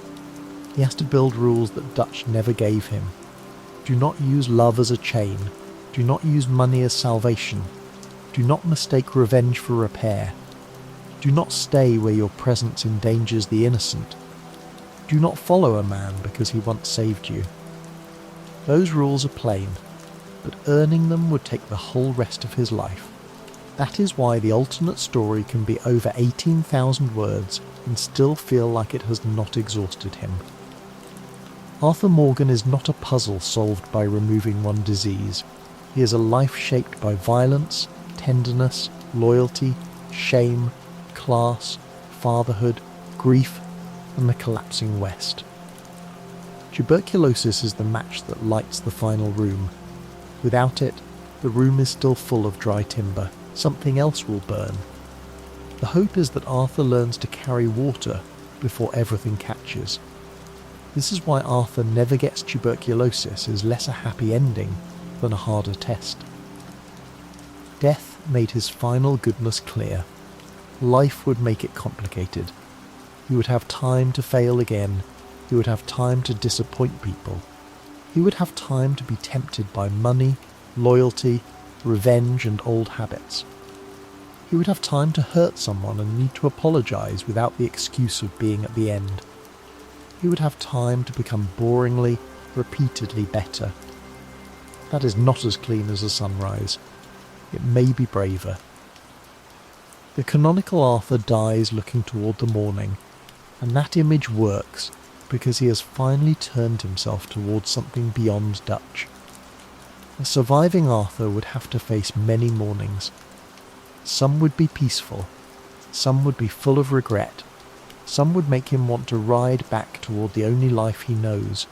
He has to build rules that Dutch never gave him. Do not use love as a chain. Do not use money as salvation. Do not mistake revenge for repair. Do not stay where your presence endangers the innocent. Do not follow a man because he once saved you. Those rules are plain, but earning them would take the whole rest of his life. That is why the alternate story can be over 18,000 words and still feel like it has not exhausted him. Arthur Morgan is not a puzzle solved by removing one disease. He is a life shaped by violence, tenderness, loyalty, shame, class, fatherhood, grief, and the collapsing West. Tuberculosis is the match that lights the final room. Without it, the room is still full of dry timber. Something else will burn. The hope is that Arthur learns to carry water before everything catches. This is why Arthur never gets tuberculosis is less a happy ending than a harder test. Death made his final goodness clear. Life would make it complicated. He would have time to fail again. He would have time to disappoint people. He would have time to be tempted by money, loyalty, revenge, and old habits. He would have time to hurt someone and need to apologize without the excuse of being at the end. He would have time to become boringly, repeatedly better. That is not as clean as a sunrise. It may be braver. The canonical Arthur dies looking toward the morning, and that image works because he has finally turned himself towards something beyond Dutch. A surviving Arthur would have to face many mornings. Some would be peaceful, some would be full of regret, some would make him want to ride back toward the only life he knows.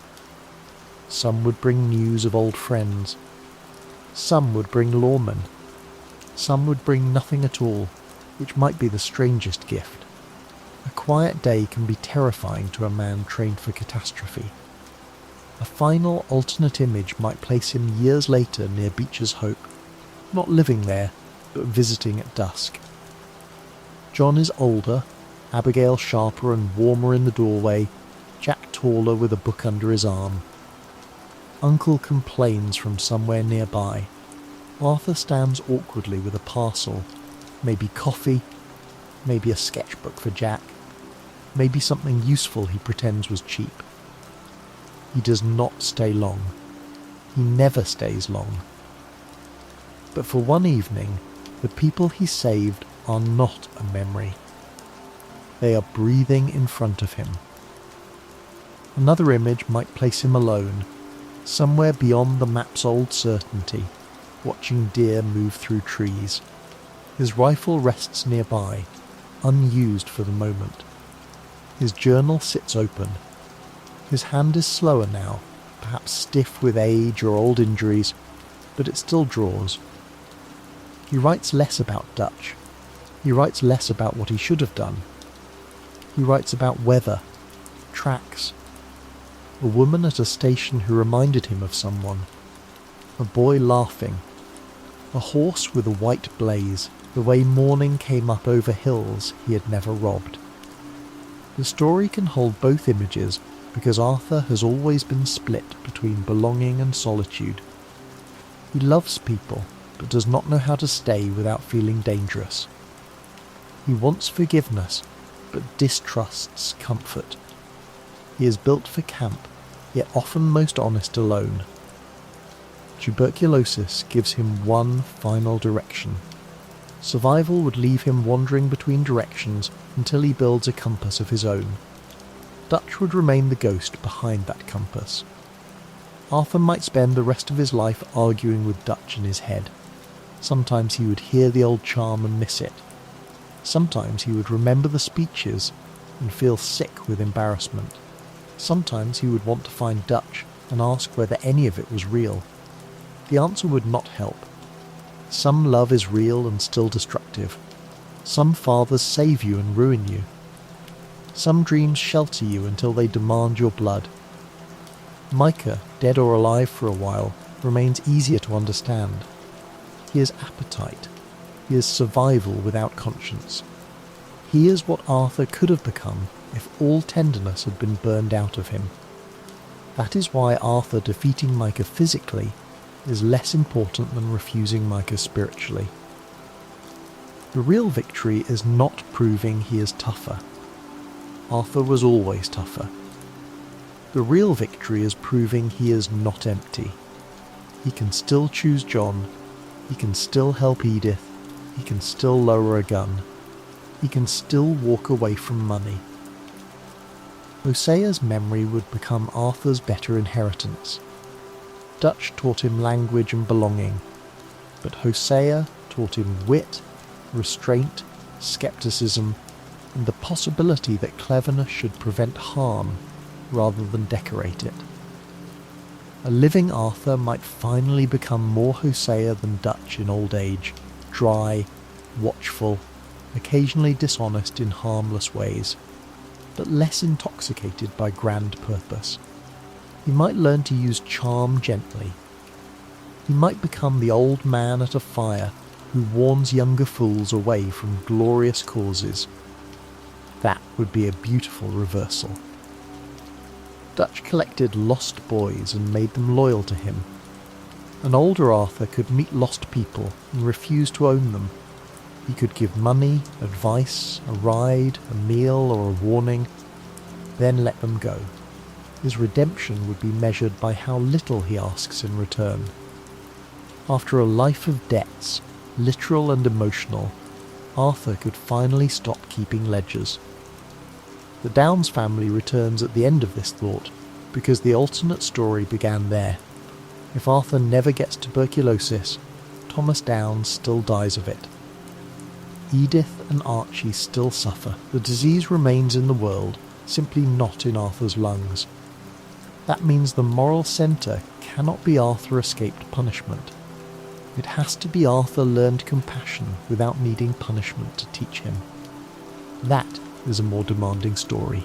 Some would bring news of old friends. Some would bring lawmen. Some would bring nothing at all, which might be the strangest gift. A quiet day can be terrifying to a man trained for catastrophe. A final alternate image might place him years later near Beecher's Hope, not living there, but visiting at dusk. John is older, Abigail sharper and warmer in the doorway, Jack taller with a book under his arm. Uncle complains from somewhere nearby. Arthur stands awkwardly with a parcel, maybe coffee, maybe a sketchbook for Jack, maybe something useful he pretends was cheap. He does not stay long. He never stays long. But for one evening, the people he saved are not a memory. They are breathing in front of him. Another image might place him alone, somewhere beyond the map's old certainty, watching deer move through trees. His rifle rests nearby, unused for the moment. His journal sits open. His hand is slower now, perhaps stiff with age or old injuries, but it still draws. He writes less about Dutch. He writes less about what he should have done. He writes about weather, tracks, a woman at a station who reminded him of someone, a boy laughing, a horse with a white blaze, the way morning came up over hills he had never robbed. The story can hold both images because Arthur has always been split between belonging and solitude. He loves people, but does not know how to stay without feeling dangerous. He wants forgiveness, but distrusts comfort. He is built for camp, yet often most honest alone. Tuberculosis gives him one final direction. Survival would leave him wandering between directions until he builds a compass of his own. Dutch would remain the ghost behind that compass. Arthur might spend the rest of his life arguing with Dutch in his head. Sometimes he would hear the old charm and miss it. Sometimes he would remember the speeches and feel sick with embarrassment. Sometimes he would want to find Dutch and ask whether any of it was real. The answer would not help. Some love is real and still destructive. Some fathers save you and ruin you. Some dreams shelter you until they demand your blood. Micah, dead or alive for a while, remains easier to understand. He is appetite. He is survival without conscience. He is what Arthur could have become if all tenderness had been burned out of him. That is why Arthur defeating Micah physically is less important than refusing Micah spiritually. The real victory is not proving he is tougher. Arthur was always tougher. The real victory is proving he is not empty. He can still choose John. He can still help Edith. He can still lower a gun. He can still walk away from money. Hosea's memory would become Arthur's better inheritance. Dutch taught him language and belonging, but Hosea taught him wit, restraint, skepticism, and the possibility that cleverness should prevent harm rather than decorate it. A living Arthur might finally become more Hosea than Dutch in old age, dry, watchful, occasionally dishonest in harmless ways, but less intoxicated by grand purpose. He might learn to use charm gently. He might become the old man at a fire who warns younger fools away from glorious causes. That would be a beautiful reversal. Dutch collected lost boys and made them loyal to him. An older Arthur could meet lost people and refuse to own them. He could give money, advice, a ride, a meal, or a warning, then let them go. His redemption would be measured by how little he asks in return. After a life of debts, literal and emotional, Arthur could finally stop keeping ledgers. The Downes family returns at the end of this thought, because the alternate story began there. If Arthur never gets tuberculosis, Thomas Downes still dies of it. Edith and Archie still suffer. The disease remains in the world, simply not in Arthur's lungs. That means the moral centre cannot be Arthur escaped punishment. It has to be Arthur learned compassion without needing punishment to teach him. That is a more demanding story.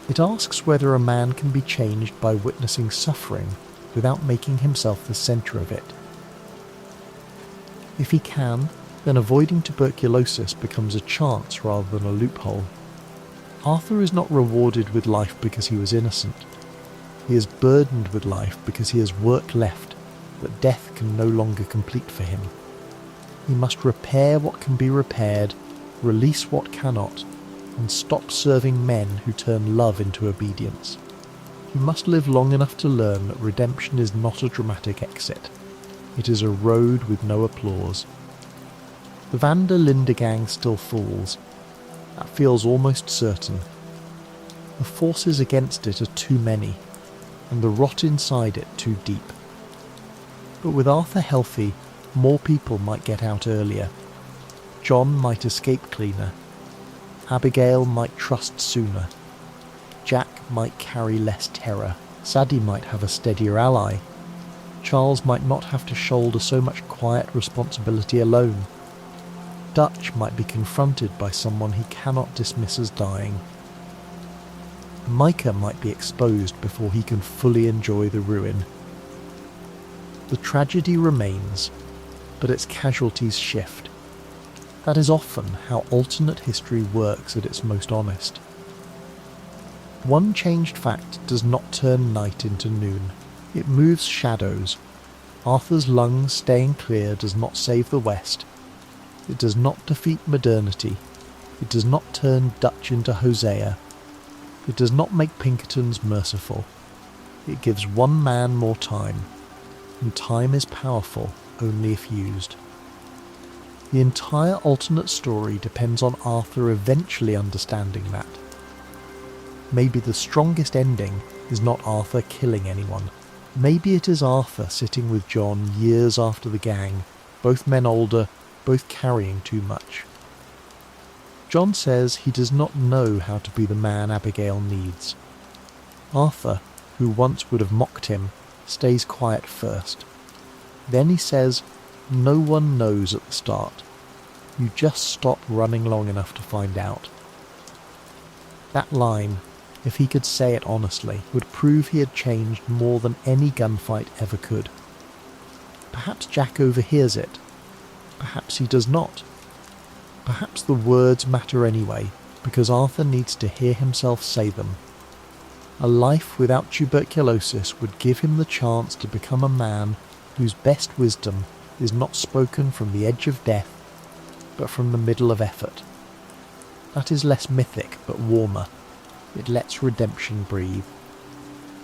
It asks whether a man can be changed by witnessing suffering without making himself the centre of it. If he can, then avoiding tuberculosis becomes a chance rather than a loophole. Arthur is not rewarded with life because he was innocent. He is burdened with life because he has work left that death can no longer complete for him. He must repair what can be repaired, release what cannot, and stop serving men who turn love into obedience. He must live long enough to learn that redemption is not a dramatic exit. It is a road with no applause. The Van der Linde gang still falls. That feels almost certain. The forces against it are too many, and the rot inside it too deep. But with Arthur healthy, more people might get out earlier. John might escape cleaner. Abigail might trust sooner. Jack might carry less terror. Sadie might have a steadier ally. Charles might not have to shoulder so much quiet responsibility alone. Dutch might be confronted by someone he cannot dismiss as dying. Micah might be exposed before he can fully enjoy the ruin. The tragedy remains, but its casualties shift. That is often how alternate history works at its most honest. One changed fact does not turn night into noon. It moves shadows. Arthur's lungs staying clear does not save the West. It does not defeat modernity. It does not turn Dutch into Hosea. It does not make Pinkertons merciful. It gives one man more time, and time is powerful only if used. The entire alternate story depends on Arthur eventually understanding that. Maybe the strongest ending is not Arthur killing anyone. Maybe it is Arthur sitting with John years after the gang, both men older, both carrying too much. John says he does not know how to be the man Abigail needs. Arthur, who once would have mocked him, stays quiet first. Then he says, "No one knows at the start. You just stop running long enough to find out." That line, if he could say it honestly, would prove he had changed more than any gunfight ever could. Perhaps Jack overhears it. Perhaps he does not. Perhaps the words matter anyway, because Arthur needs to hear himself say them. A life without tuberculosis would give him the chance to become a man whose best wisdom is not spoken from the edge of death, but from the middle of effort. That is less mythic, but warmer. It lets redemption breathe.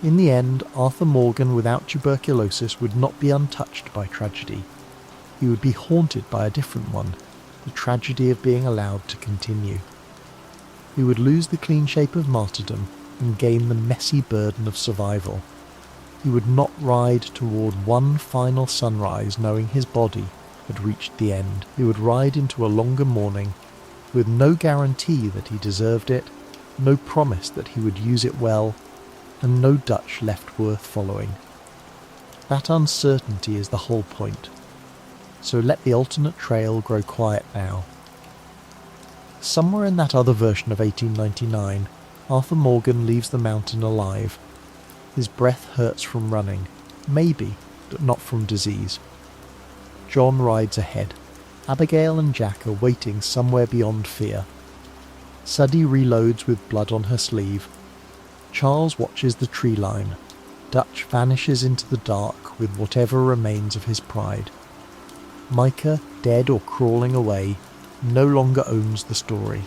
In the end, Arthur Morgan without tuberculosis would not be untouched by tragedy. He would be haunted by a different one, the tragedy of being allowed to continue. He would lose the clean shape of martyrdom and gain the messy burden of survival. He would not ride toward one final sunrise knowing his body had reached the end. He would ride into a longer morning with no guarantee that he deserved it, no promise that he would use it well, and no Dutch left worth following. That uncertainty is the whole point. So let the alternate trail grow quiet now. Somewhere in that other version of 1899, Arthur Morgan leaves the mountain alive. His breath hurts from running, maybe, but not from disease. John rides ahead. Abigail and Jack are waiting somewhere beyond fear. Sadie reloads with blood on her sleeve. Charles watches the tree line. Dutch vanishes into the dark with whatever remains of his pride. Micah, dead or crawling away, no longer owns the story.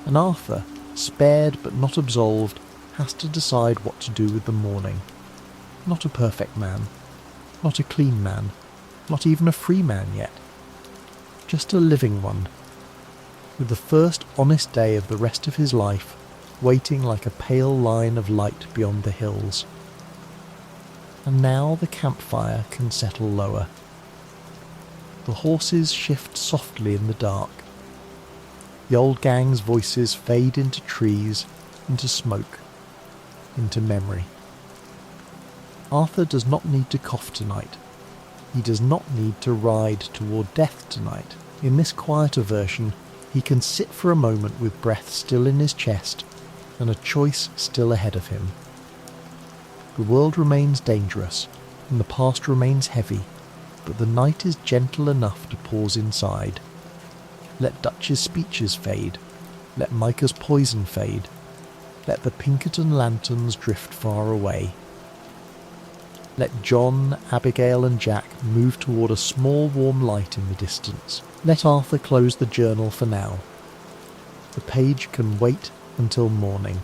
And Arthur, spared but not absolved, has to decide what to do with the morning. Not a perfect man. Not a clean man, not even a free man yet. Just a living one, with the first honest day of the rest of his life waiting like a pale line of light beyond the hills. And now the campfire can settle lower. The horses shift softly in the dark. The old gang's voices fade into trees, into smoke, into memory. Arthur does not need to cough tonight. He does not need to ride toward death tonight. In this quieter version, he can sit for a moment with breath still in his chest and a choice still ahead of him. The world remains dangerous, and the past remains heavy, but the night is gentle enough to pause inside. Let Dutch's speeches fade. Let Micah's poison fade. Let the Pinkerton lanterns drift far away. Let John, Abigail and Jack move toward a small warm light in the distance. Let Arthur close the journal for now. The page can wait until morning.